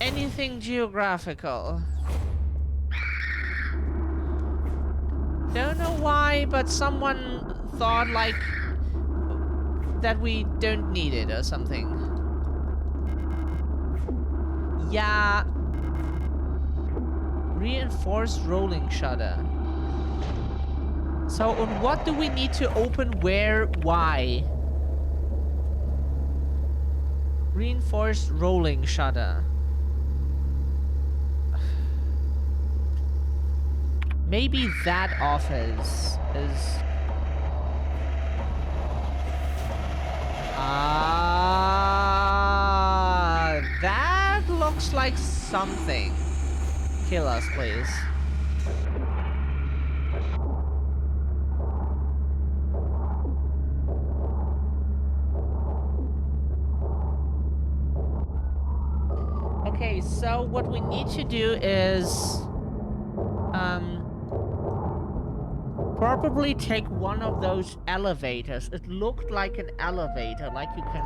anything geographical. Don't know why, but someone thought like that we don't need it or something. Yeah. Reinforced rolling shutter. So on what do we need to open where, why? Reinforced rolling shutter. Maybe that office is... that looks like something. Kill us, please. Okay, so what we need to do is probably take one of those elevators. It looked like an elevator, like you can...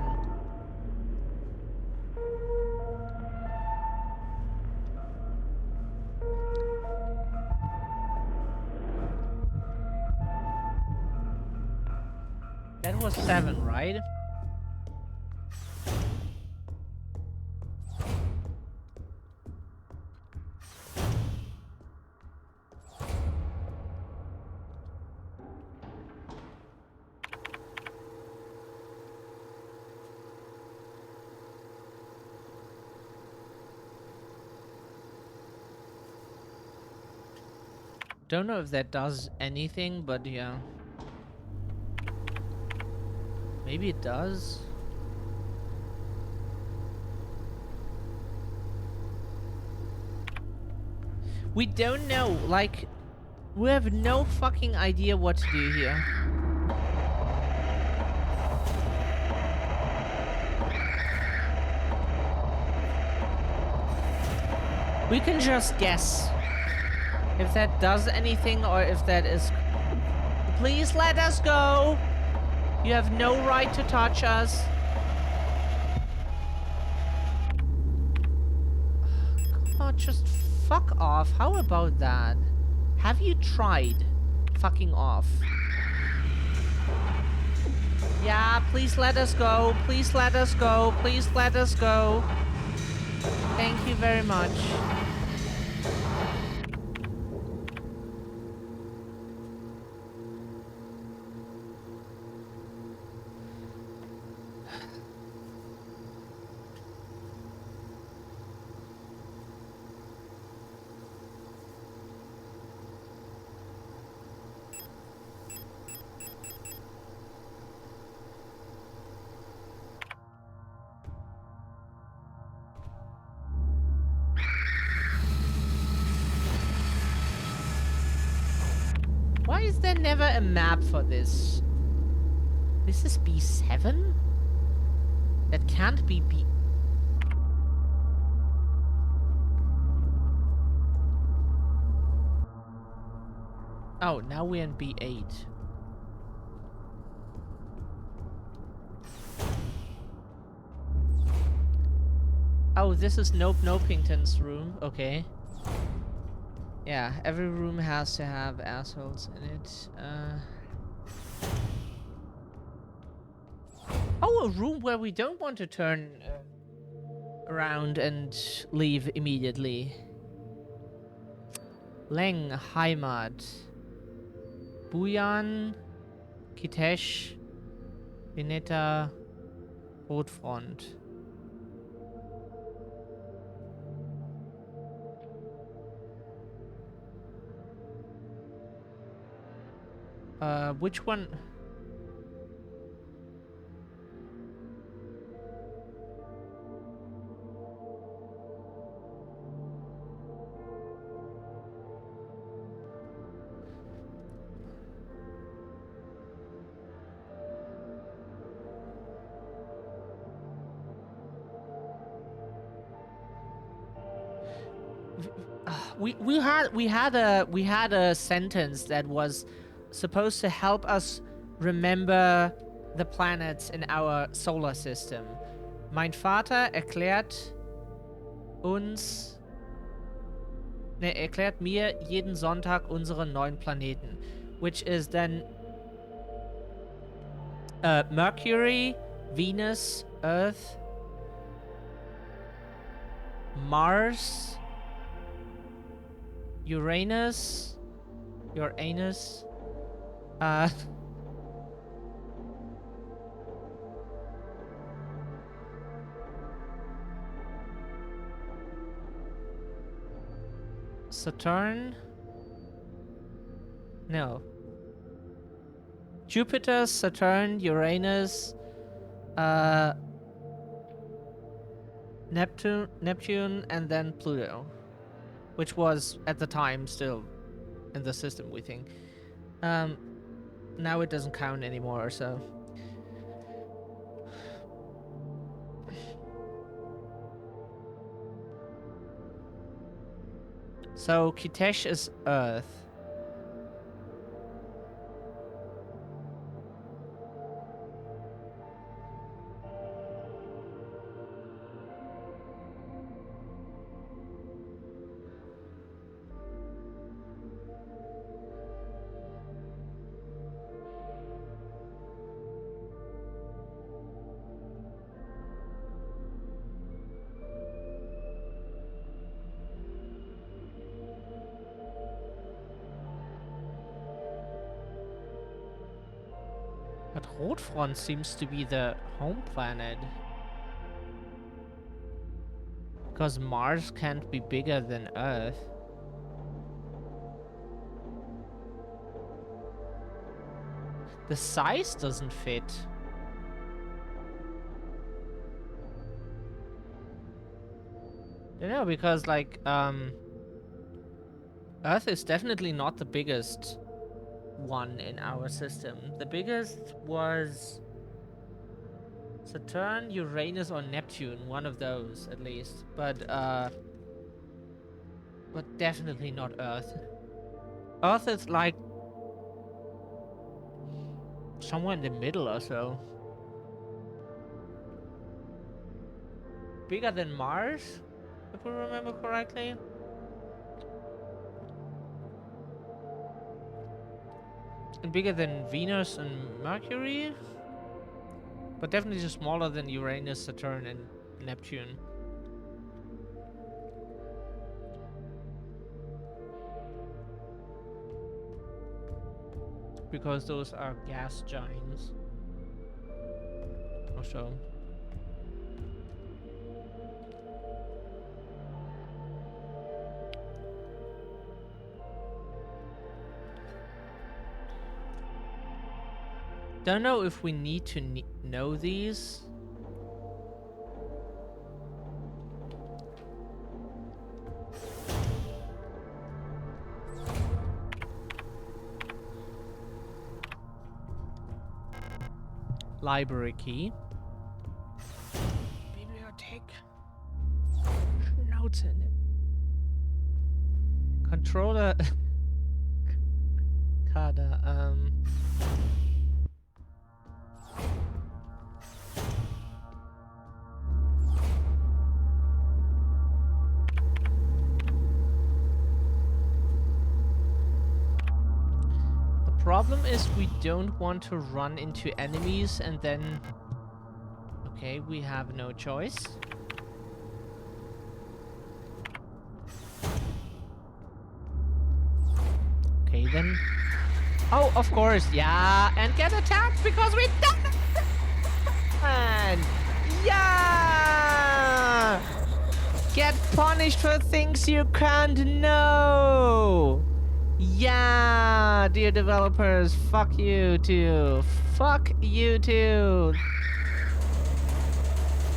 That was 7, right? Don't know if that does anything, but yeah. Maybe it does. We don't know, like, we have no fucking idea what to do here. We can just guess if that does anything or if that is... Please let us go! You have no right to touch us. Oh, just fuck off. How about that? Have you tried fucking off? Yeah, please let us go. Please let us go. Please let us go. Thank you very much. Why is there never a map for this? This is B7? That can't be B... Oh, now we're in B8. Oh, this is Nope Nopington's room. Okay. Yeah, every room has to have assholes in it. Oh, a room where we don't want to turn around and leave immediately. Leng, Heimat. Buyan, Kitesh, Vineta, Rotfront. Which one? We had a sentence that was supposed to help us remember the planets in our solar system. Mein Vater erklärt uns, ne, erklärt mir jeden Sonntag unsere 9 Planeten, which is then Mercury, Venus, Earth, Mars, Uranus, Saturn, no, Jupiter, Saturn, Uranus, Neptune, and then Pluto, which was at the time still in the system, we think. Now it doesn't count anymore, so. So Kitesh is Earth. But Rotfront seems to be the home planet. Because Mars can't be bigger than Earth. The size doesn't fit. You know, because like Earth is definitely not the biggest one in our system. The biggest was Saturn, Uranus, or Neptune, one of those at least. But definitely not Earth. Earth is like somewhere in the middle or so. Bigger than Mars, if we remember correctly. And bigger than Venus and Mercury. But definitely smaller than Uranus, Saturn, and Neptune. Because those are gas giants. Or so. Don't know if we need to know these. Library key. Bibliothek. Schnauzen. Controller. Kader. Problem is we don't want to run into enemies and then... Okay, we have no choice. Okay, then. Oh, of course, yeah, and get attacked because we don't. Yeah! Get punished for things you can't know. Yeah, dear developers, fuck you too. Fuck you too.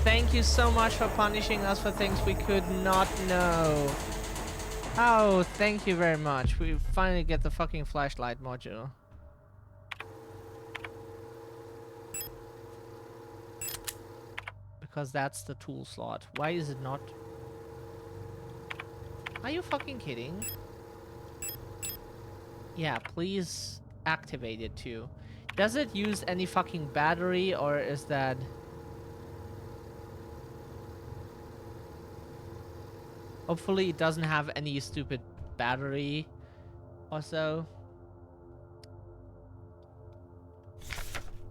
Thank you so much for punishing us for things we could not know. Oh, thank you very much. We finally get the fucking flashlight module. Because that's the tool slot. Why is it not? Are you fucking kidding? Yeah, please activate it too. Does it use any fucking battery or is that... Hopefully it doesn't have any stupid battery or so.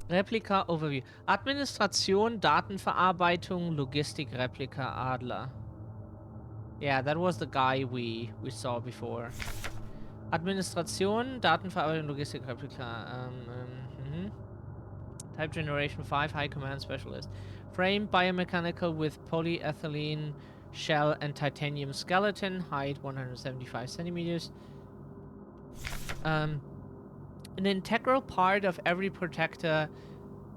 Replika Overview. Administration, Datenverarbeitung, Logistik, Replika, Adler. Yeah, that was the guy we saw before. Administration, Datenverarbeitung, Logistik, Replika. Type Generation 5, High Command Specialist. Frame, biomechanical with polyethylene shell and titanium skeleton. Height 175 centimeters. An integral part of every Protector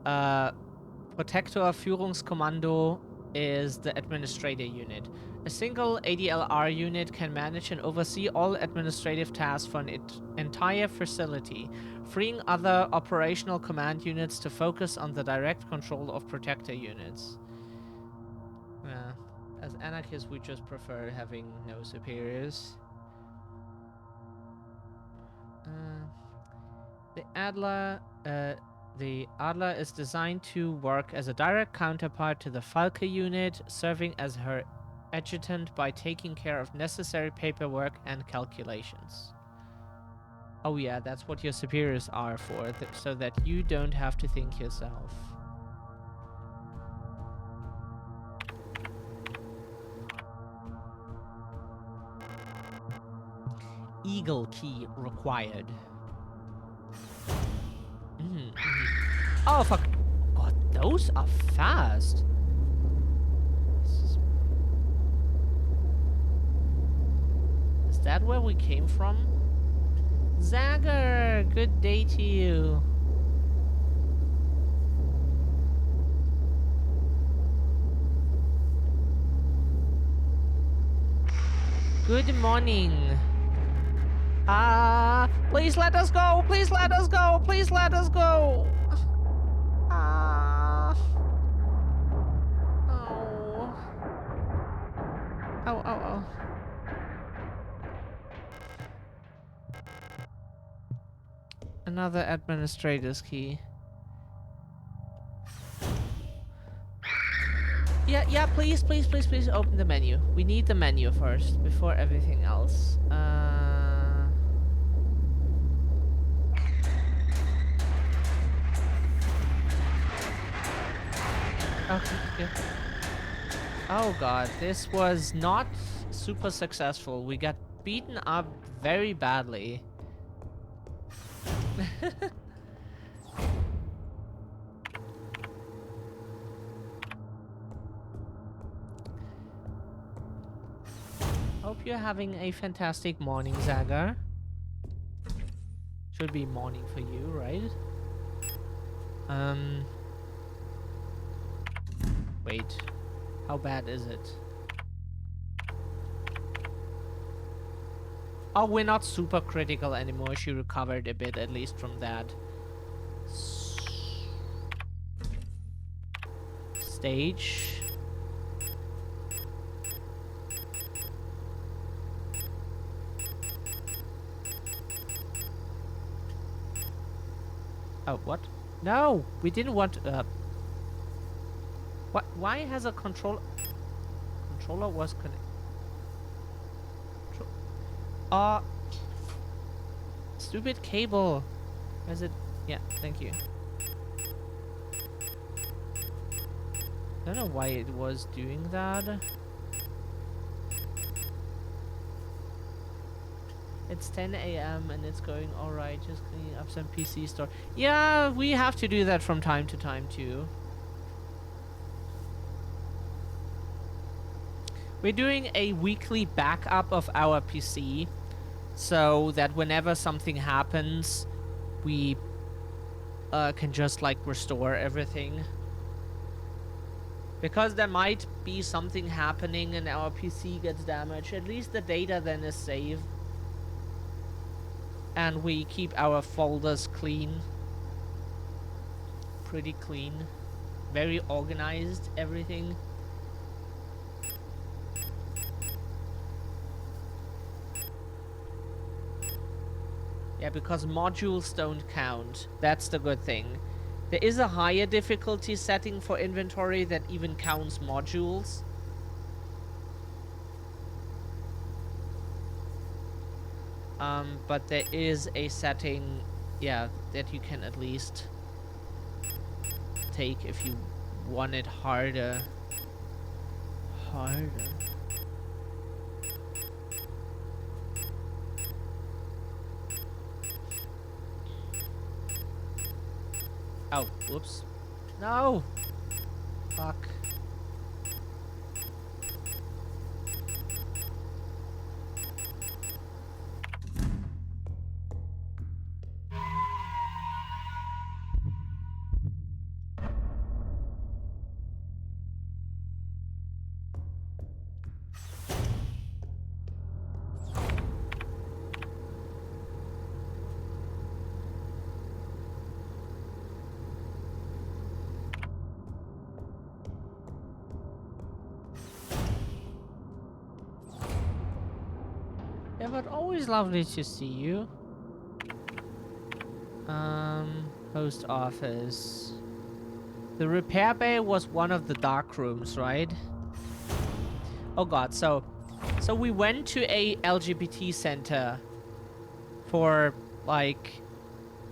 Führungskommando is the Administrator Unit. A single ADLR unit can manage and oversee all administrative tasks for an entire facility, freeing other operational command units to focus on the direct control of Protector units. As anarchists, we just prefer having no superiors. The Adler is designed to work as a direct counterpart to the Falke unit, serving as her adjutant by taking care of necessary paperwork and calculations. Oh yeah, that's what your superiors are for, so that you don't have to think yourself. Eagle key required. Oh, fuck. God, those are fast. Is that where we came from? Zagger, good day to you. Good morning. Please let us go. Please let us go. Please let us go. Ah. Oh. Oh, oh, oh. Another administrator's key. Yeah, please, please, please, please open the menu. We need the menu first before everything else. Okay, good. Oh god, this was not super successful. We got beaten up very badly. Hope you're having a fantastic morning, Zagar. Should be morning for you, right? Wait. How bad is it? Oh, we're not super critical anymore. She recovered a bit, at least from that. Stage. Oh, what? No! We didn't want... What? Why has a controller was connected? Stupid cable. Is it? Yeah, thank you. I don't know why it was doing that. It's 10 a.m. and it's going alright, just cleaning up some PC store. Yeah, we have to do that from time to time too. We're doing a weekly backup of our PC so that whenever something happens, we can just like restore everything. Because there might be something happening and our PC gets damaged, at least the data then is saved. And we keep our folders clean. Pretty clean. Very organized, everything. Yeah, because modules don't count. That's the good thing. There is a higher difficulty setting for inventory that even counts modules. But there is a setting, yeah, that you can at least take if you want it harder. Oh, whoops. No! Fuck. Yeah, but always lovely to see you. Post office. The repair bay was one of the dark rooms, right? Oh god, so we went to a LGBT center for like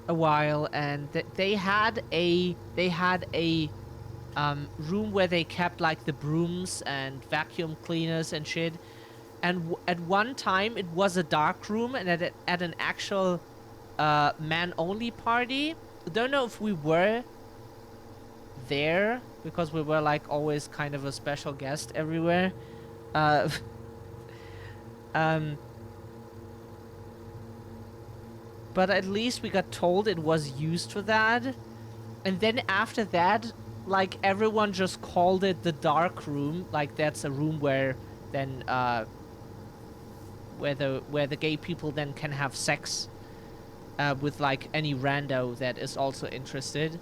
a while, and they had a room where they kept like the brooms and vacuum cleaners and shit. And at one time it was a dark room, and at an actual man-only party. Don't know if we were there because we were like always kind of a special guest everywhere. But at least we got told it was used for that. And then after that, like everyone just called it the dark room. Like that's a room where then where the gay people then can have sex with like any rando that is also interested.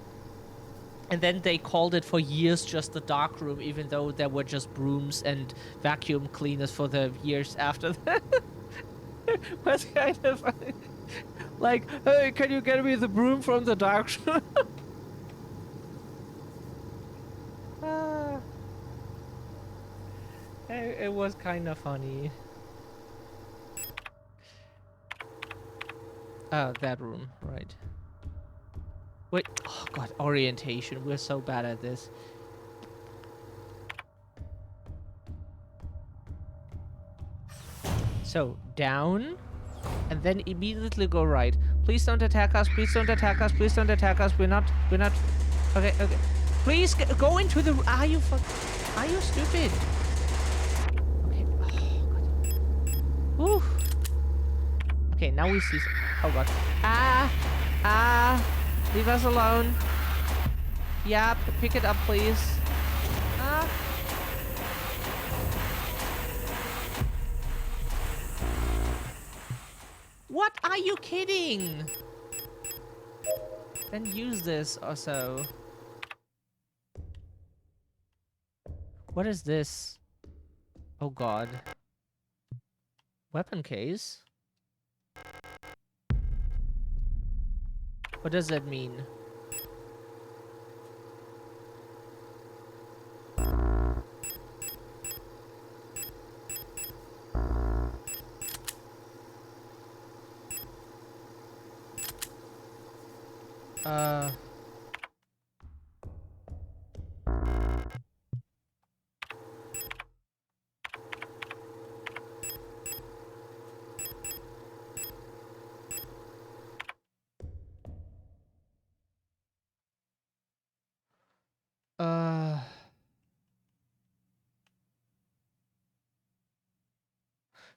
And then they called it for years just the dark room, even though there were just brooms and vacuum cleaners for the years after that. Was kind of funny. Like, hey, can you get me the broom from the dark room? It was kind of funny. Oh, that room, right. Wait, oh god, orientation. We're so bad at this. So, down, and then immediately go right. Please don't attack us, please don't attack us, please don't attack us. We're not... Okay, okay. Please go into the... Are you stupid? Okay, oh god. Woo. Okay, now we see... Oh god. Leave us alone. Yeah, pick it up, please. What? Are you kidding? Then use this also. What is this? Oh god. Weapon case? What does that mean?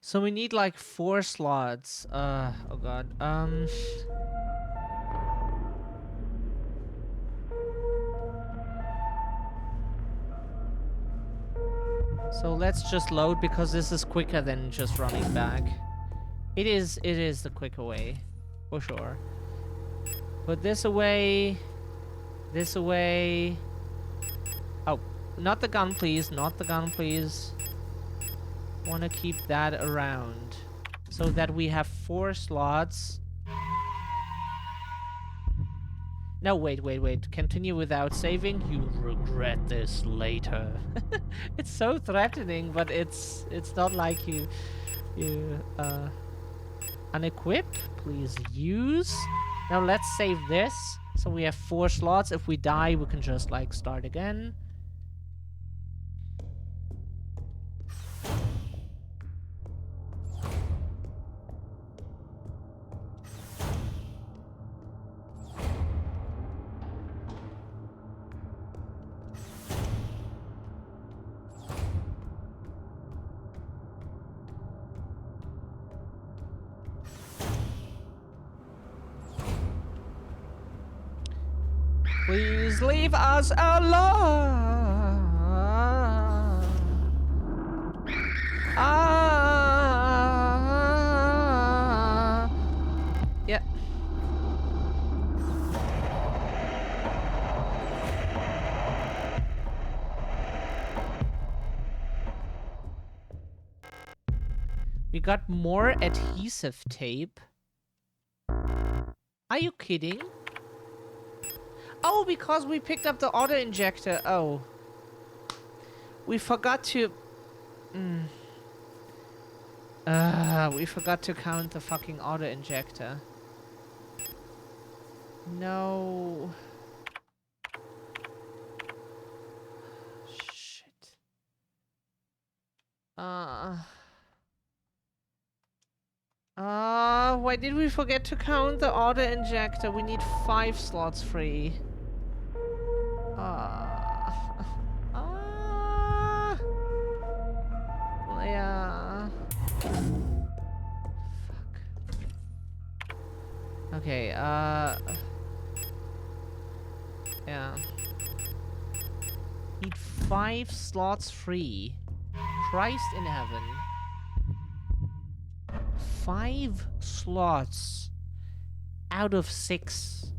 So we need like 4 slots. Oh god. So let's just load because this is quicker than just running back. It is the quicker way, for sure. Put this away. This away. Oh, not the gun, please. Not the gun, please. Want to keep that around so that we have 4 slots. No, wait. Continue without saving. You'll regret this later. It's so threatening, but it's not like you unequip. Please use. Now let's save this. So we have 4 slots. If we die, we can just like start again. Please leave us alone. Yeah. We got more adhesive tape. Are you kidding? Oh, because we picked up the auto injector. Oh. We forgot to... we forgot to count the fucking auto injector. No. Shit. Why did we forget to count the auto injector? We need 5 slots free. Yeah. Fuck. Okay, yeah. Need 5 slots free. Christ in heaven. 5 slots out of 6.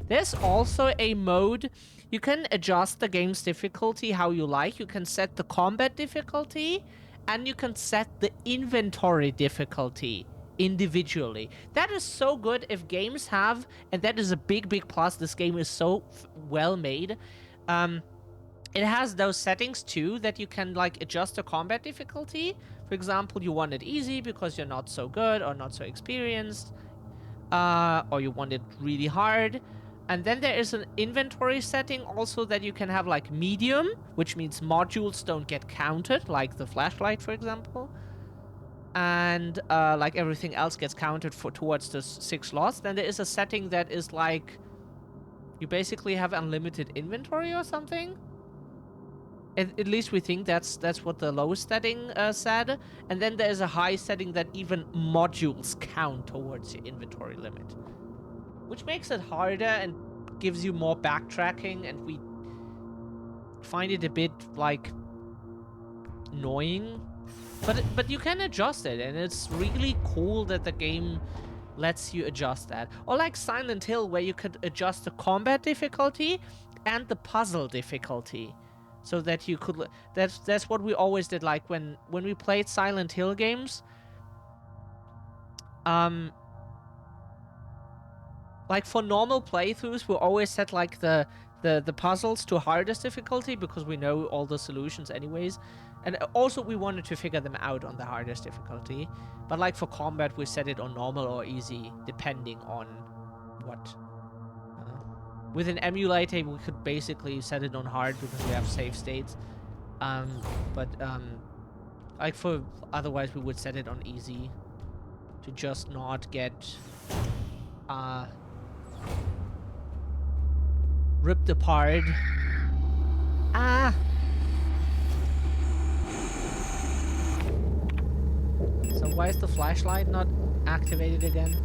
There's also a mode. You can adjust the game's difficulty how you like. You can set the combat difficulty, and you can set the inventory difficulty individually. That is so good if games have, and that is a big, big plus. This game is so well made. It has those settings too that you can like adjust the combat difficulty. For example, you want it easy because you're not so good or not so experienced, or you want it really hard. And then there is an inventory setting also that you can have like medium, which means modules don't get counted, like the flashlight, for example. And like everything else gets counted for towards the 6 slots. Then there is a setting that is like you basically have unlimited inventory or something. At least we think that's what the lowest setting said. And then there's a high setting that even modules count towards your inventory limit, which makes it harder and gives you more backtracking, and we find it a bit like annoying. But you can adjust it, and it's really cool that the game lets you adjust that. Or like Silent Hill, where you could adjust the combat difficulty and the puzzle difficulty. So that you could... That's what we always did, like when we played Silent Hill games. Like for normal playthroughs, we always set like the puzzles to hardest difficulty because we know all the solutions anyways. And also we wanted to figure them out on the hardest difficulty. But like for combat, we set it on normal or easy, depending on what. With an emulator, we could basically set it on hard because we have save states. Like for otherwise, we would set it on easy to just not get ripped apart. Ah! So why is the flashlight not activated again?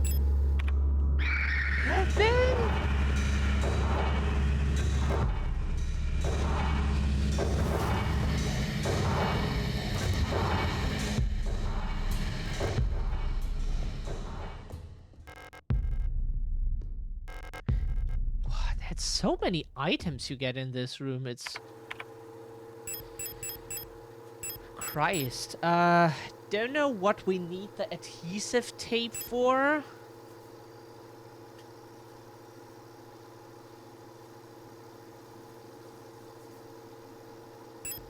That's so many items you get in this room. It's... Christ. Don't know what we need the adhesive tape for.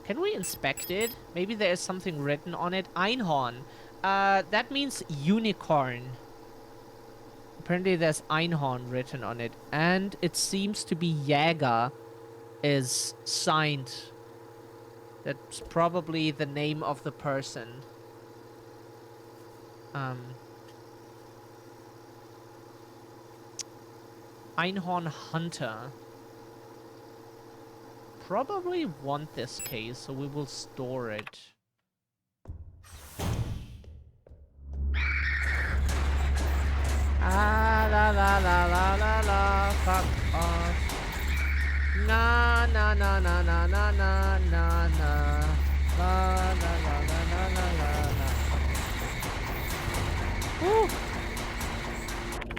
Can we inspect it? Maybe there is something written on it. Einhorn. That means unicorn. Apparently there's Einhorn written on it. And it seems to be Jäger is signed. That's probably the name of the person. Einhorn Hunter. Probably want this case, so we will store it. Ah, la la la la la la, fuck off. Na na na na na na na na na. La la la la la la la la. Woo!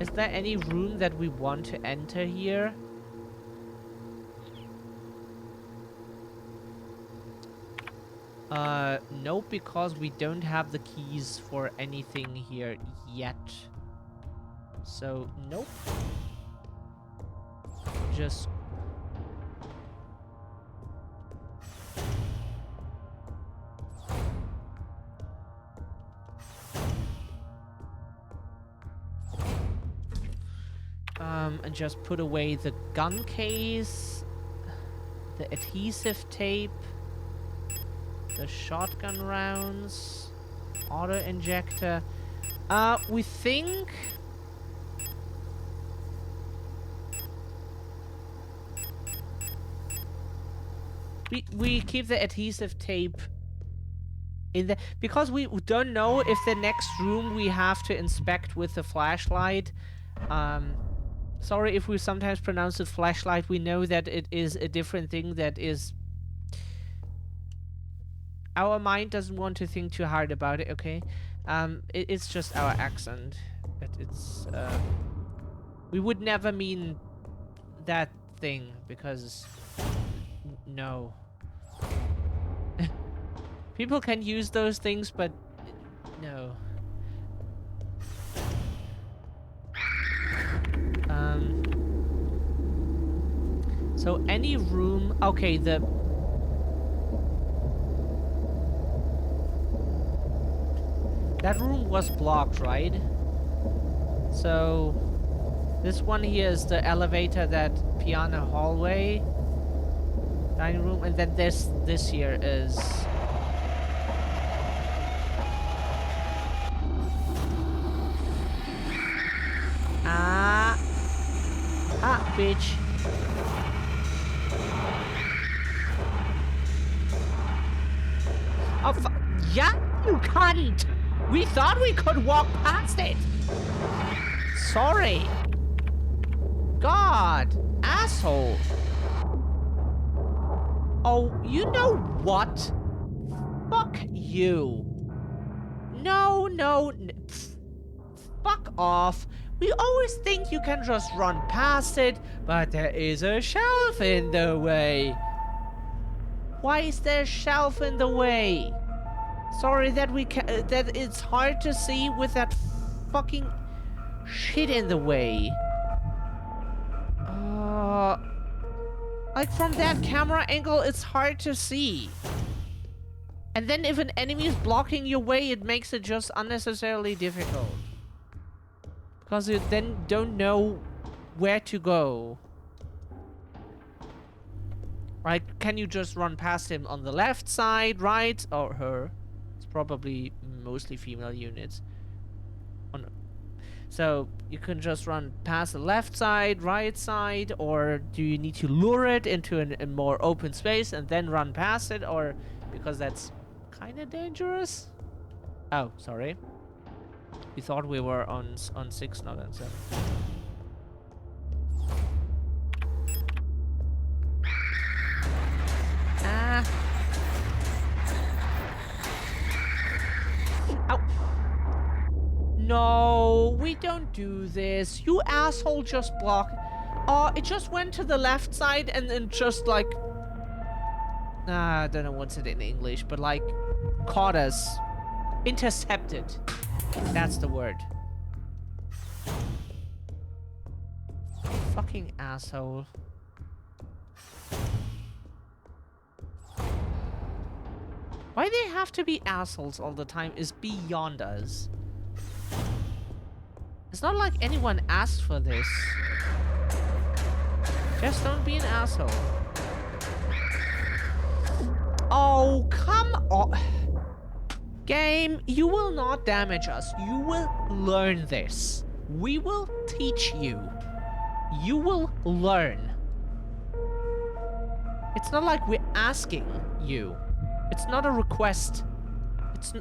Is there any room that we want to enter here? Nope, because we don't have the keys for anything here yet. So, nope. Just... and just put away the gun case, the adhesive tape, the shotgun rounds, auto injector. We think... We keep the adhesive tape in the... Because we don't know if the next room we have to inspect with the flashlight. Sorry if we sometimes pronounce it flashlight. We know that it is a different thing that is Our mind doesn't want to think too hard about it, okay? It's just our accent. It's we would never mean that thing because no. People can use those things, but no. So any room, okay, that room was blocked, right? So this one here is the elevator, that piano hallway, dining room, and then this here is bitch. Oh, yeah, you cunt! We thought we could walk past it. Sorry. God, asshole. Oh, you know what? Fuck you. No, fuck off. We always think you can just run past it, but there is a shelf in the way. Why is there a shelf in the way? Sorry that that it's hard to see with that fucking shit in the way. Like from that camera angle, it's hard to see. And then if an enemy is blocking your way, it makes it just unnecessarily difficult. Because you then don't know where to go. Right? Can you just run past him on the left side, right? Or her? It's probably mostly female units. Oh, no. So you can just run past the left side, right side, or do you need to lure it into a more open space and then run past it? Or because that's kind of dangerous? Oh, sorry. We thought we were on 6, not on 7. Ah. Ow. No, we don't do this. You asshole just block. It just went to the left side and then just like... I don't know what's it in English, but like... caught us. Intercepted. That's the word. Fucking asshole. Why they have to be assholes all the time is beyond us. It's not like anyone asked for this. Just don't be an asshole. Oh, come on. Game, you will not damage us. You will learn this. We will teach you. You will learn. It's not like we're asking you. It's not a request.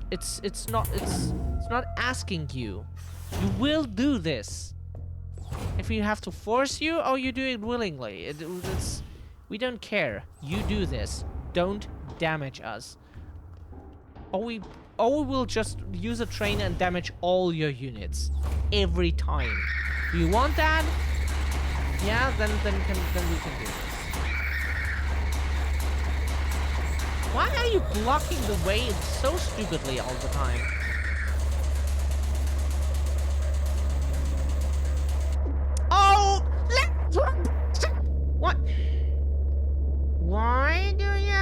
It's not asking you. You will do this. If we have to force you, or you do it willingly. We don't care. You do this. Don't damage us. Or we will just use a trainer and damage all your units. Every time. Do you want that? Yeah, then we can do this. Why are you blocking the way so stupidly all the time? Oh! What? Why do you...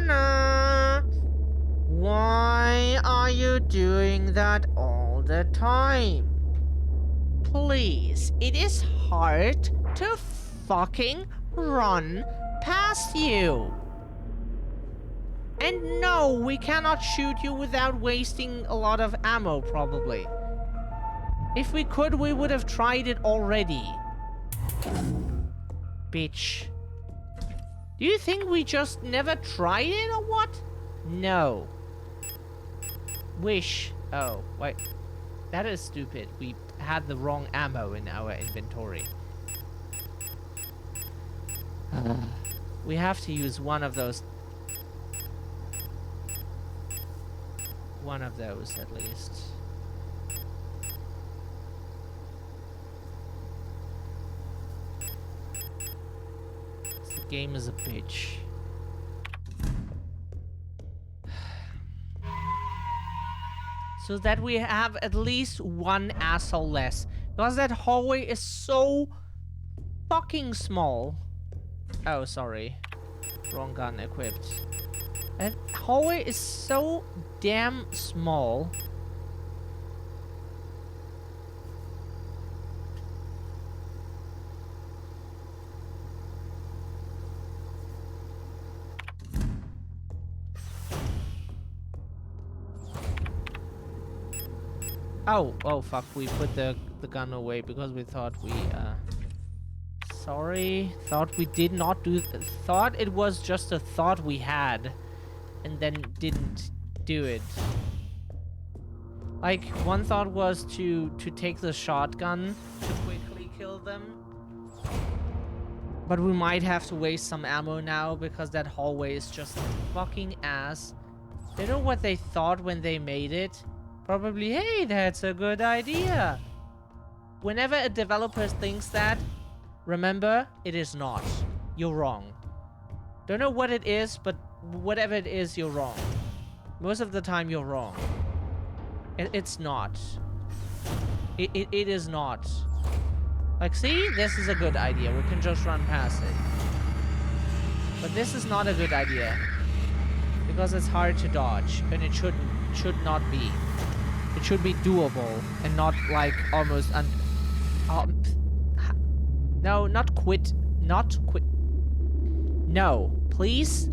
No. Why are you doing that all the time? Please, it is hard to fucking run past you. And no, we cannot shoot you without wasting a lot of ammo, probably. If we could, we would have tried it already. Bitch. Do you think we just never tried it or what? No. Wish. Oh, wait. That is stupid. We had the wrong ammo in our inventory. We have to use one of those one of those at least. The game is a bitch. So that we have at least one asshole less. Because that hallway is so fucking small. Oh, sorry. Wrong gun equipped. That hallway is so damn small. Oh fuck, we put the gun away because we thought we, sorry, thought we did not do, thought it was just a thought we had, and then didn't do it. Like, one thought was to take the shotgun to quickly kill them. But we might have to waste some ammo now because that hallway is just fucking ass. They know what they thought when they made it. Probably, hey, that's a good idea. Whenever a developer thinks that, remember, it is not. You're wrong. Don't know what it is, but whatever it is, you're wrong. Most of the time, you're wrong. It's not. It is not. Like, see? This is a good idea. We can just run past it. But this is not a good idea. Because it's hard to dodge. And it should not be. It should be doable. And not, like, almost... no, not quit. Not quit. No. Please?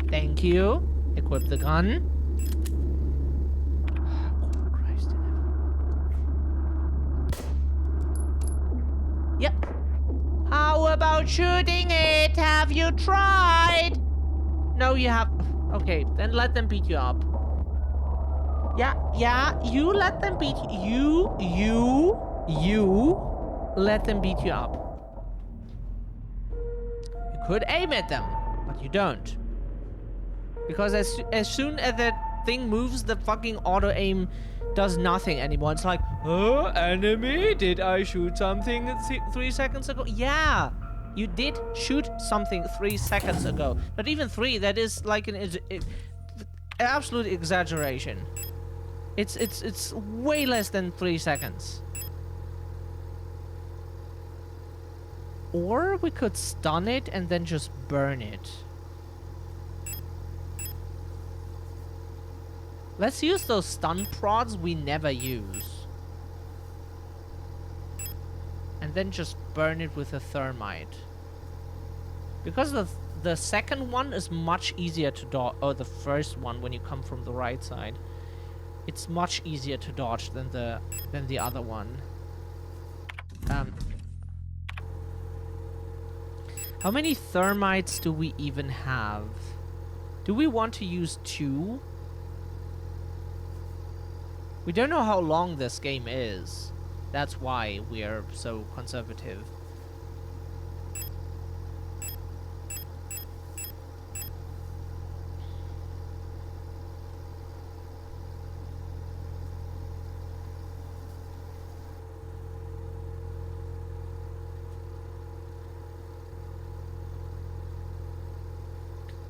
Thank you. Equip the gun. Christ in heaven. Yep. How about shooting it? Have you tried? No, you have... Okay, then let them beat you up. Yeah, you let them beat you. You let them beat you up. You could aim at them, but you don't. Because as soon as that thing moves, the fucking auto-aim does nothing anymore. It's like, oh, enemy, did I shoot something 3 seconds ago? Yeah, you did shoot something 3 seconds ago. Not even 3, that is like an absolute exaggeration. It's way less than 3 seconds. Or we could stun it and then just burn it. Let's use those stun prods we never use. And then just burn it with a thermite. Because the second one is much easier to dodge, or the first one when you come from the right side. It's much easier to dodge than the other one. How many thermites do we even have? Do we want to use 2? We don't know how long this game is. That's why we are so conservative.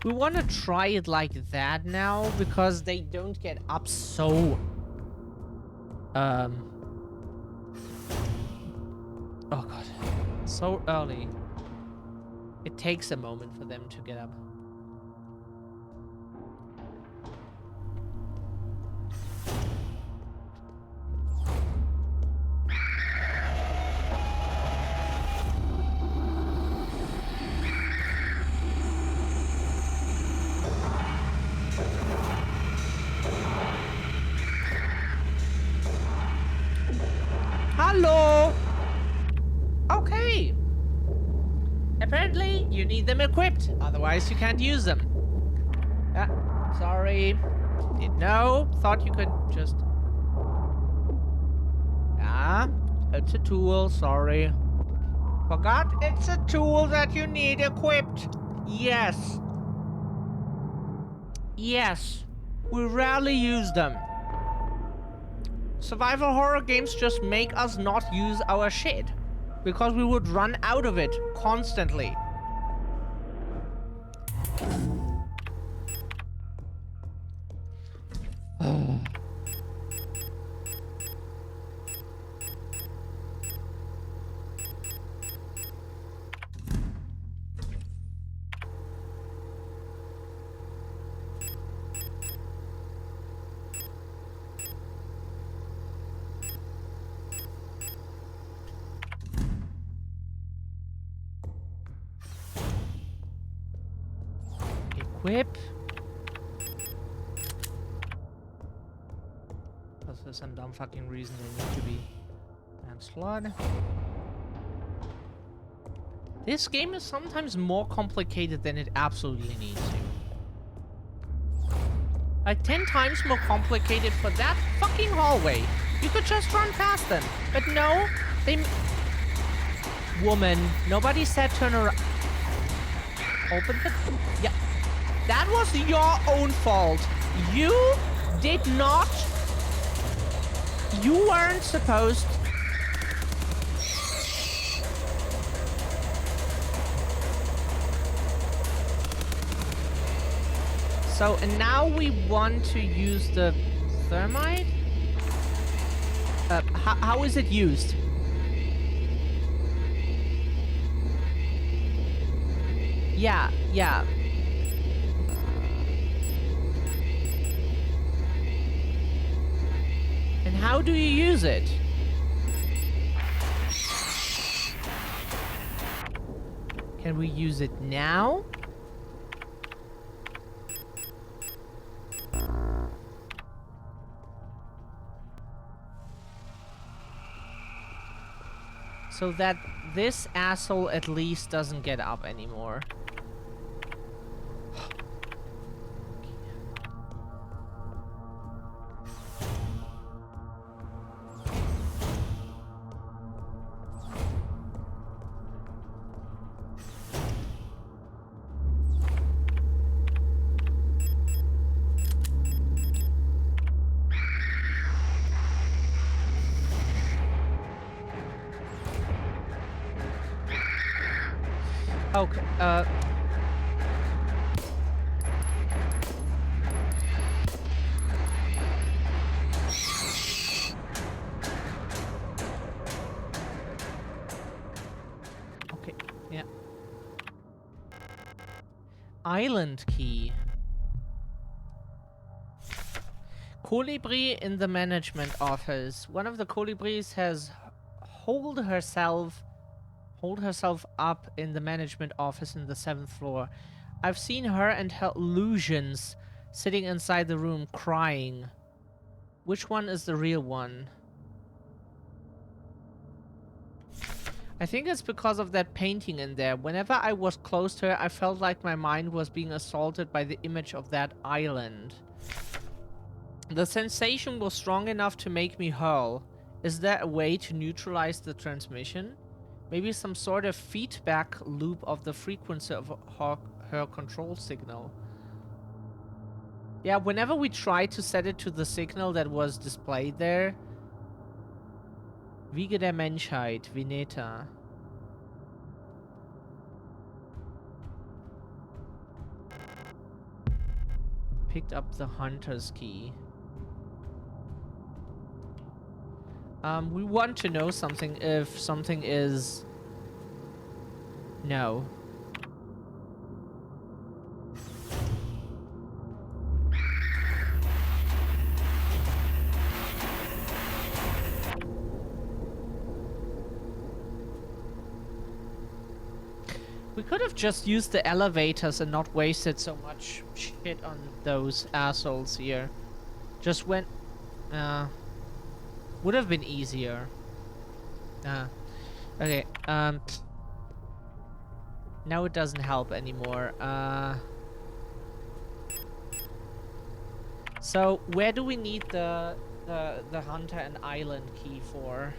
We want to try it like that now because they don't get up so... Oh god. So early. It takes a moment for them to get up. Hello! Okay. Apparently, you need them equipped. Otherwise, you can't use them. Sorry. Didn't know. Thought you could just... It's a tool. Sorry. Forgot it's a tool that you need equipped. Yes. Yes. We rarely use them. Survival horror games just make us not use our shit. Because we would run out of it constantly. Equip. Because for some dumb fucking reason they need to be slot. This game is sometimes more complicated than it absolutely needs to. Like 10 times more complicated for that fucking hallway. You could just run past them. But no, they... Woman, nobody said turn around. Open the... Yeah. That was your own fault. You did not... You weren't supposed... So, and now we want to use the thermite? How is it used? Yeah. And how do you use it? Can we use it now? So that this asshole at least doesn't get up anymore. Okay, okay, yeah. Island key. Colibri in the management office. One of the colibris has holed herself up in the management office in the 7th floor. I've seen her and her illusions sitting inside the room crying. Which one is the real one? I think it's because of that painting in there. Whenever I was close to her, I felt like my mind was being assaulted by the image of that island. The sensation was strong enough to make me hurl. Is there a way to neutralize the transmission? Maybe some sort of feedback loop of the frequency of her control signal. Yeah, whenever we tried to set it to the signal that was displayed there. Wiege der Menschheit, Vineta. Picked up the hunter's key. We want to know something if something is... No. We could have just used the elevators and not wasted so much shit on those assholes here. Just went... would have been easier. Okay, now it doesn't help anymore. So where do we need the hunter and island key for?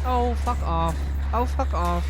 Oh, fuck off. Oh, fuck off.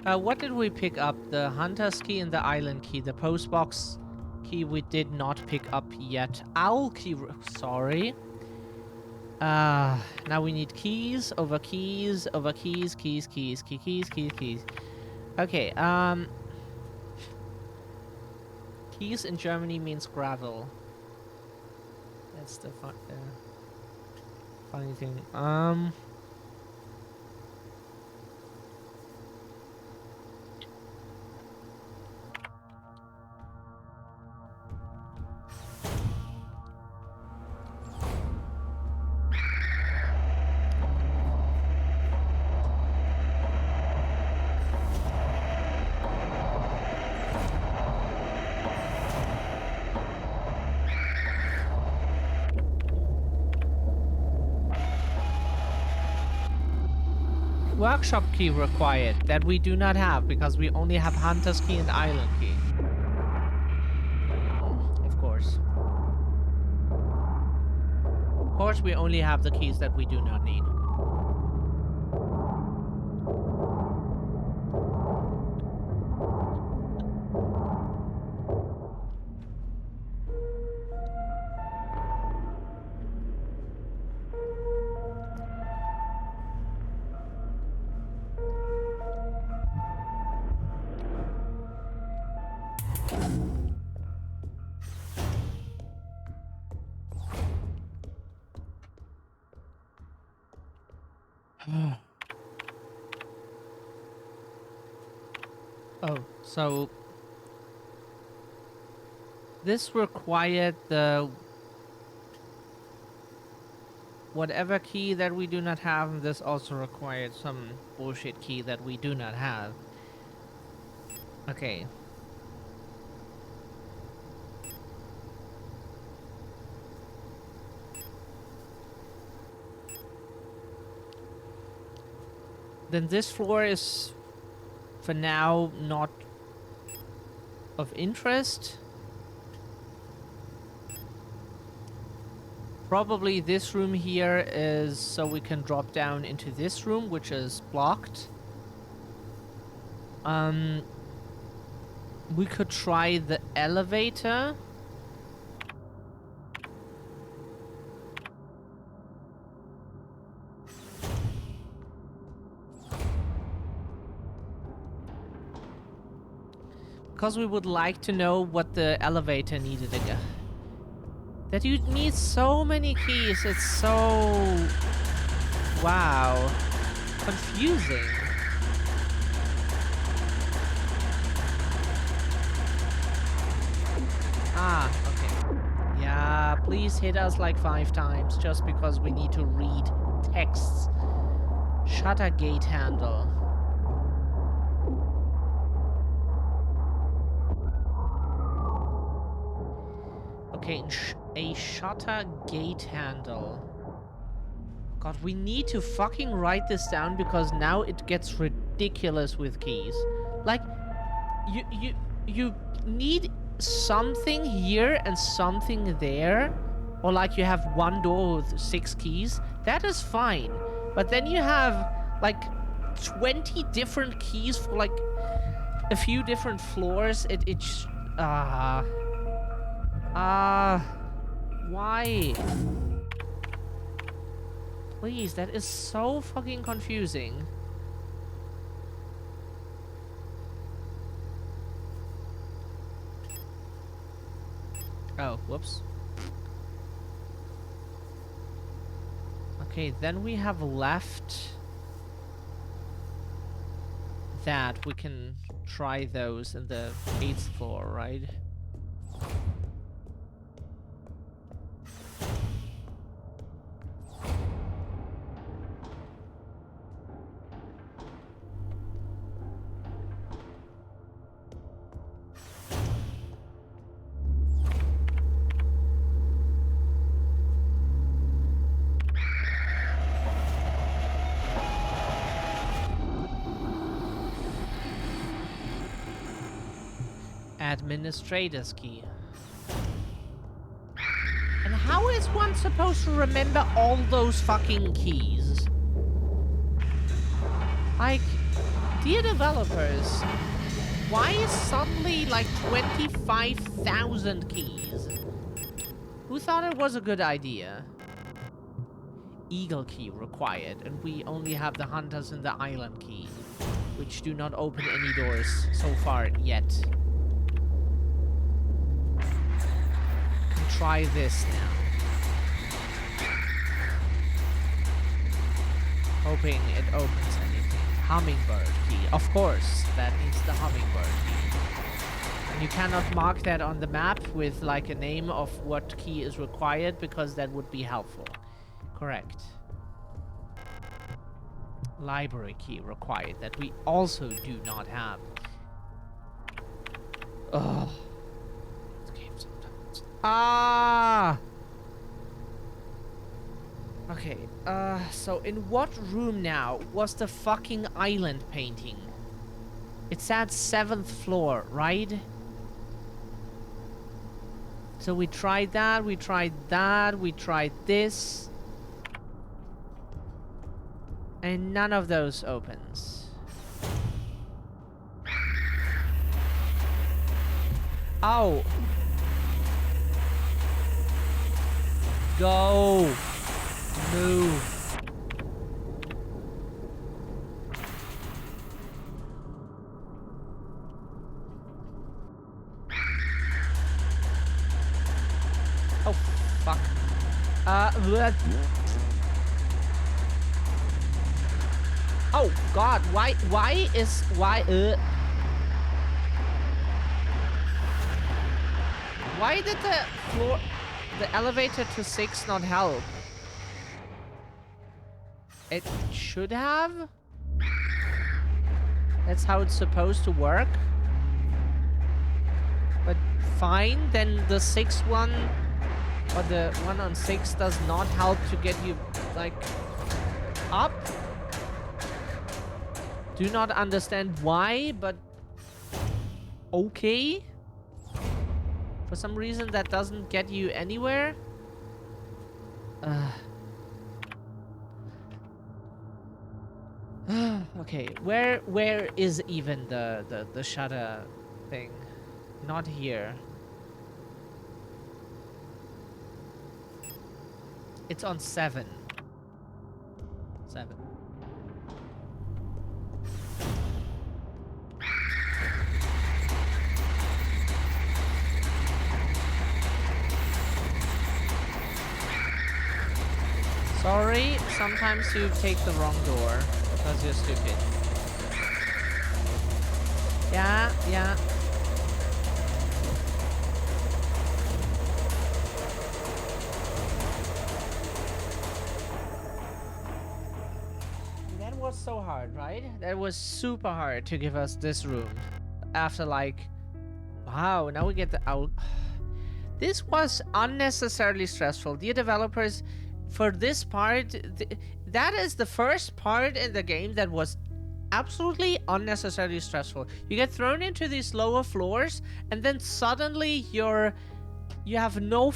What did we pick up? The hunter's key and the island key. The postbox key we did not pick up yet. Owl key. Sorry. Now we need keys over keys over keys, keys, keys, keys, keys, keys. Okay. Keys in Germany means gravel. That's the funny thing. Workshop key required that we do not have because we only have hunter's key and island key. Of course. Of course, we only have the keys that we do not need. Oh, so this required the whatever key that we do not have, and this also required some bullshit key that we do not have. Okay. Then this floor is, for now, not of interest. Probably this room here is so we can drop down into this room, which is blocked. We could try the elevator. Because we would like to know what the elevator needed again. That you need so many keys, it's so... wow. Confusing. Ah, okay. Yeah, please hit us like 5 times just because we need to read texts. Shutter gate handle. Okay, a shutter gate handle. God, we need to fucking write this down because now it gets ridiculous with keys. Like, you need something here and something there, or like you have one door with 6 keys. That is fine, but then you have like 20 different keys for like a few different floors. Why? Please, that is so fucking confusing. Oh, whoops. Okay, then we have left that we can try those in the 8th floor, right? Administrator's key. And how is one supposed to remember all those fucking keys? Like, dear developers, why is suddenly like 25,000 keys? Who thought it was a good idea? Eagle key required, and we only have the hunters and the island key, which do not open any doors so far yet. Try this now. Hoping it opens anything. Hummingbird key. Of course, that needs the hummingbird key. And you cannot mark that on the map with like a name of what key is required because that would be helpful. Correct. Library key required that we also do not have. Ugh. Ah! Okay, so in what room now was the fucking island painting? It's at 7th floor, right? So we tried that, we tried that, we tried this. And none of those opens. Oh! Go! Move! Oh, fuck. What? Oh, God, why did the elevator to 6 not help? It should have? That's how it's supposed to work? But fine, then the 6th one, or the one on 6 does not help to get you, like, up? Do not understand why, but okay. For some reason that doesn't get you anywhere. Okay, where is even the shutter thing? Not here. It's on 7. 7. Sorry, sometimes you take the wrong door because you're stupid. Yeah. That was so hard, right? That was super hard to give us this room. After like, wow, now we get the out. This was unnecessarily stressful. Dear developers, for this part, that is the first part in the game that was absolutely unnecessarily stressful. You get thrown into these lower floors, and then suddenly you have no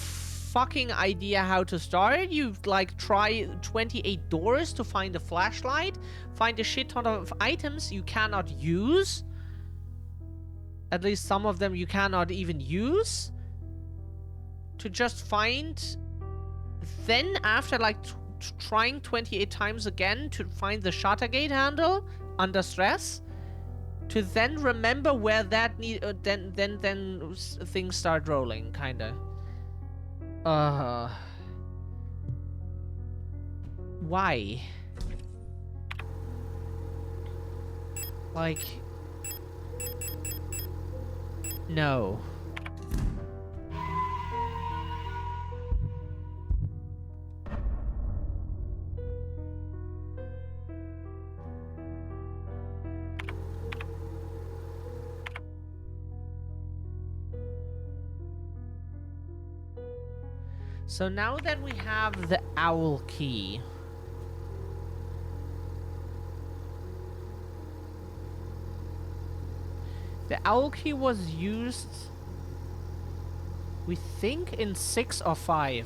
fucking idea how to start it. You like try 28 doors to find a flashlight, find a shit ton of items you cannot use. At least some of them you cannot even use. To just find... Then after like trying 28 times again to find the shutter gate handle under stress, to then remember where that need then things start rolling, kinda. Why? Like, no. So now that we have the owl key, the owl key was used, we think, in 6 or 5.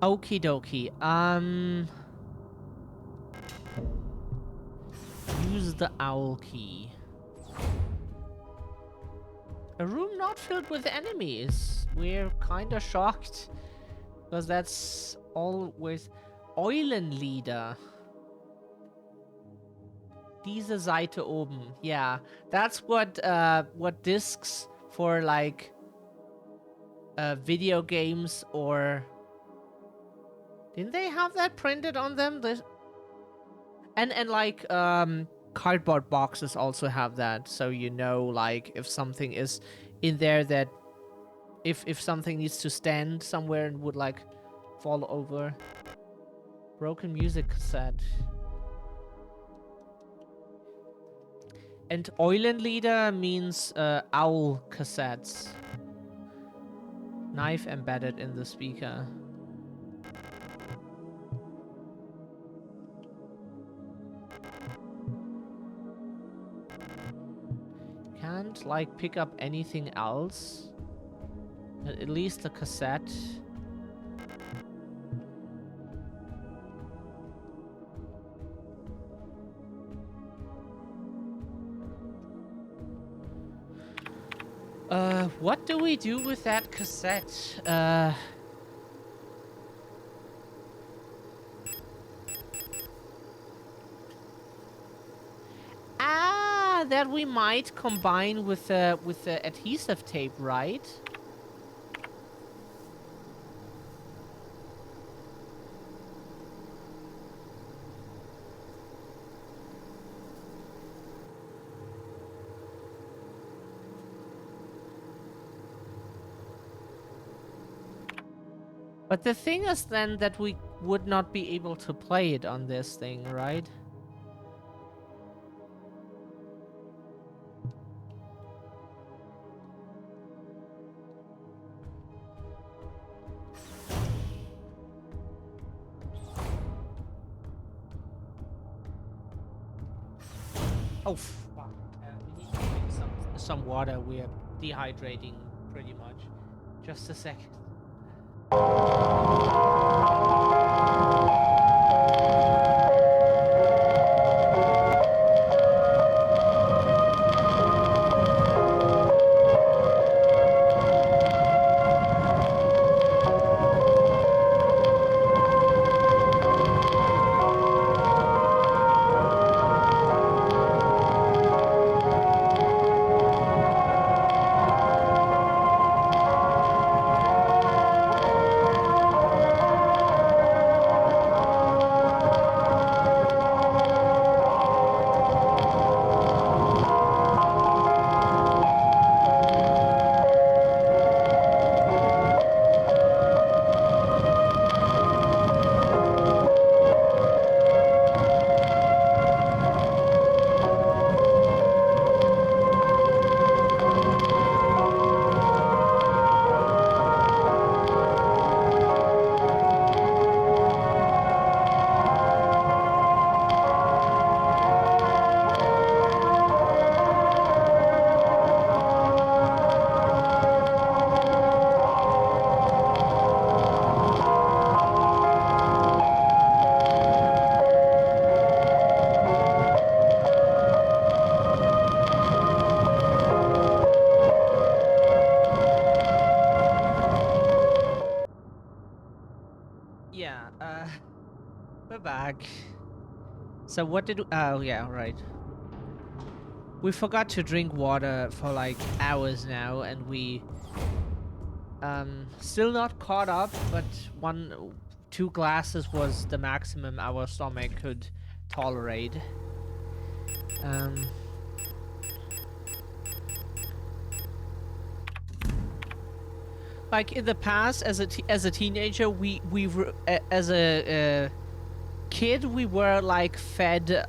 Okie dokie. Use the owl key. A room not filled with enemies. We're kinda shocked. Because that's always... Eulenlieder. Diese Seite oben. Yeah. That's what discs for, like... video games or... Didn't they have that printed on them? And like cardboard boxes also have that, so you know, like, if something is in there that if something needs to stand somewhere and would like fall over. Broken music cassette. And Eulenlieder means owl cassettes. Knife embedded in the speaker. Can't like pick up anything else. At least a cassette. What do we do with that cassette? That we might combine with the adhesive tape, right? But the thing is then that we would not be able to play it on this thing, right? Oh, fuck. We need to drink some water. We are dehydrating pretty much. Just a second. Yeah, we're back. So what did oh yeah, right. We forgot to drink water for like hours now, and we still not caught up, but 2 glasses was the maximum our stomach could tolerate. Um like in the past, as a teenager, as a kid, we were like fed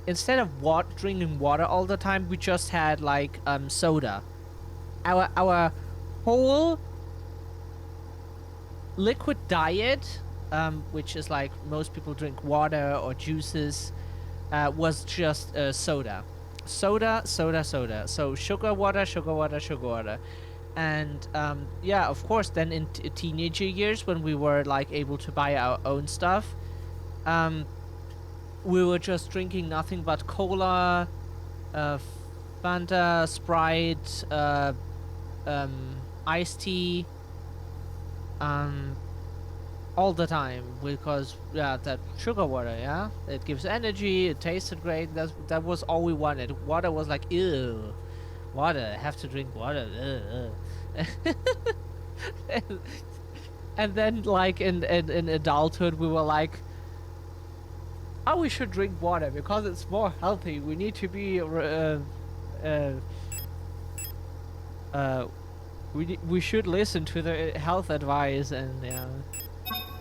instead of drinking water all the time, we just had like soda. Our whole liquid diet, which is like most people drink water or juices, was just soda. Soda. So sugar water, sugar water, sugar water. And yeah, of course, then in teenager years, when we were like able to buy our own stuff, um, we were just drinking nothing but cola, uh, Fanta, Sprite, iced tea, um, all the time, because yeah, that sugar water, yeah, it gives energy, it tasted great. That was all we wanted. Water was like, ew, water. I have to drink water. And then, like in adulthood, we were like, oh, we should drink water because it's more healthy. We need to be uh, uh, we should listen to the health advice, and yeah.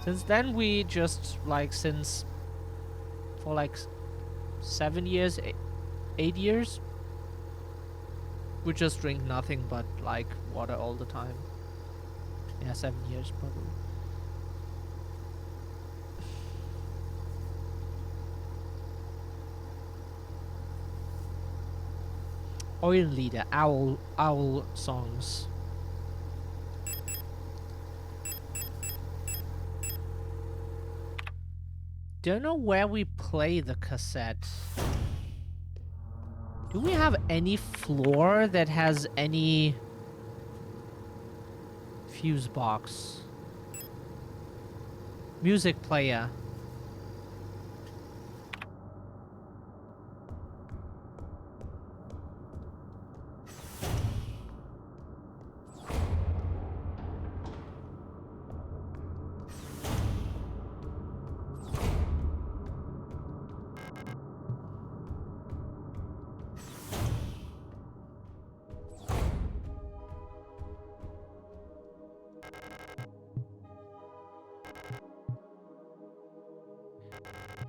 Since then, we just like since for like 7 years, 8 years, we just drink nothing but like water all the time. Yeah, 7 years probably. Oil leader, owl songs. Don't know where we play the cassette. Do we have any floor that has any fuse box? Music player.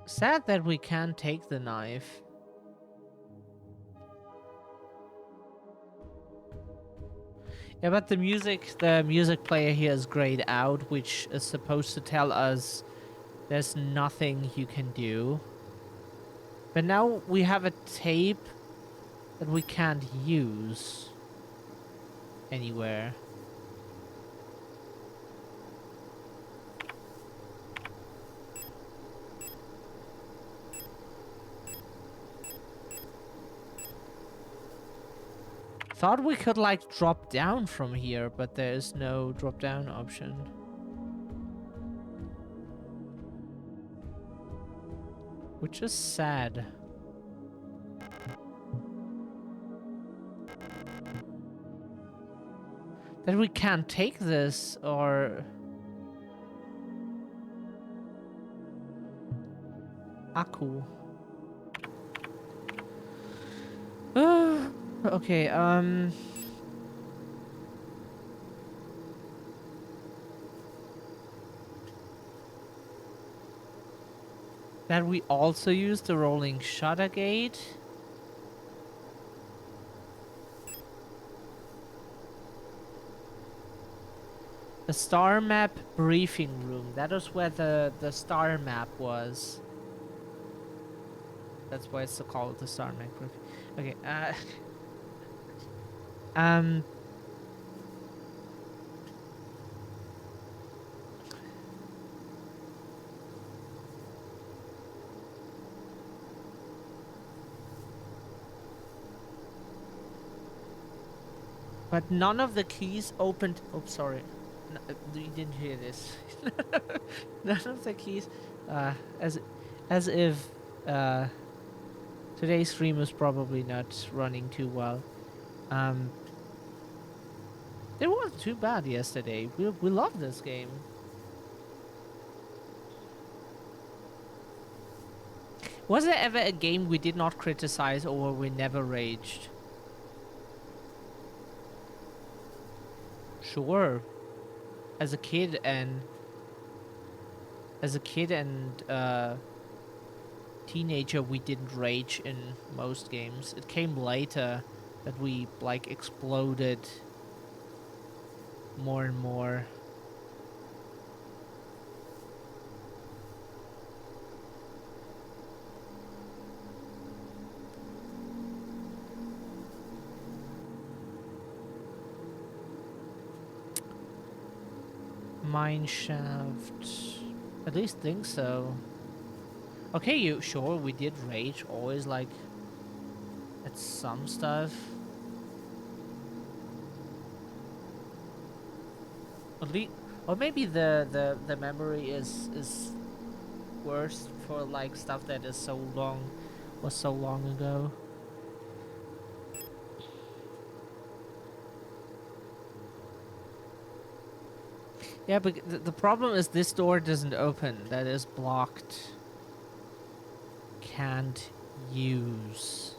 Sad that we can't take the knife. Yeah, but the music player here is grayed out, which is supposed to tell us there's nothing you can do. But now we have a tape that we can't use anywhere. Thought we could like drop down from here, but there is no drop down option. Which is sad. That we can't take this, or... Aku. Okay, that we also use the rolling shutter gate. The star map briefing room. That was where the star map was. That's why it's called the star map briefing. Okay, but none of the keys opened... Oops, sorry. You didn't hear this. None of the keys. As as if uh, today's stream was probably not running too well. Um, it wasn't too bad yesterday. We loved this game. Was there ever a game we did not criticize or we never raged? Sure. As a kid and teenager, we didn't rage in most games. It came later that we like exploded more and more. Mineshaft. At least think so. Okay, you sure we did rage always like at some stuff. At least, or maybe the memory is worse for like stuff that is so long ago. Yeah, but the problem is this door doesn't open. That is blocked. Can't use.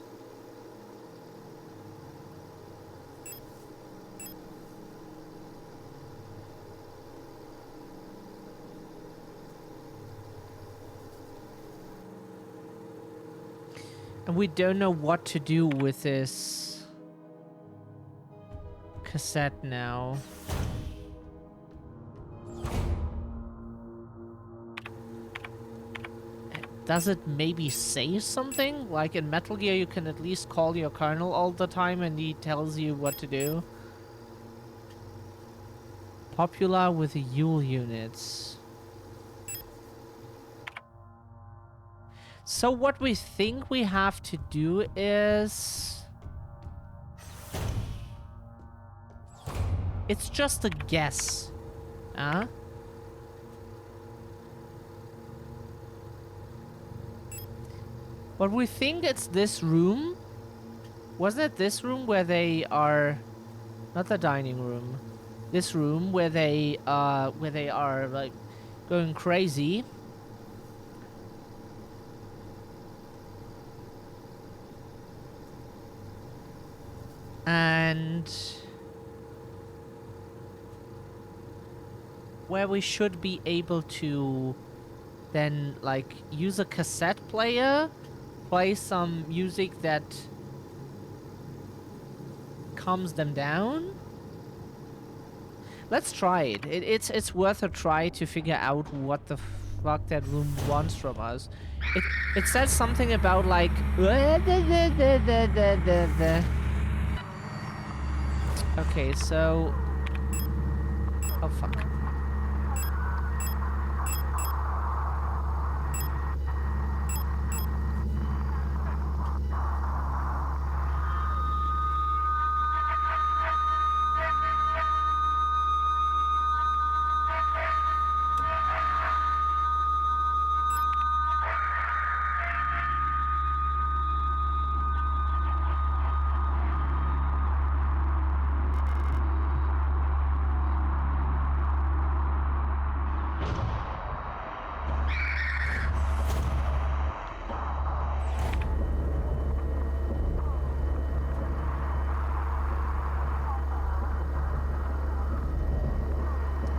And we don't know what to do with this cassette now. Does it maybe say something? Like in Metal Gear, you can at least call your colonel all the time and he tells you what to do. Popular with the Yule units. So what we think we have to do is... It's just a guess. Huh? But we think it's this room. Wasn't it this room where they are... Not the dining room. This room where they are like going crazy. And where we should be able to then like use a cassette player, play some music that calms them down. Let's try it. It's worth a try to figure out what the fuck that room wants from us. It says something about like okay, so oh fuck.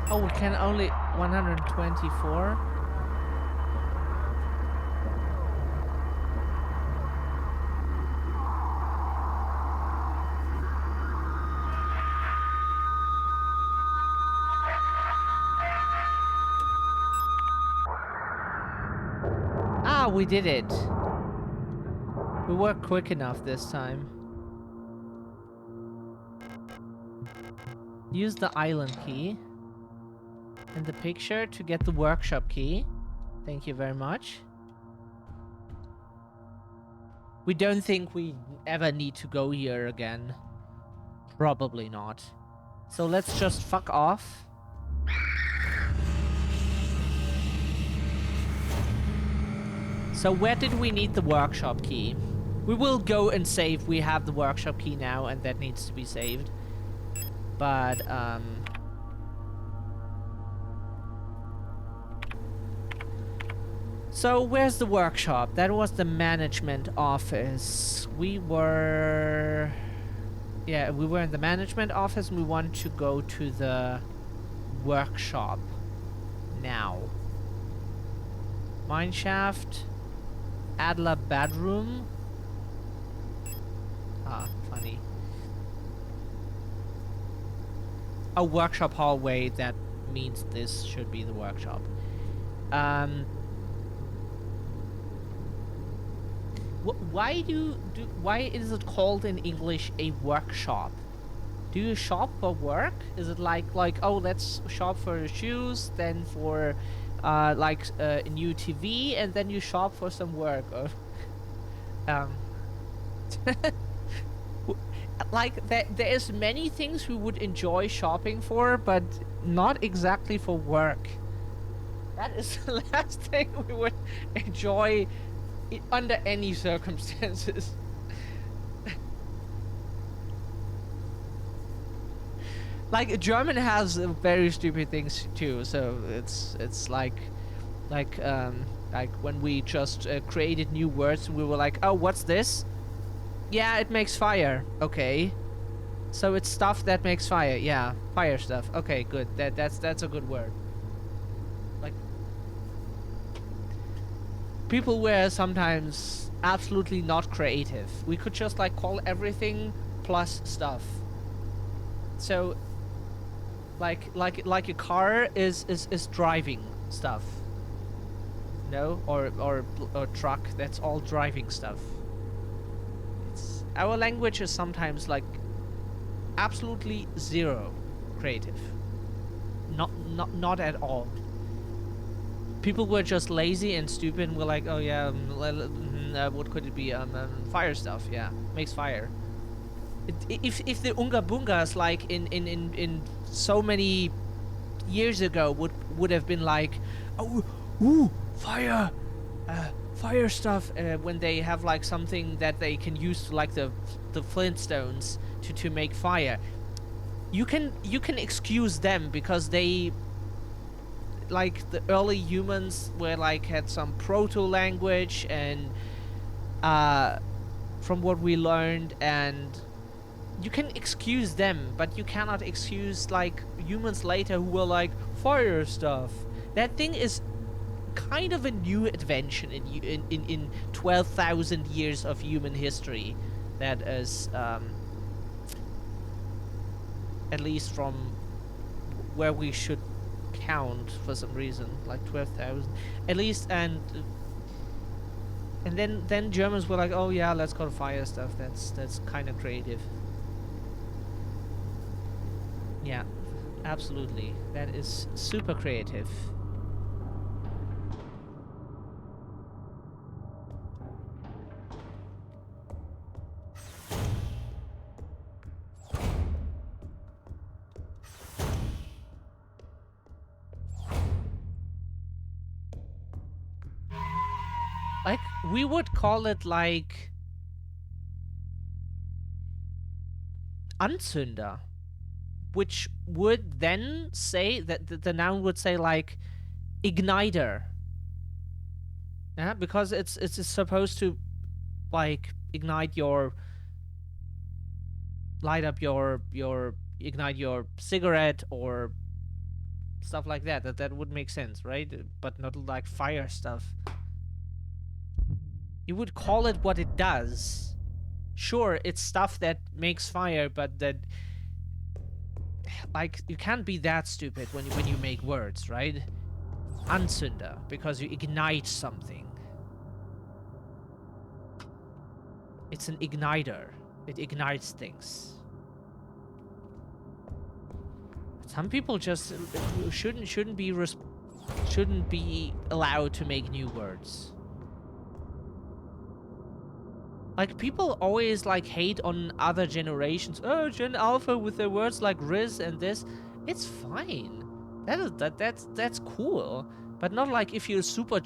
Oh, we can only 124. Ah, we did it. We were quick enough this time. Use the island key and the picture to get the workshop key. Thank you very much. We don't think we ever need to go here again. Probably not. So let's just fuck off. So where did we need the workshop key? We will go and save. We have the workshop key now, and that needs to be saved. But, so where's the workshop? That was the management office. We were... Yeah, we were in the management office, and we want to go to the workshop now. Mineshaft. Adler bedroom. Ah, funny. A workshop hallway, that means this should be the workshop. Why why is it called in English a workshop? Do you shop for work? Is it like oh, let's shop for shoes, then for like a new TV, and then you shop for some work, or like there is many things we would enjoy shopping for, but not exactly for work. That is the last thing we would enjoy under any circumstances. Like, German has very stupid things too, so it's like when we just created new words, we were like, oh, what's this? Yeah, it makes fire. Okay, so it's stuff that makes fire. Yeah, fire stuff. Okay, good. That's a good word. Like, people were sometimes absolutely not creative. We could just like call everything plus stuff. So like a car is driving stuff. No, or truck, that's all driving stuff. It's, our language is sometimes like absolutely zero creative. Not at all. People were just lazy and stupid and were like, oh yeah, what could it be? Fire stuff, yeah, makes fire. If the Unga Bungas, like in so many years ago, would have been like, oh, ooh, fire, fire stuff, when they have like something that they can use, like the Flintstones to make fire, you can excuse them because they, like, the early humans were like had some proto language, and from what we learned, and you can excuse them, but you cannot excuse like humans later who were like fire stuff. That thing is kind of a new invention in 12,000 years of human history. That is at least from where we should count for some reason, like 12,000 at least. And then Germans were like, oh yeah, let's call fire stuff. That's kind of creative. Yeah, absolutely. That is super creative. Like, we would call it like Anzünder, which would then say that the noun would say like igniter. Yeah, because it's supposed to like ignite your, light up your ignite your cigarette or stuff like that. That would make sense, right? But not like fire stuff. You would call it what it does. Sure, it's stuff that makes fire, but that, like, you can't be that stupid when you make words, right? Anzünder, because you ignite something. It's an igniter. It ignites things. Some people just shouldn't be allowed to make new words. Like, people always like hate on other generations. Oh, Gen Alpha with their words like Riz and this. It's fine. That's cool, but not like if you're super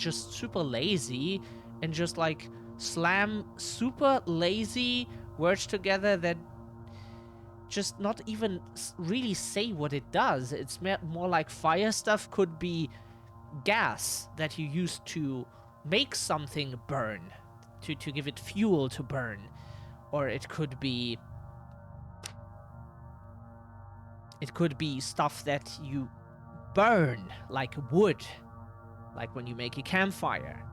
lazy and just like slam super lazy words together that just not even really say what it does. It's more like fire stuff could be gas that you use to make something burn, to give it fuel to burn, or it could be stuff that you burn, like wood, like when you make a campfire.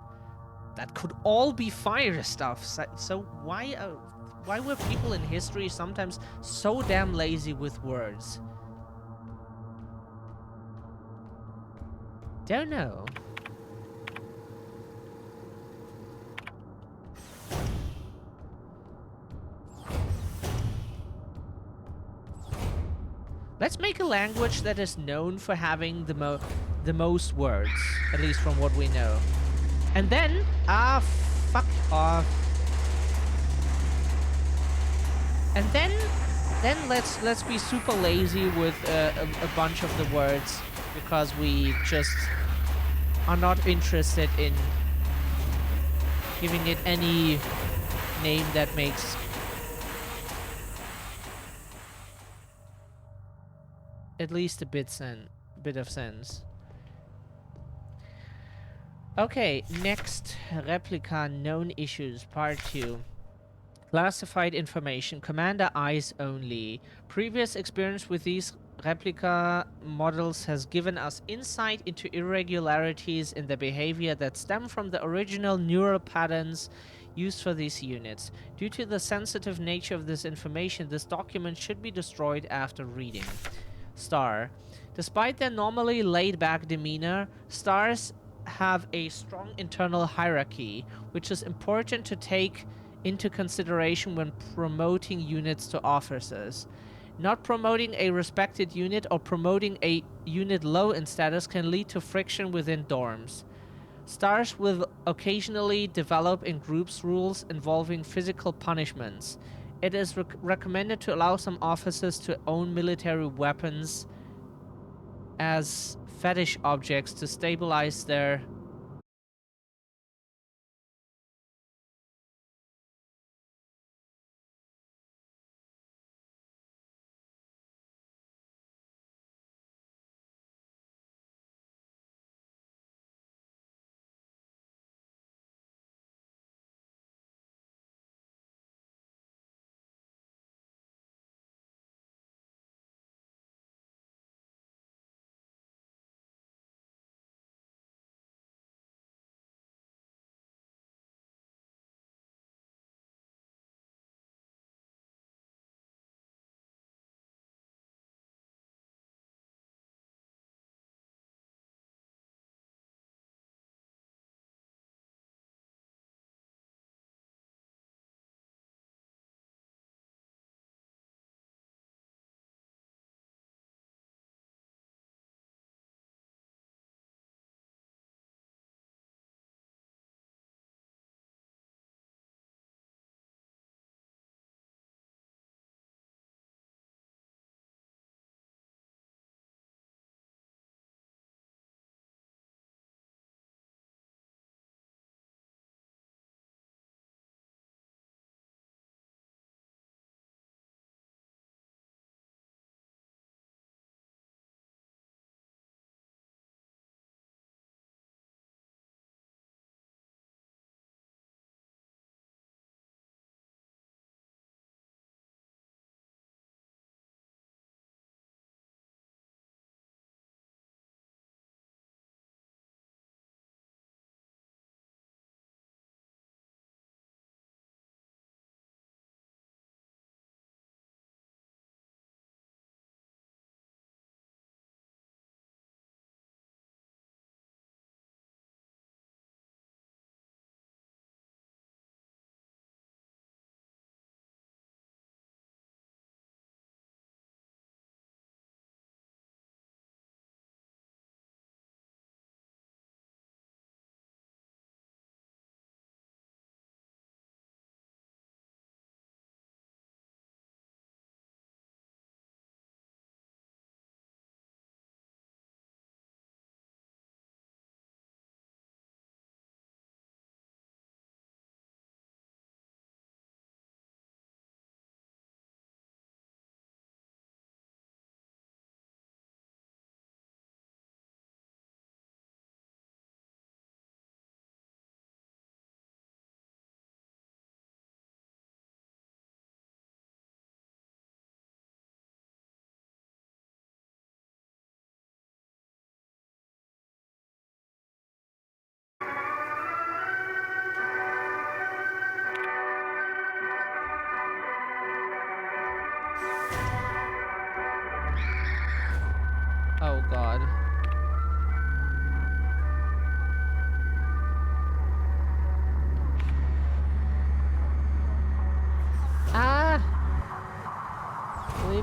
That could all be fire stuff. So why were people in history sometimes so damn lazy with words? Don't know. Let's make a language that is known for having the most words, at least from what we know. And then, fuck off. And then let's be super lazy with a bunch of the words because we just are not interested in giving it any name that makes at least a bit of sense. Okay, next replica known issues part 2. Classified information, commander eyes only. Previous experience with these replica models has given us insight into irregularities in the behavior that stem from the original neural patterns used for these units. Due to the sensitive nature of this information, this document should be destroyed after reading. Star. Despite their normally laid-back demeanor, stars have a strong internal hierarchy, which is important to take into consideration when promoting units to officers. Not promoting a respected unit or promoting a unit low in status can lead to friction within dorms. Stars will occasionally develop in groups rules involving physical punishments. It is recommended to allow some officers to own military weapons as fetish objects to stabilize their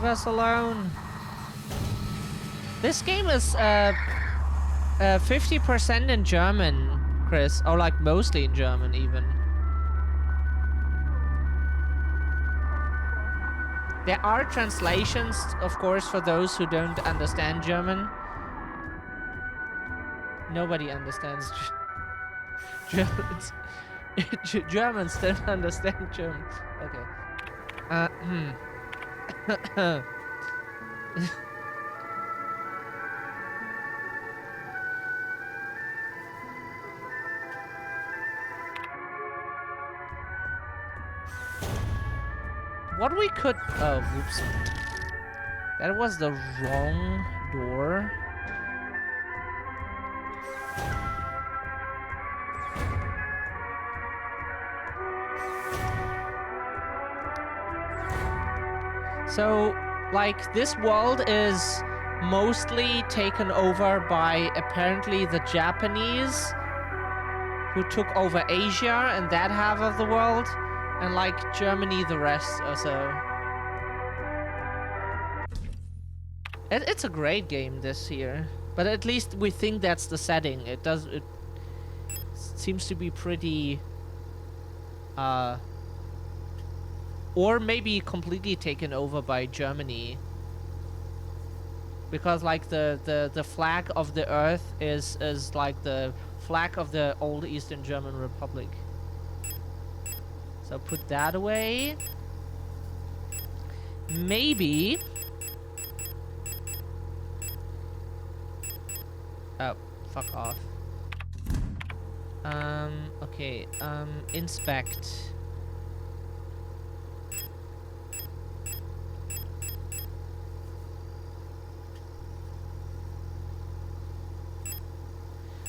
us alone. This game is 50% in German, Chris, or like mostly in German even. There are translations, of course, for those who don't understand German. Nobody understands Germans. Germans don't understand German. Okay. What we could... Oh, whoops. That was the wrong door. So, like, this world is mostly taken over by apparently the Japanese who took over Asia and that half of the world, and like Germany the rest or so. It's a great game this year, but at least we think that's the setting. It seems to be pretty or maybe completely taken over by Germany. Because like the flag of the earth is like the flag of the old Eastern German Republic. So put that away. Maybe. Oh, fuck off. Okay, inspect.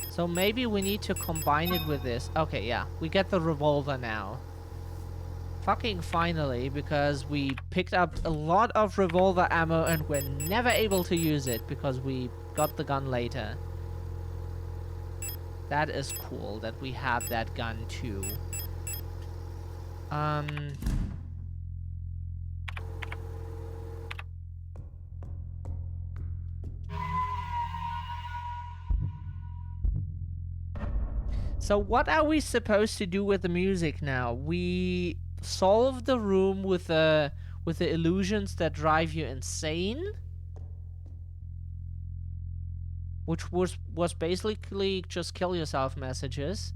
So maybe we need to combine it with this. Okay, yeah. We get the revolver now. Fucking finally, because we picked up a lot of revolver ammo and we're never able to use it because we got the gun later. That is cool that we have that gun too. So what are we supposed to do with the music now? We solve the room with the illusions that drive you insane, which was basically just kill yourself messages,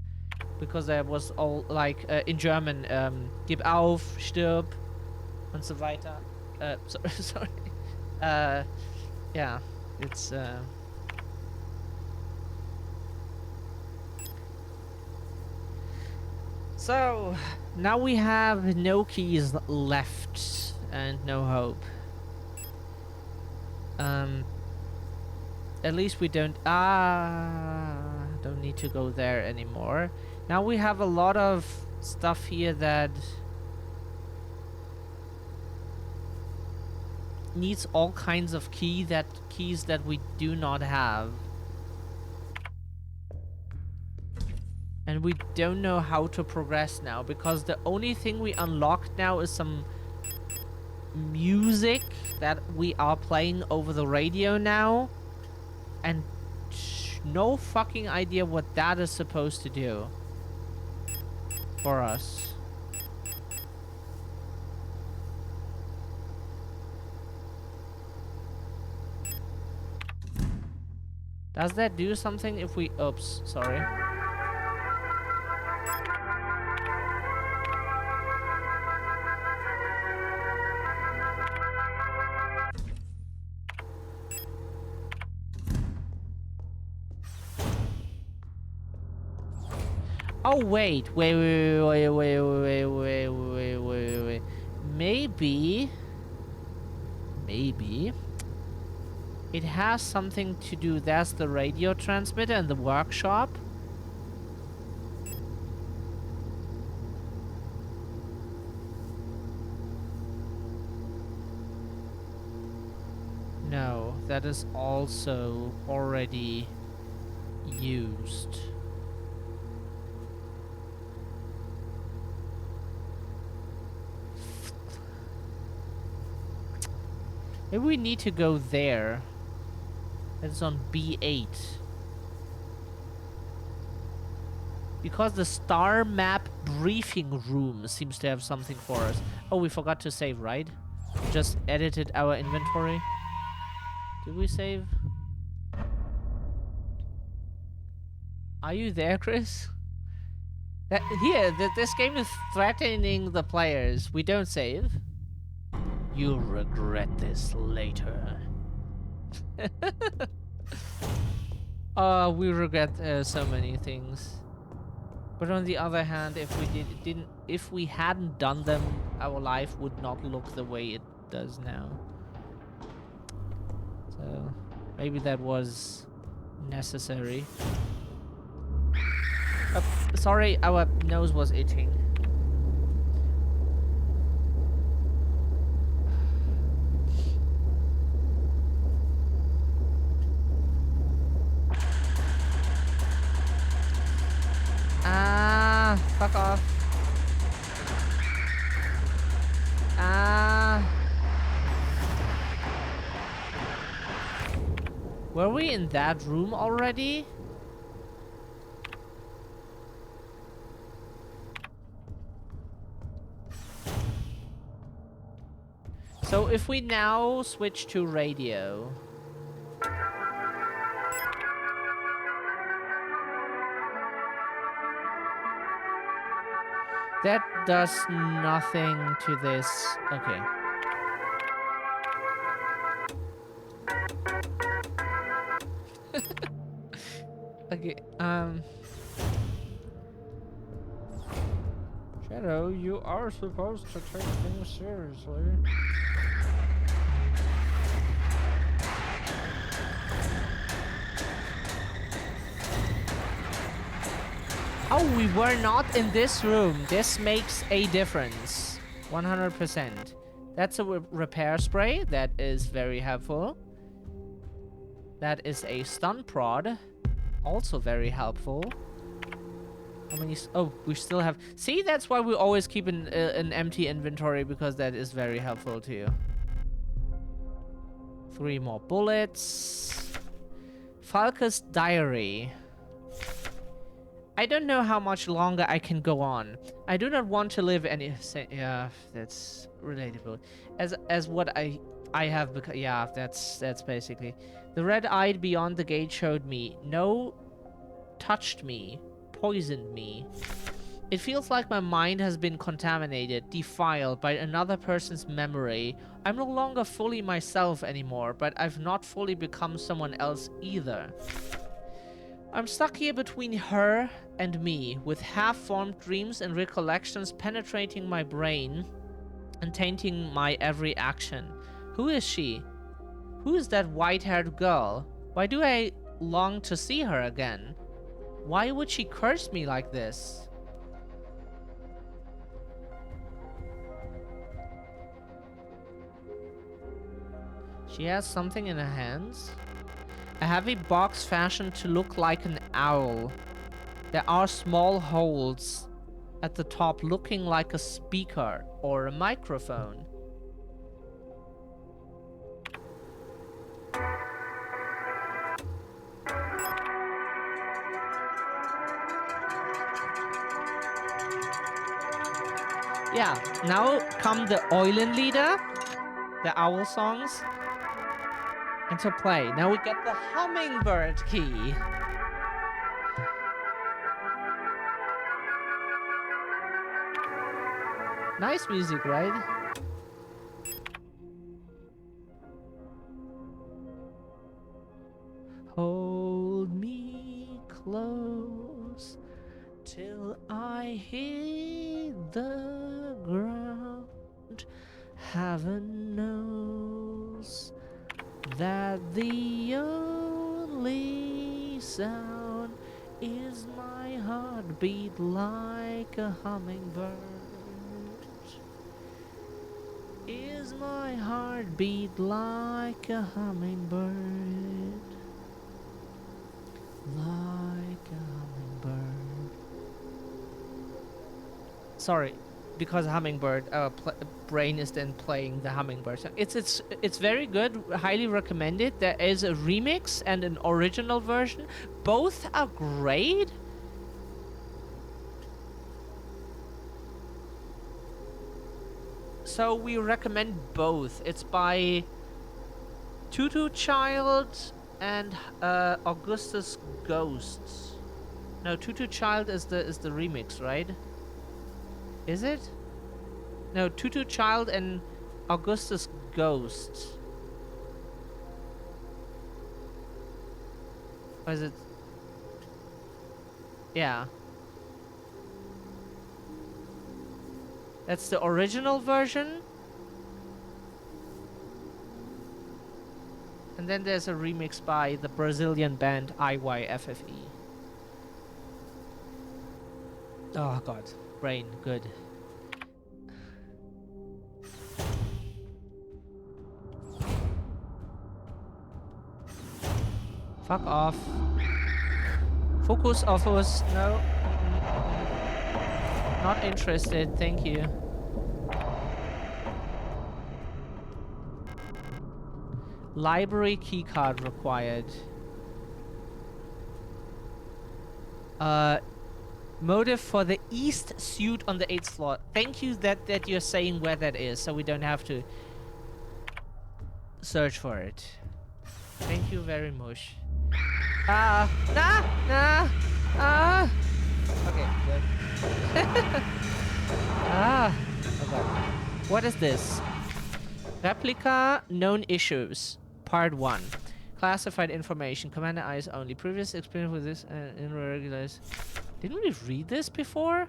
because there was all like in German, gib auf, stirb, und so weiter. Sorry. Yeah, it's So, now we have no keys left and no hope. At least we don't need to go there anymore. Now we have a lot of stuff here that needs all kinds of keys that we do not have. And we don't know how to progress now, because the only thing we unlocked now is some music that we are playing over the radio now. And no fucking idea what that is supposed to do for us. Does that do something if we... Oops, sorry. Oh wait, wait. Maybe it has something to do. That's the radio transmitter in the workshop. No, that is also already used. Maybe we need to go there. It's on B8. Because the star map briefing room seems to have something for us. Oh, we forgot to save, right? Just edited our inventory. Did we save? Are you there, Chris? This game is threatening the players. We don't save. You'll regret this later. We regret so many things. But on the other hand, if we hadn't done them, our life would not look the way it does now. So maybe that was necessary. Sorry, our nose was itching. Ah, fuck off. Ah. Were we in that room already? So if we now switch to radio. That does nothing to this. Okay. Okay, Shadow, you are supposed to take things seriously. Oh, we were not in this room. This makes a difference. 100%. That's a repair spray. That is very helpful. That is a stun prod. Also very helpful. How many? Oh, we still have. See, that's why we always keep an empty inventory, because that is very helpful to you. 3 more bullets. Falca's diary. I don't know how much longer I can go on. I do not want to live any. Yeah, that's relatable. As what I have become. Yeah, that's basically. The red-eyed beyond the gate showed me. No, touched me. Poisoned me. It feels like my mind has been contaminated, defiled by another person's memory. I'm no longer fully myself anymore, but I've not fully become someone else either. I'm stuck here between her and me, with half-formed dreams and recollections penetrating my brain and tainting my every action. Who is she? Who is that white-haired girl? Why do I long to see her again? Why would she curse me like this? She has something in her hands. A heavy box fashioned to look like an owl. There are small holes at the top looking like a speaker or a microphone. Yeah, now come the Eulenlieder, the owl songs, into play. Now we get the hummingbird key. Nice music, right? Hold me close till I hit the ground. Heaven knows that the only sound is my heartbeat like a hummingbird. Is my heartbeat like a hummingbird? Like a hummingbird. Sorry, because Hummingbird Brain is then playing the Hummingbird song. It's very good. Highly recommended. There is a remix and an original version. Both are great. So we recommend both. It's by Tutu Child and Augustus Ghosts. No, Tutu Child is the remix, right? Is it? No, Tutu Child and Augustus Ghosts. Or is it? Yeah. That's the original version. And then there's a remix by the Brazilian band IYFFE. Oh god. Brain, good. Fuck off. Focus, Offus. No. Not interested, thank you. Library keycard required. Motive for the east suite on the 8th floor. Thank you that you're saying where that is, so we don't have to search for it. Thank you very much. Okay, good. Oh god. What is this? Replica known issues. Part 1. Classified information. Commander eyes only. Previous experience with this in regulars. Didn't we read this before?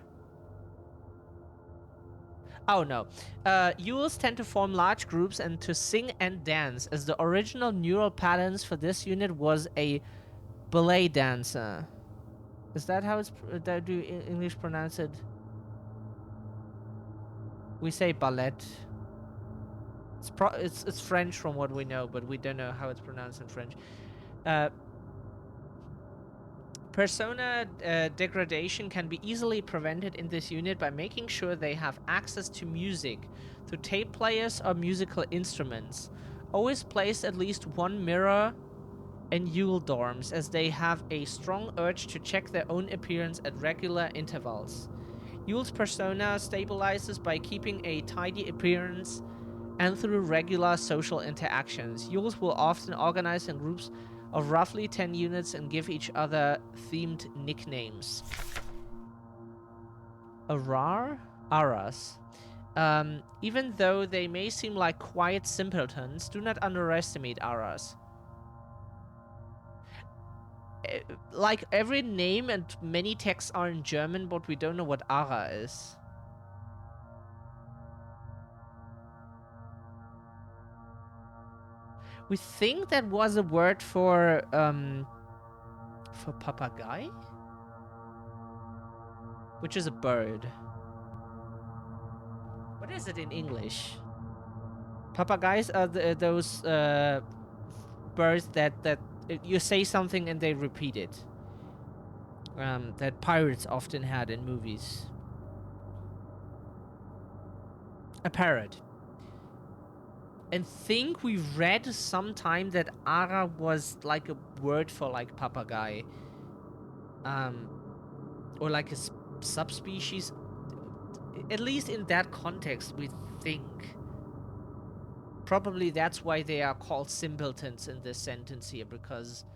Oh no. Yules tend to form large groups and to sing and dance, as the original neural patterns for this unit was a ballet dancer. Is that how it's that do English pronounce it? We say ballet. It's French from what we know, but we don't know how it's pronounced in French. Persona degradation can be easily prevented in this unit by making sure they have access to music through tape players or musical instruments. Always place at least one mirror in Yule dorms, as they have a strong urge to check their own appearance at regular intervals. Yule's persona stabilizes by keeping a tidy appearance and through regular social interactions. Yules will often organize in groups of roughly 10 units and give each other themed nicknames. Aras. Even though they may seem like quiet simpletons, do not underestimate Aras. Like every name and many texts are in German, but we don't know what Ara is. We think that was a word for papagay, which is a bird. What is it in English? Papageys are those birds that you say something and they repeat it. That pirates often had in movies. A parrot. And think we read sometime that Ara was like a word for like papagay. Or like a subspecies. At least in that context, we think. Probably that's why they are called simpletons in this sentence here, because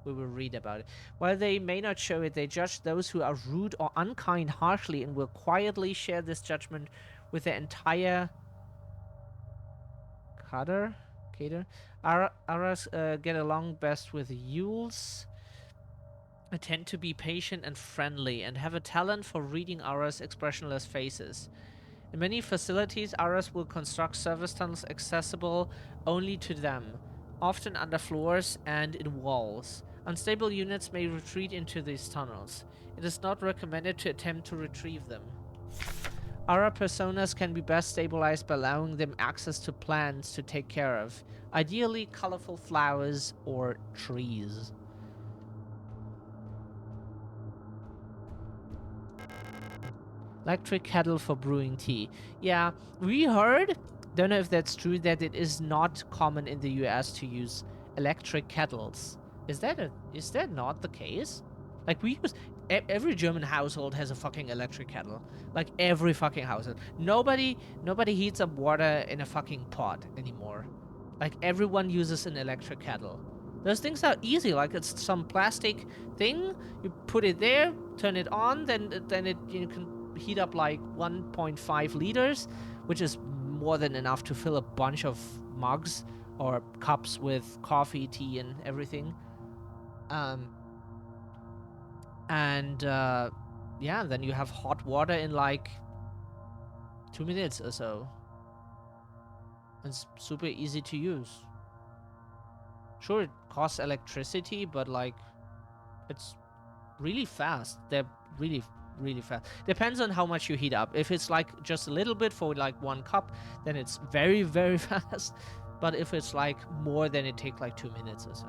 we will read about it. While they may not show it, they judge those who are rude or unkind harshly and will quietly share this judgment with their entire Kader? Aras get along best with Yules. They tend to be patient and friendly and have a talent for reading Aras' expressionless faces. In many facilities, Aras will construct service tunnels accessible only to them, often under floors and in walls. Unstable units may retreat into these tunnels. It is not recommended to attempt to retrieve them. Ara personas can be best stabilized by allowing them access to plants to take care of, ideally colorful flowers or trees. Electric kettle for brewing tea. Yeah, we heard, don't know if that's true, that it is not common in the US to use electric kettles. Is that not the case? Like we use every German household has a fucking electric kettle. Like every fucking household. Nobody heats up water in a fucking pot anymore. Like everyone uses an electric kettle. Those things are easy. Like it's some plastic thing. You put it there, turn it on, then you can heat up like 1.5 liters, which is more than enough to fill a bunch of mugs or cups with coffee, tea, and everything. And yeah, then you have hot water in like 2 minutes or so. It's super easy to use. Sure, it costs electricity, but like it's really fast. They're really fast. Depends on how much you heat up. If it's like just a little bit for like 1 cup, then it's very fast. But if it's like more, then it takes like 2 minutes or so.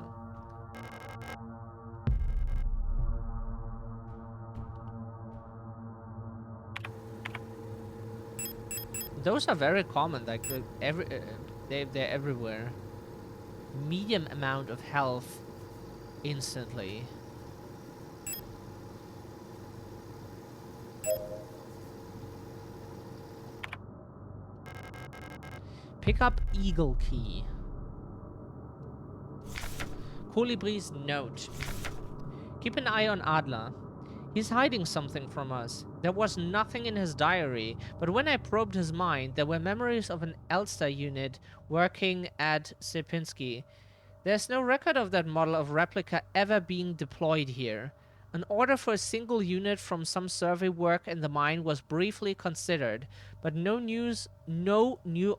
Those are very common. Like they're everywhere. Medium amount of health instantly. Pick up Eagle Key. Kolibri's note. Keep an eye on Adler. He's hiding something from us. There was nothing in his diary, but when I probed his mind, there were memories of an Elster unit working at Sierpinski. There's no record of that model of replica ever being deployed here. An order for a single unit from some survey work in the mine was briefly considered, but no new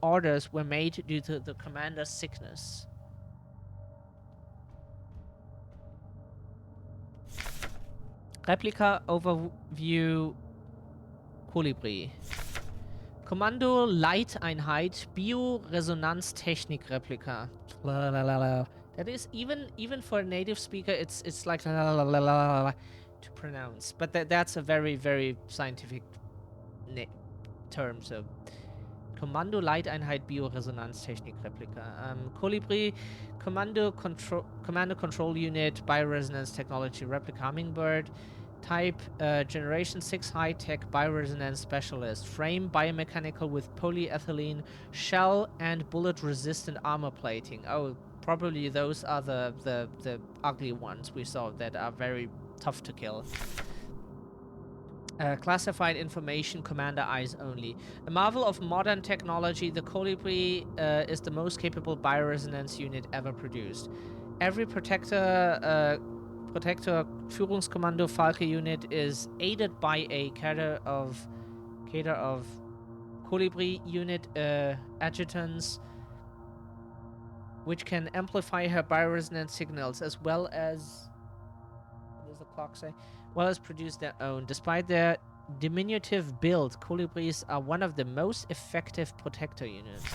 orders were made due to the commander's sickness. Replica Overview Kolibri. Kommando Leiteinheit Bioresonanztechnik-Replika. That is even for a native speaker, it's like to pronounce. But that's a very scientific term. So Kommando Leiteinheit Bioresonanztechnik-Replika. Kolibri Commando Control Unit Bioresonance Technology Replica Hummingbird. Type Generation 6 High-Tech Bioresonance Specialist. Frame biomechanical with polyethylene shell and bullet-resistant armor plating. Oh, probably those are the ugly ones we saw that are very tough to kill. Classified information, commander eyes only. A marvel of modern technology, the Kolibri is the most capable bioresonance unit ever produced. Every Protector Führungskommando Falke unit is aided by a cadre of Kolibri unit adjutants, which can amplify her bioresonance signals as well as, what does the clock say? Well as produce their own. Despite their diminutive build, Kolibris are one of the most effective protector units.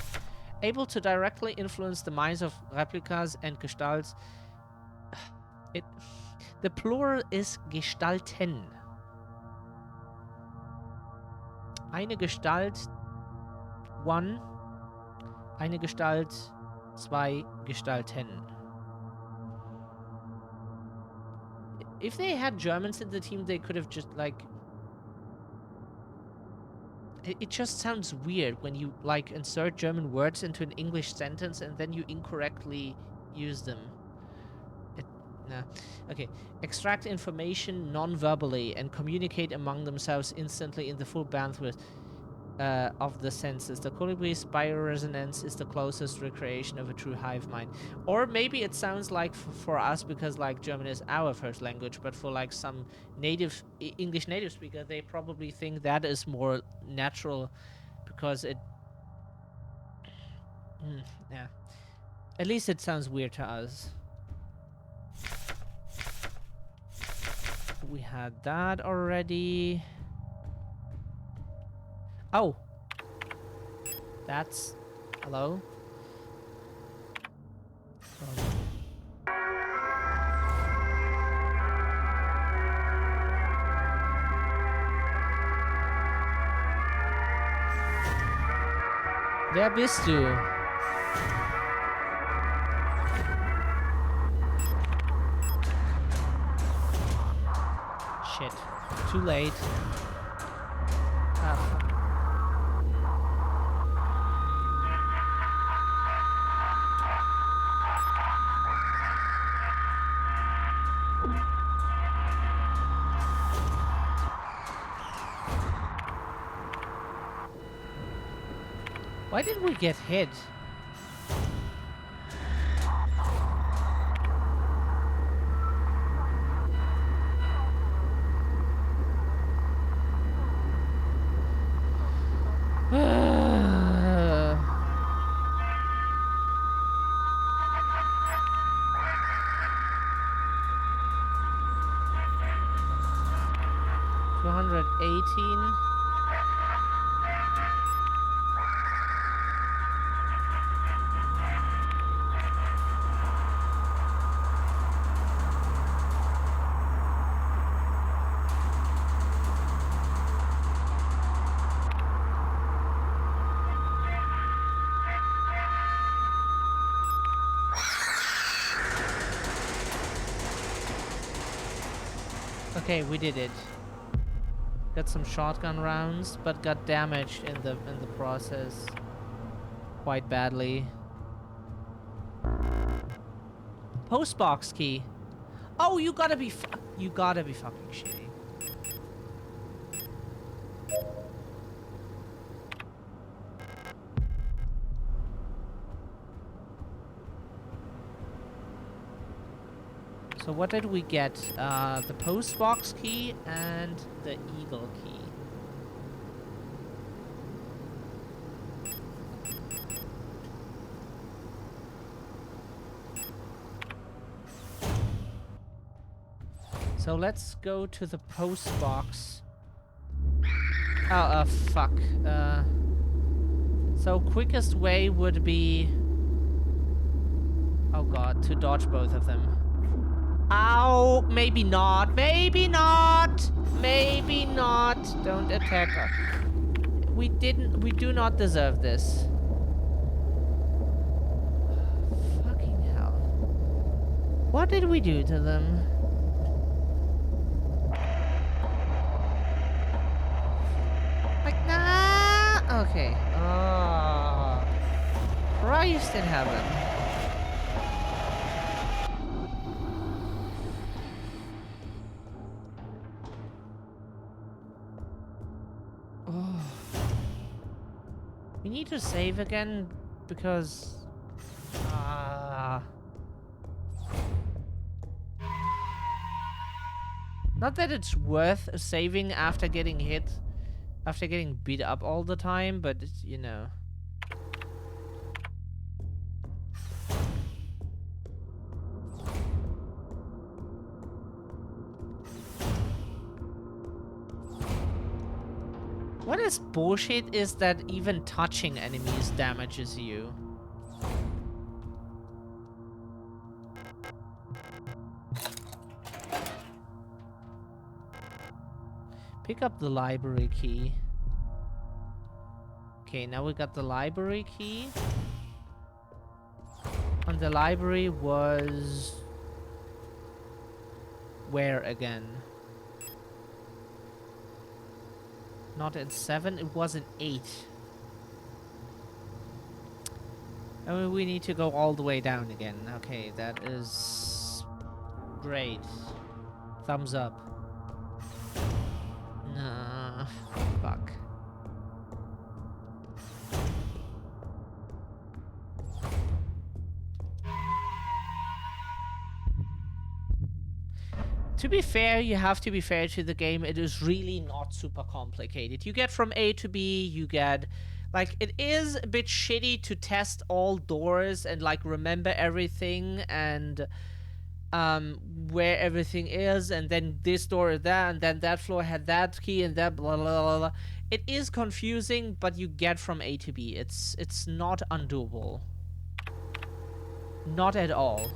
Able to directly influence the minds of replicas and gestalts. The plural is Gestalten. Eine Gestalt 1, eine Gestalt 2 Gestalten. If they had Germans in the team, they could have just like... It just sounds weird when you like insert German words into an English sentence and then you incorrectly use them. Nah. Okay. Extract information non-verbally and communicate among themselves instantly in the full bandwidth of the senses. The Kolibri's bioresonance is the closest recreation of a true hive mind. Or maybe it sounds like for us, because like German is our first language, but for like some native English native speaker, they probably think that is more natural because it... yeah. At least it sounds weird to us. We had that already. Oh. That's... hello? Wer bist du? Shit. Too late. Ah, fuck. Why did we get hit? $218. Okay, we did it. Got some shotgun rounds, but got damaged in the process quite badly. Postbox key. Oh, you gotta be fucking shitty. So what did we get? The postbox key and the eagle key. So let's go to the postbox. Oh, fuck. So quickest way would be... Oh god, to dodge both of them. Ow! Maybe not. Maybe not. Maybe not. Don't attack us. We do not deserve this. Fucking hell. What did we do to them? Like, nah. Okay. Oh. Christ in heaven. We need to save again because not that it's worth saving after getting hit, after getting beat up all the time, but it's, you know. What is bullshit is that even touching enemies damages you. Pick up the library key. Okay, now we got the library key. And the library was... where again? Not in 7, it was in 8. I mean, we need to go all the way down again. Okay, that is... great. Thumbs up. Nah, fuck. To be fair, you have to be fair to the game. It is really not super complicated. You get from A to B, you get... like, it is a bit shitty to test all doors and, like, remember everything and... where everything is, and then this door is that, and then that floor had that key, and that blah, blah, blah, blah. It is confusing, but you get from A to B. It's not undoable. Not at all.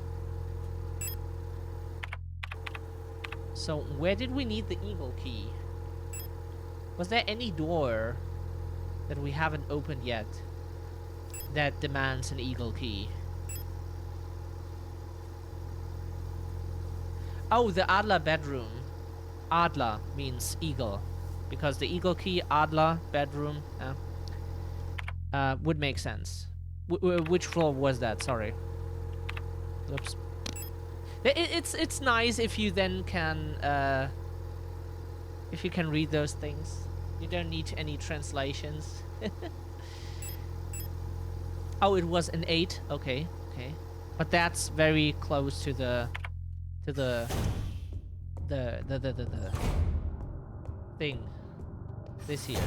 So, where did we need the eagle key? Was there any door that we haven't opened yet? that demands an eagle key. Oh, the Adler bedroom. Adler means eagle. Because the eagle key, Adler, bedroom, would make sense. Which floor was that? Sorry. Oops. It's nice if you then can, if you can read those things. You don't need any translations. Oh, it was an 8. Okay, okay. But that's very close to the thing. This here.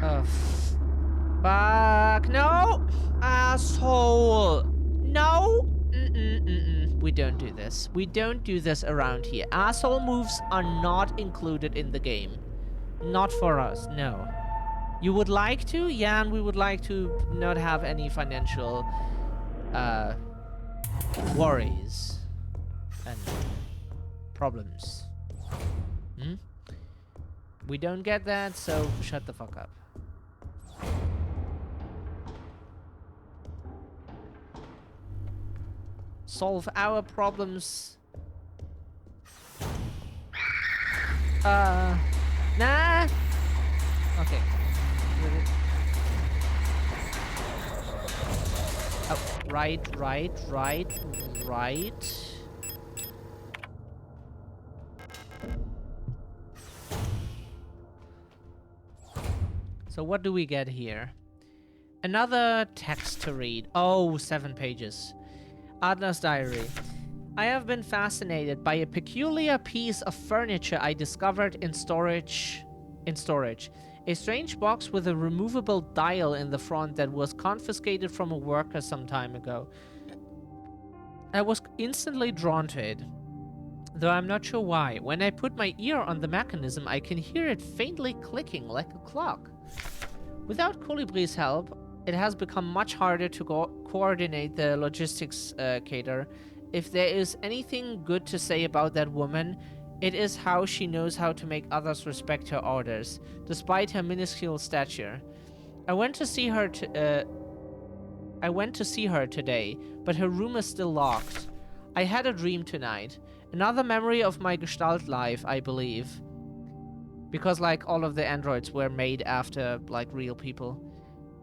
Oh, fuck. No! Asshole! No! We don't do this. We don't do this around here. Asshole moves are not included in the game. Not for us, no. You would like to? Yeah, and we would like to not have any financial worries and problems. Hmm? We don't get that, so shut the fuck up. Solve our problems. Nah. Okay. Oh, right. So what do we get here? Another text to read. Oh, 7 pages. Adler's diary. I have been fascinated by a peculiar piece of furniture I discovered in storage. A strange box with a removable dial in the front that was confiscated from a worker some time ago. I was instantly drawn to it, though I'm not sure why. When I put my ear on the mechanism, I can hear it faintly clicking like a clock. Without Colibri's help, it has become much harder to coordinate the logistics cater. If there is anything good to say about that woman, it is how she knows how to make others respect her orders, despite her minuscule stature. I went to see her today, but her room is still locked. I had a dream tonight. Another memory of my Gestalt life, I believe. Because, like, all of the androids were made after, like, real people.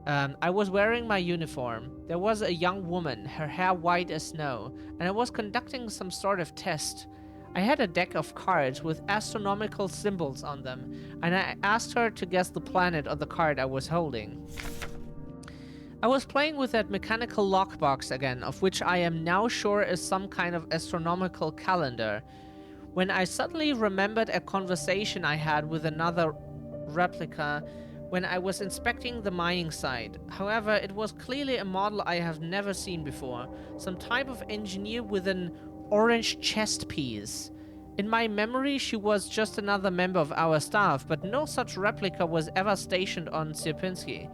I was wearing my uniform. There was a young woman, her hair white as snow, and I was conducting some sort of test. I had a deck of cards with astronomical symbols on them, and I asked her to guess the planet on the card I was holding. I was playing with that mechanical lockbox again, of which I am now sure is some kind of astronomical calendar, when I suddenly remembered a conversation I had with another replica when I was inspecting the mining site. However, it was clearly a model I have never seen before, some type of engineer with an orange chest piece. In my memory, she was just another member of our staff, but no such replica was ever stationed on Sierpinski.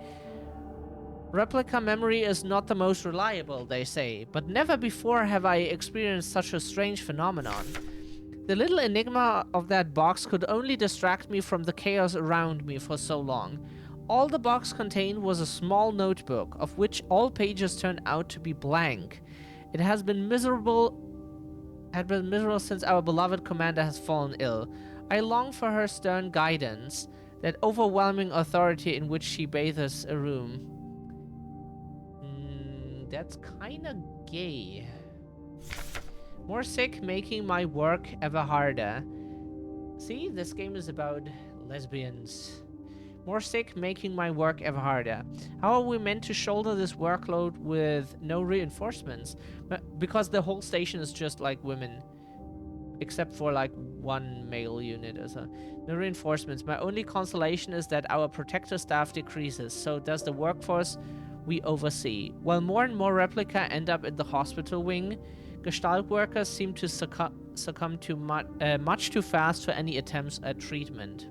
Replica memory is not the most reliable, they say, but never before have I experienced such a strange phenomenon. The little enigma of that box could only distract me from the chaos around me for so long. All the box contained was a small notebook, of which all pages turned out to be blank. It had been miserable since our beloved commander has fallen ill. I long for her stern guidance, that overwhelming authority in which she bathes a room. That's kinda gay. More sick, making my work ever harder. See, this game is about lesbians. More sick, making my work ever harder. How are we meant to shoulder this workload with no reinforcements? Because the whole station is just like women. Except for like one male unit or so. No reinforcements. My only consolation is that our protector staff decreases. So does the workforce we oversee. While more and more replica end up in the hospital wing, Gestalt workers seem to succumb to much too fast for any attempts at treatment.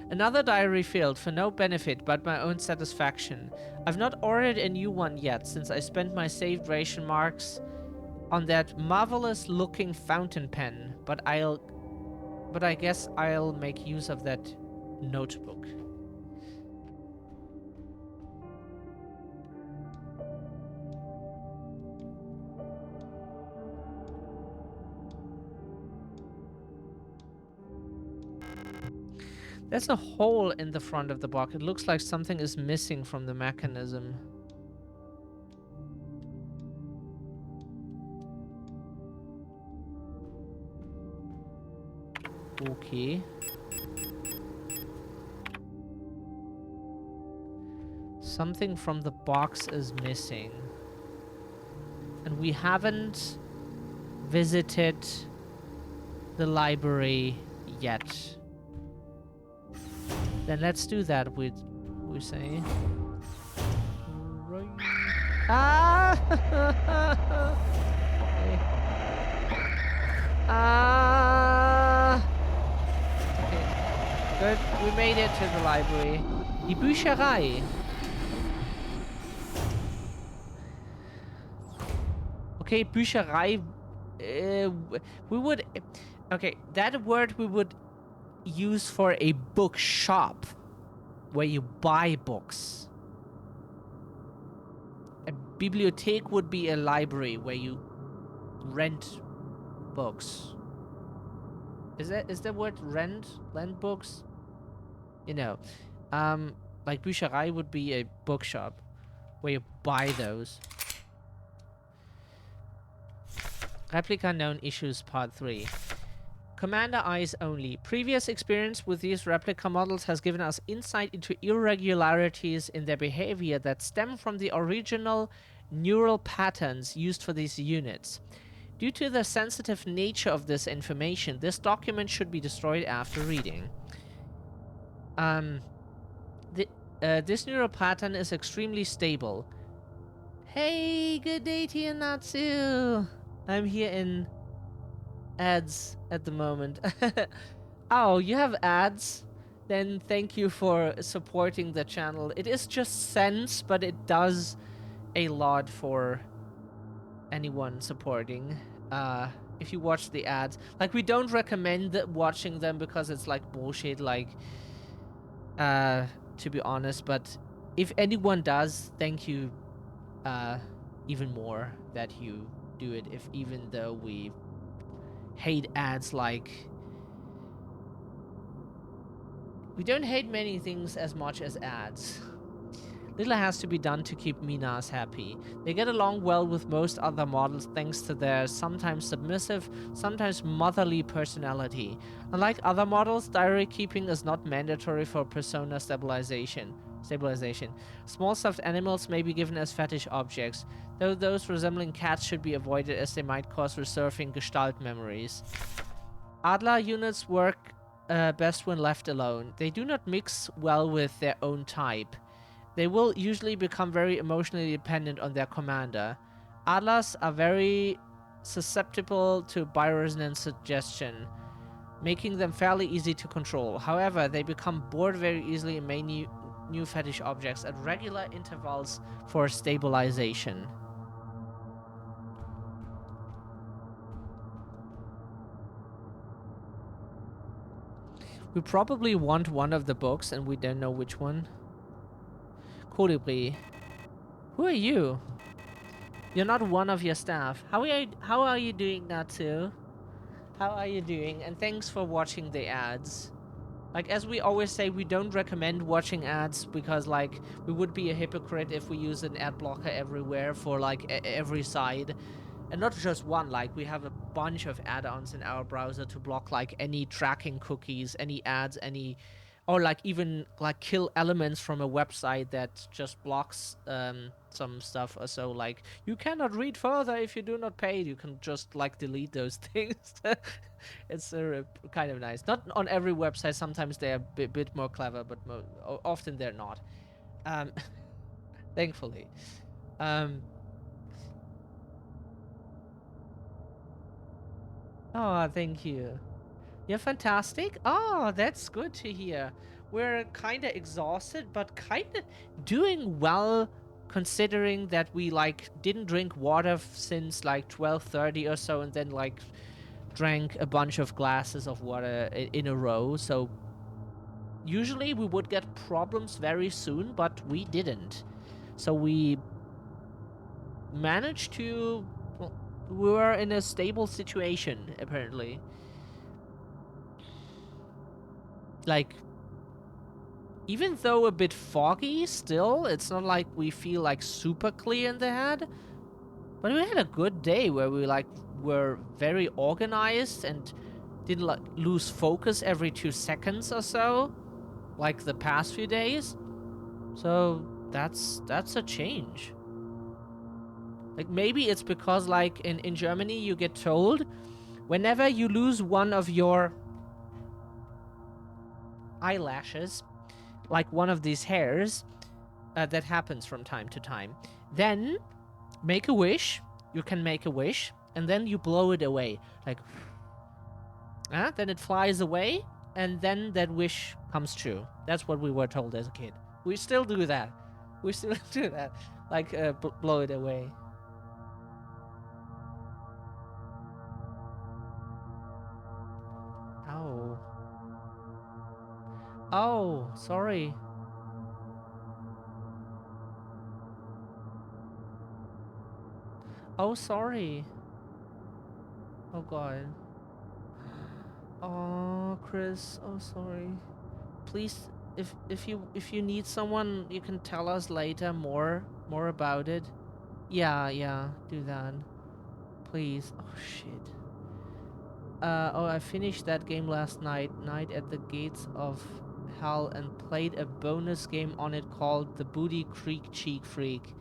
Another diary filled for no benefit but my own satisfaction. I've not ordered a new one yet, since I spent my saved ration marks on that marvelous looking fountain pen, but I guess I'll make use of that notebook. There's a hole in the front of the box. It looks like something is missing from the mechanism. Okay. Something from the box is missing. And we haven't visited the library yet. Then let's do that, we say. Right. Ah! Okay. Ah! Okay. Good, we made it to the library. Die Bücherei. Okay, Bücherei. We would. Okay, that word we would use for a bookshop where you buy books. A bibliothek would be a library where you rent books. Is the word lend books? You know, like Bücherei would be a bookshop where you buy those. Replica known issues part 3. Commander eyes only. Previous experience with these replica models has given us insight into irregularities in their behavior that stem from the original neural patterns used for these units. Due to the sensitive nature of this information, this document should be destroyed after reading. This neural pattern is extremely stable. Hey, good day to you, Natsu. I'm here in ads at the moment. Oh, you have ads? Then thank you for supporting the channel. It is just cents, but it does a lot for anyone supporting. If you watch the ads, like, we don't recommend watching them because it's like bullshit, like, to be honest, but if anyone does, thank you even more that you do it, if even though we hate ads. Like, we don't hate many things as much as ads. Little has to be done to keep Minas happy. They get along well with most other models thanks to their sometimes submissive, sometimes motherly personality. Unlike other models, diary keeping is not mandatory for persona stabilization. Small stuffed animals may be given as fetish objects, though those resembling cats should be avoided as they might cause resurfing Gestalt memories. Adler units work best when left alone. They do not mix well with their own type. They will usually become very emotionally dependent on their commander. Adlers are very susceptible to bioresonance suggestion, making them fairly easy to control. However, they become bored very easily and may need new fetish objects at regular intervals for stabilization. We probably want one of the books and we don't know which one. Colibri. Who are you? You're not one of your staff. How are you doing, Natsu? How are you doing? And thanks for watching the ads. Like, as we always say, we don't recommend watching ads because, like, we would be a hypocrite if we use an ad blocker everywhere for, like, every side. And not just one, like, we have a bunch of add-ons in our browser to block, like, any tracking cookies, any ads, any... Or, like, even, like, kill elements from a website that just blocks some stuff. Or so, like, you cannot read further if you do not pay. You can just, like, delete those things. It's kind of nice. Not on every website. Sometimes they're a bit more clever, but often they're not. Thankfully. Oh, thank you. You're fantastic. Oh, that's good to hear. We're kind of exhausted, but kind of doing well considering that we like didn't drink water since like 12:30 or so, and then like drank a bunch of glasses of water in a row. So usually we would get problems very soon, but we didn't. So we managed to, well, we were in a stable situation apparently. Like, even though a bit foggy still, it's not like we feel like super clear in the head. But we had a good day where we like were very organized and didn't like lose focus every 2 seconds or so, like the past few days. So that's a change. Like maybe it's because like in Germany you get told whenever you lose one of your eyelashes, like one of these hairs, that happens from time to time, then make a wish. You can make a wish and then you blow it away, like then it flies away and then that wish comes true. That's what we were told as a kid. We still do that. We still do that, like blow it away. Oh. Oh, sorry. Oh, sorry. Oh god. Oh, Chris. Oh, sorry. Please, if you need someone, you can tell us later more about it. Yeah, do that. Please. Oh shit. Oh, I finished that game last night at the Gates of Hell and played a bonus game on it called The Booty Creek Cheek Freak.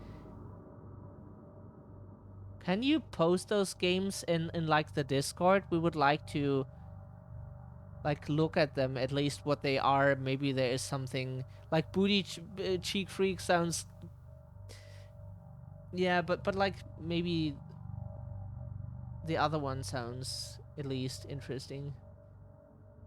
Can you post those games in like the Discord? We would like to like look at them, at least what they are. Maybe there is something like Cheek Freak sounds, yeah, but like maybe the other one sounds at least interesting.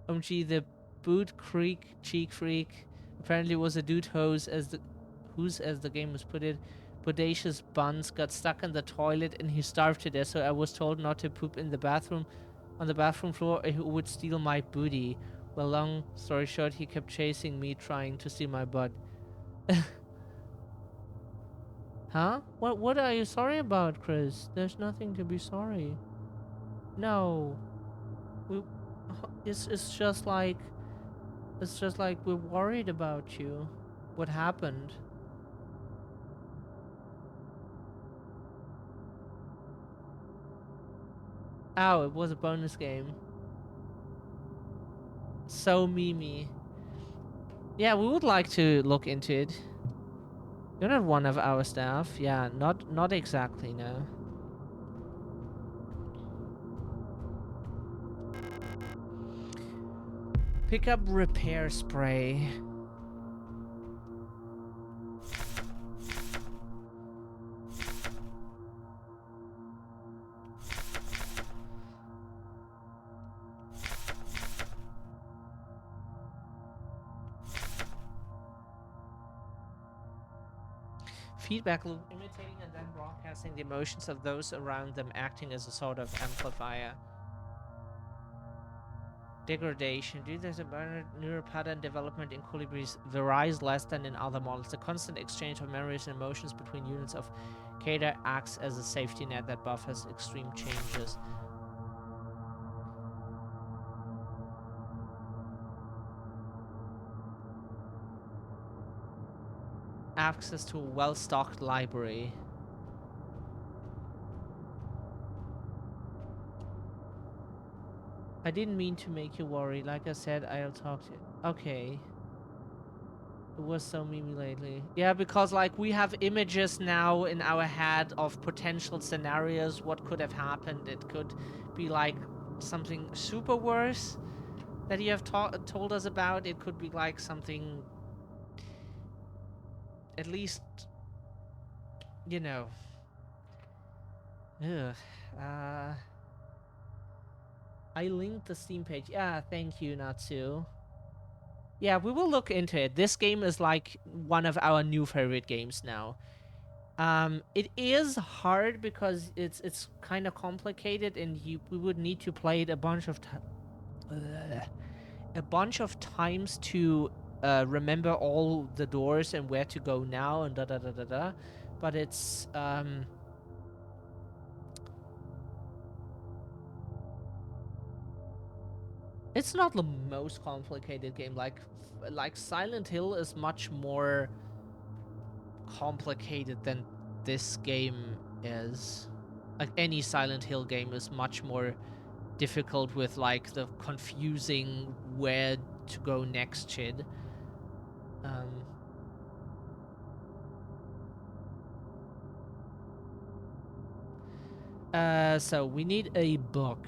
OMG, the Boot Creek Cheek Freak apparently was a dude whose, as the game was put it, bodacious buns got stuck in the toilet and he starved to death, so I was told not to poop in the bathroom on the bathroom floor or he would steal my booty. Well, long story short, he kept chasing me trying to steal my butt. Huh? What are you sorry about, Chris? There's nothing to be sorry. No. It's just like we're worried about you. What happened? Oh, it was a bonus game. So Mimi. Yeah, we would like to look into it. You're not one of our staff. Yeah, not exactly, no. Pick up repair spray. Feedback loop, imitating and then broadcasting the emotions of those around them, acting as a sort of amplifier. Degradation. Due to the neural pattern development in colibris varies less than in other models. The constant exchange of memories and emotions between units of Cada acts as a safety net that buffers extreme changes. Access to a well-stocked library. I didn't mean to make you worry. Like I said, I'll talk to you. Okay. It was so Mimi lately. Yeah, because like we have images now in our head of potential scenarios, what could have happened. It could be like something super worse that you have told us about. It could be like something, at least, you know. Ugh. I linked the Steam page. Yeah, thank you, Natsu. Yeah, we will look into it. This game is like one of our new favorite games now. It is hard because it's kind of complicated, and we would need to play it a bunch of times to remember all the doors and where to go now and da da da da da. But it's not the most complicated game. Like Silent Hill is much more complicated than this game is. Like any Silent Hill game is much more difficult with like the confusing where to go next shit. So we need a book.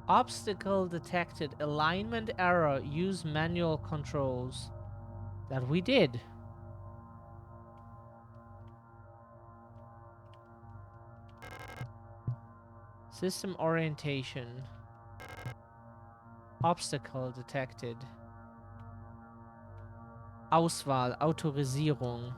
Obstacle detected. Alignment error. Use manual controls. That we did. System orientation. Obstacle detected. Auswahl. Autorisierung.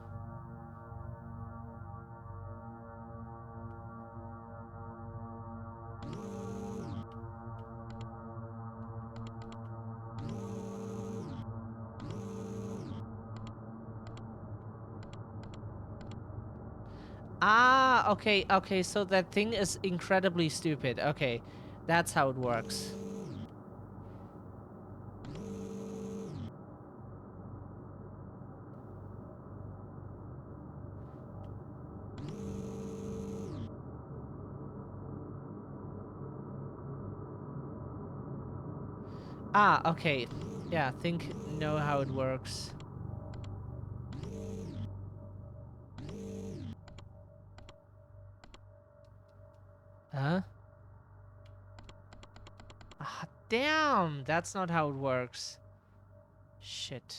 Ah, okay, okay, so that thing is incredibly stupid. Okay, that's how it works. Ah, okay. Yeah, know how it works. Huh? Ah, damn! That's not how it works. Shit.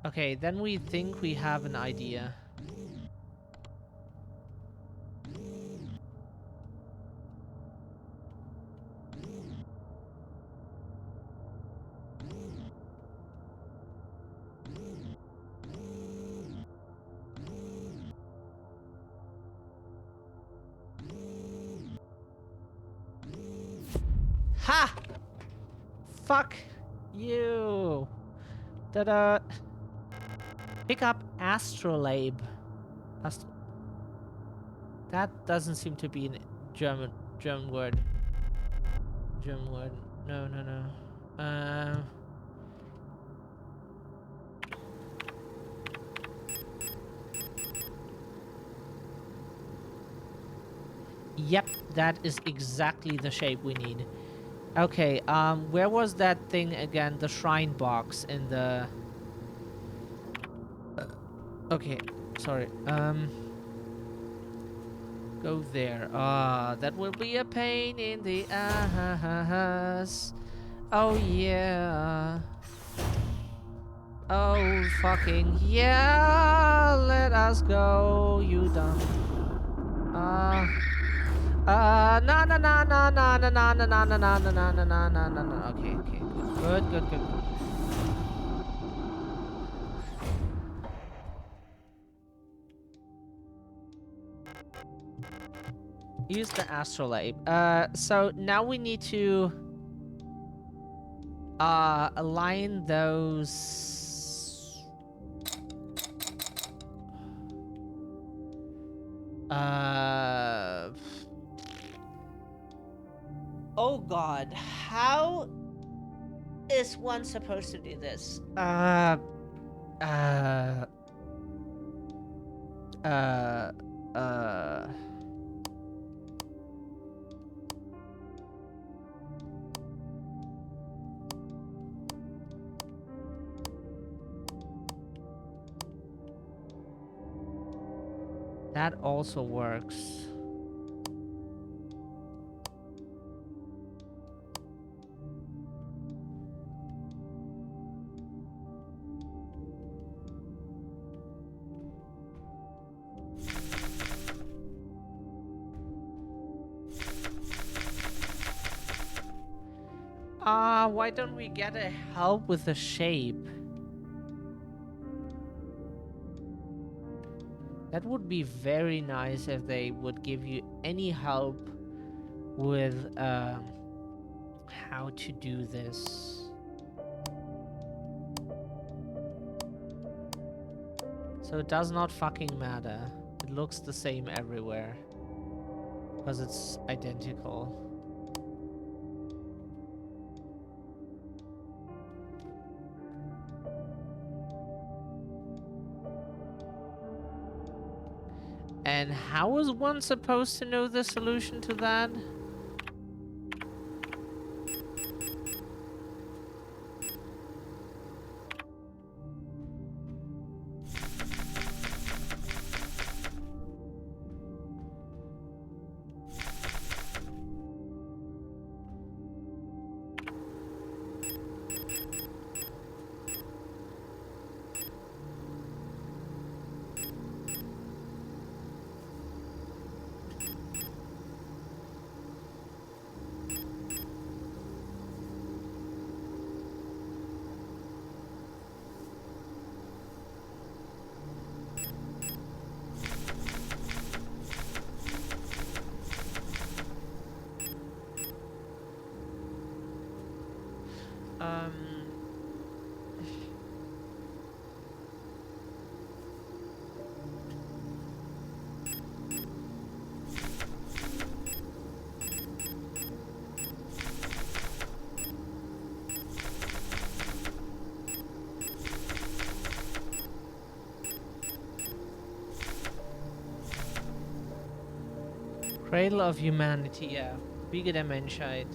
Okay, then we think we have an idea. Ha! Fuck you! Da-da! Pick up astrolabe. That doesn't seem to be a German word. German word. No, no, no. Yep, that is exactly the shape we need. Okay, where was that thing again? The shrine box in the... Okay, sorry. Go there. That will be a pain in the ass. Oh, yeah. Oh, fucking yeah. Let us go, you dumb. No, no, no, no, no, no, no, no, no, no, no, no, no, no, no, no, no, no. Okay, okay, good, good, good, good. Use the astrolabe. So now we need to align those. Oh God, how is one supposed to do this? Uh. That also works. Why don't we get a help with the shape? That would be very nice if they would give you any help with how to do this. So it does not fucking matter. It looks the same everywhere. Because it's identical. And how is one supposed to know the solution to that? Cradle of Humanity, yeah. Wiege der Menschheit.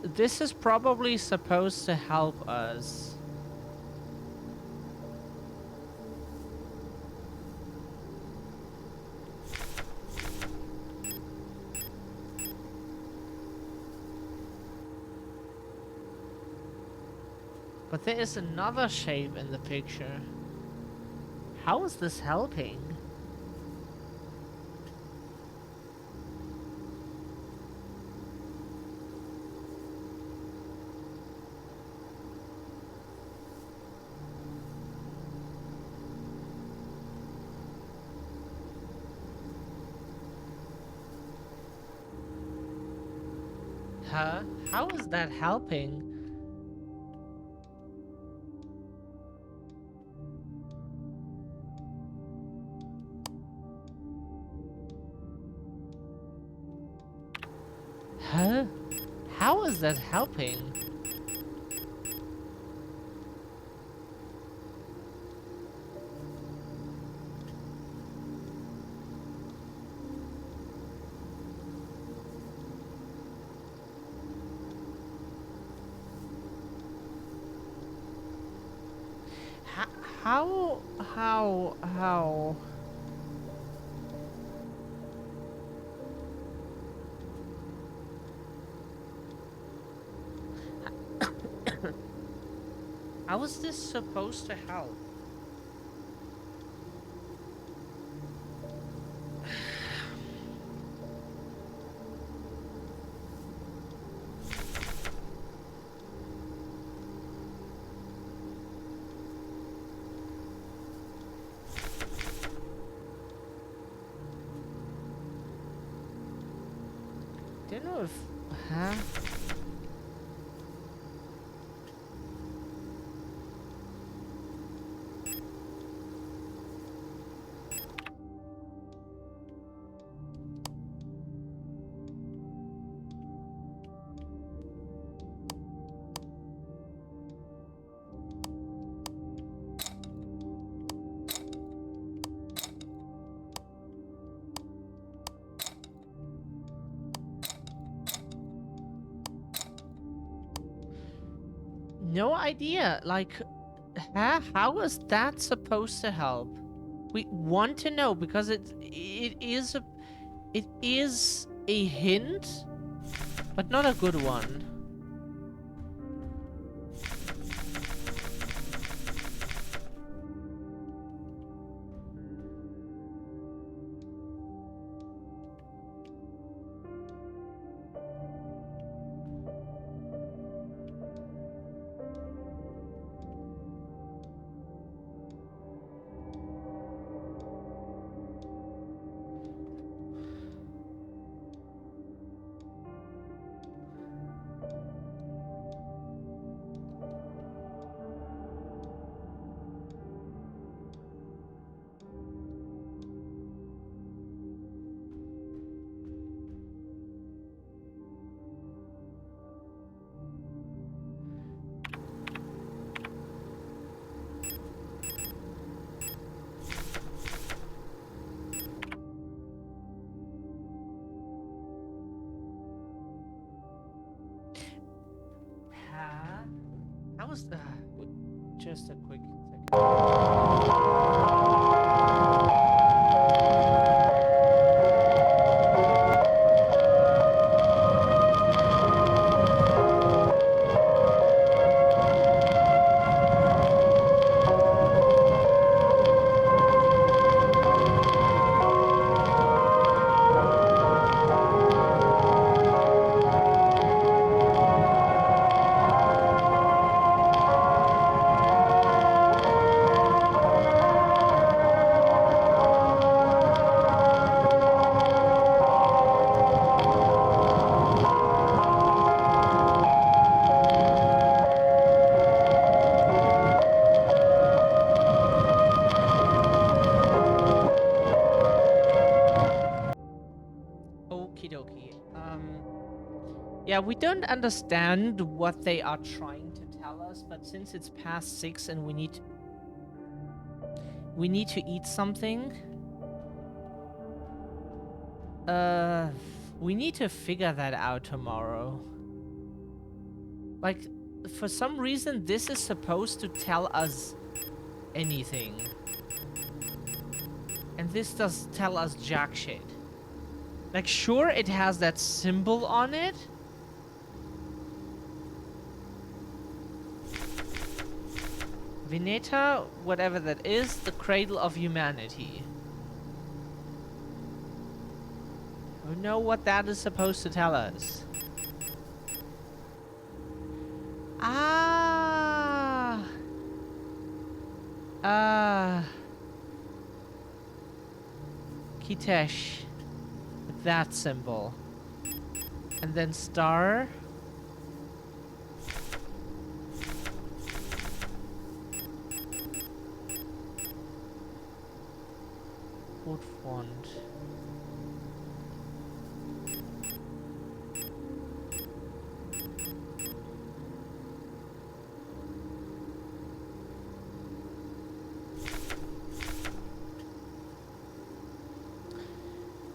This is probably supposed to help us. But there is another shape in the picture. How is this helping? Huh? How is that helping? Huh? How is that helping? How? How is this supposed to help? Don't know if, huh? No idea. Like, huh? How is that supposed to help? We want to know because it is a hint, but not a good one. was just a quick second. Okie dokie. Yeah, we don't understand what they are trying to tell us, but since it's past 6 and we need to eat something. We need to figure that out tomorrow. Like, for some reason, this is supposed to tell us anything. And this does tell us jack shit. Like, sure, it has that symbol on it. Vineta, whatever that is, the cradle of humanity. I don't know what that is supposed to tell us. Ah. Kitesh. With that symbol. And then star. Wood font.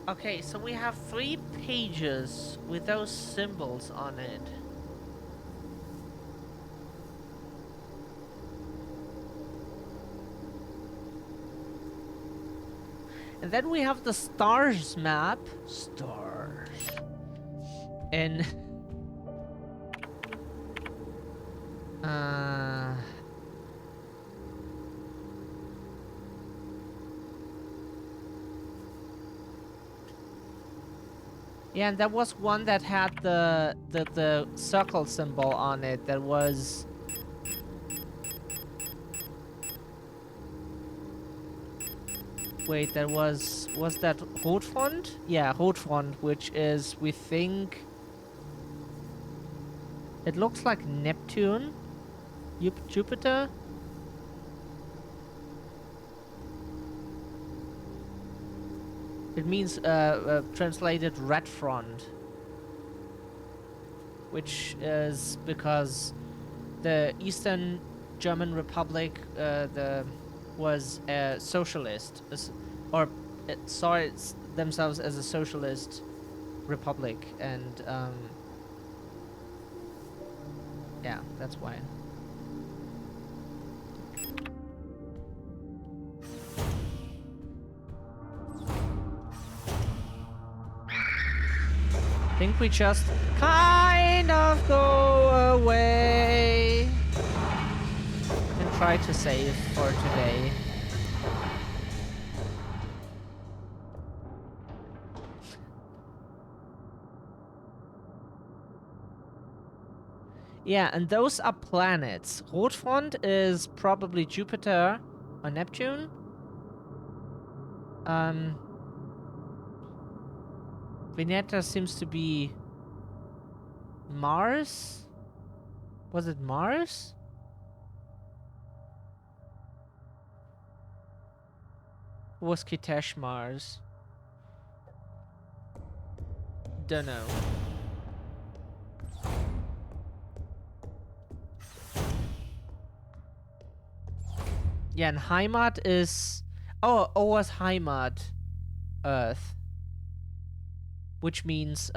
Okay, so we have 3 pages with those symbols on it. And then we have the stars map. Stars. And... yeah, and that was one that had the circle symbol on it that was... Wait, that was that Rotfront? Yeah, Rotfront, which is, we think... It looks like Neptune? Jupiter? It means, translated Red Front. Which is because the Eastern German Republic, was a socialist, or saw themselves as a socialist republic, and yeah, that's why. I think we just kind of go away and try to save for today. Yeah, and those are planets. Rotfront is probably Jupiter or Neptune. Veneta seems to be Mars? Was it Mars? Or was Kitesh Mars? Dunno. Yeah, and Heimat is... Oh, was Heimat Earth. Which means,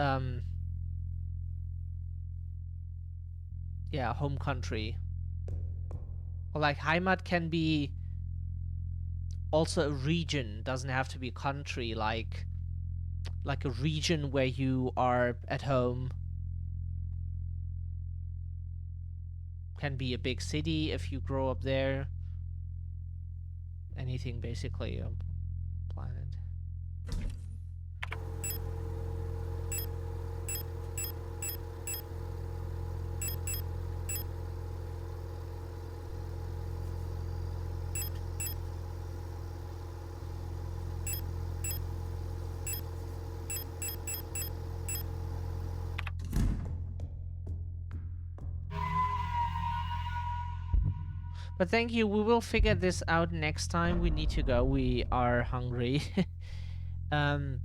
yeah, home country. Or like Heimat can be also a region, doesn't have to be a country, like a region where you are at home. Can be a big city if you grow up there. Anything basically on planet. But thank you. We will figure this out next time. We need to go. We are hungry. um,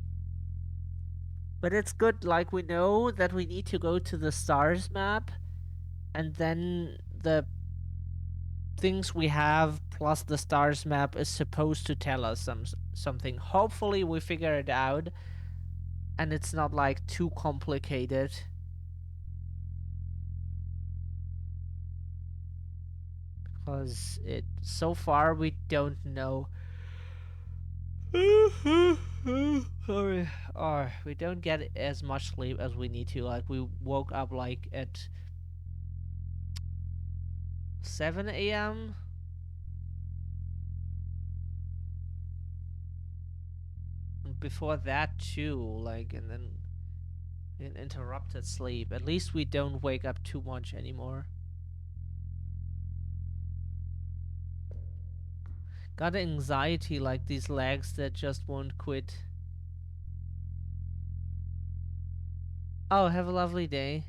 but it's good. Like we know that we need to go to the stars map, and then the things we have plus the stars map is supposed to tell us something. Hopefully, we figure it out, and it's not like too complicated. Because it so far we don't know. Sorry. We don't get as much sleep as we need to. Like we woke up like at 7 a.m. Before that too, like, and then an interrupted sleep. At least we don't wake up too much anymore. Got anxiety like these legs that just won't quit. Oh, have a lovely day.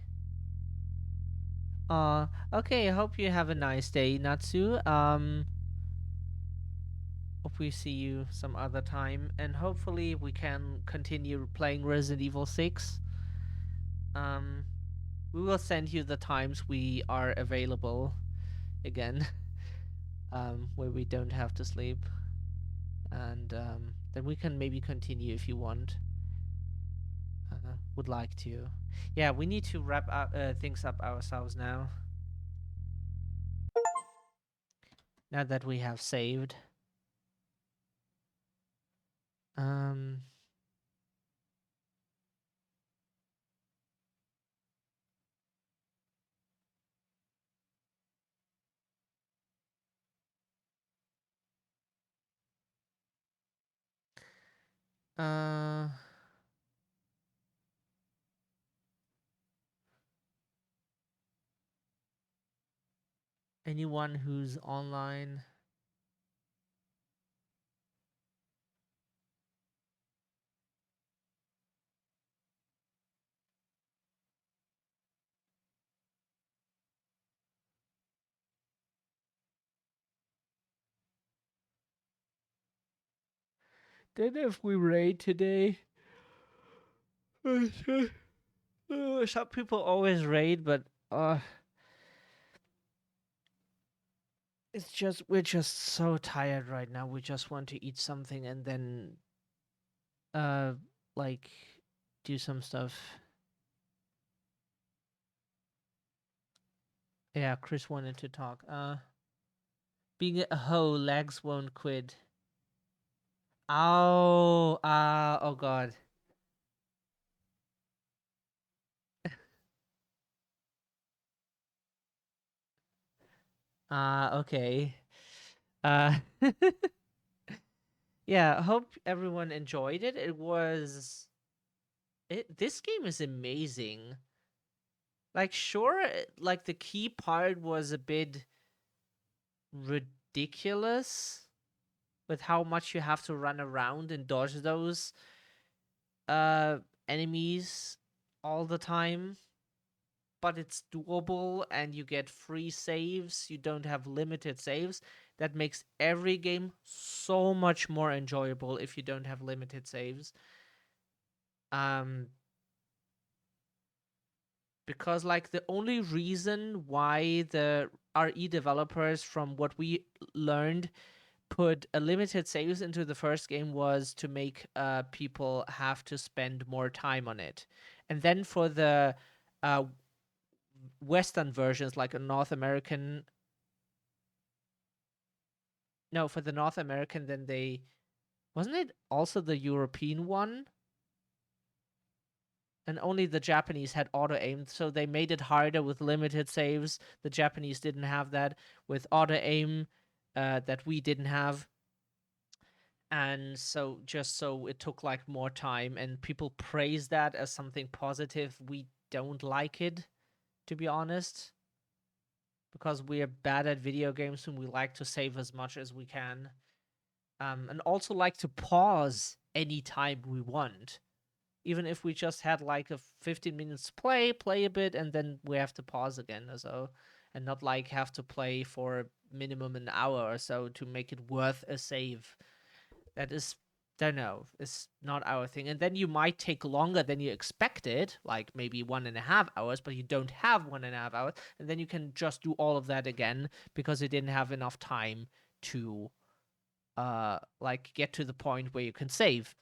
Okay, I hope you have a nice day, Natsu. Hope we see you some other time, and hopefully we can continue playing Resident Evil 6. Um, we will send you the times we are available again, where we don't have to sleep, and then we can maybe continue if you want. Would like to. Yeah, we need to wrap up things up ourselves now. Now that we have saved. Um. Uh. Anyone who's online. Then if we raid today. Some people always raid, but it's just we're just so tired right now. We just want to eat something and then uh like do some stuff. Yeah, Chris wanted to talk. Being a hoe, legs won't quit. Oh god. Okay. Uh yeah, hope everyone enjoyed it. This game is amazing. Like sure, like the key part was a bit ridiculous with how much you have to run around and dodge those uh enemies all the time, but it's doable and you get free saves. You don't have limited saves. That makes every game so much more enjoyable if you don't have limited saves. Um because like the only reason why the RE developers, from what we learned, put a limited saves into the first game was to make people have to spend more time on it. And then for the Western versions, like a North American No, for the North American, then they wasn't it also the European one? And only the Japanese had auto aim, so they made it harder with limited saves. The Japanese didn't have that with auto aim that we didn't have. And so just so it took like more time, and people praise that as something positive. We don't like it, to be honest, because we are bad at video games and we like to save as much as we can. And also like to pause anytime we want. Even if we just had like a 15 minutes to play a bit, and then we have to pause again or so. And not like have to play for minimum an hour or so to make it worth a save. That is, don't know, it's not our thing. And then you might take longer than you expected, like maybe 1.5 hours, but you don't have 1.5 hours. And then you can just do all of that again because you didn't have enough time to like get to the point where you can save.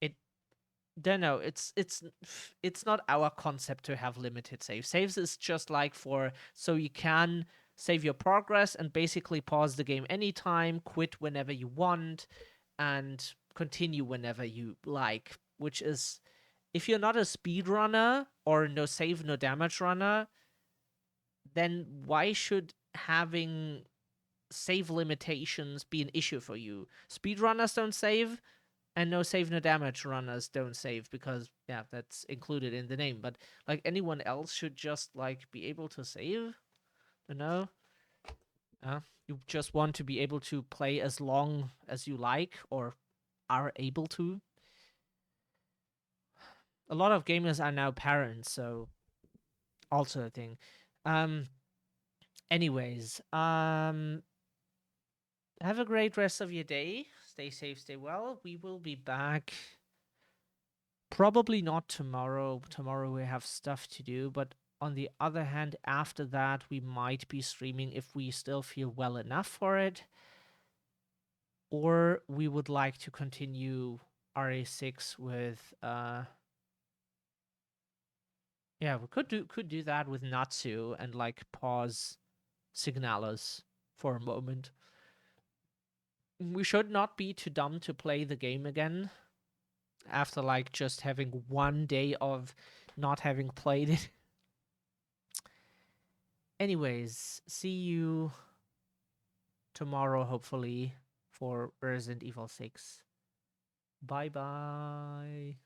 It don't know, it's not our concept to have limited saves. Saves is just like for so you can save your progress and basically pause the game anytime, quit whenever you want, and continue whenever you like, which is if you're not a speedrunner or no save no damage runner, then why should having save limitations be an issue for you? Speedrunners don't save, and no save no damage runners don't save because yeah, that's included in the name. But like anyone else should just like be able to save, you know? You just want to be able to play as long as you like or are able to. A lot of gamers are now parents, so also a thing. Um anyways, have a great rest of your day. Stay safe, stay well. We will be back probably not tomorrow. Tomorrow we have stuff to do, but on the other hand, after that, we might be streaming if we still feel well enough for it. Or we would like to continue RA6 with yeah, we could do that with Natsu and like pause Signalis for a moment. We should not be too dumb to play the game again after like just having one day of not having played it. Anyways, see you tomorrow, hopefully, for Resident Evil 6. Bye bye.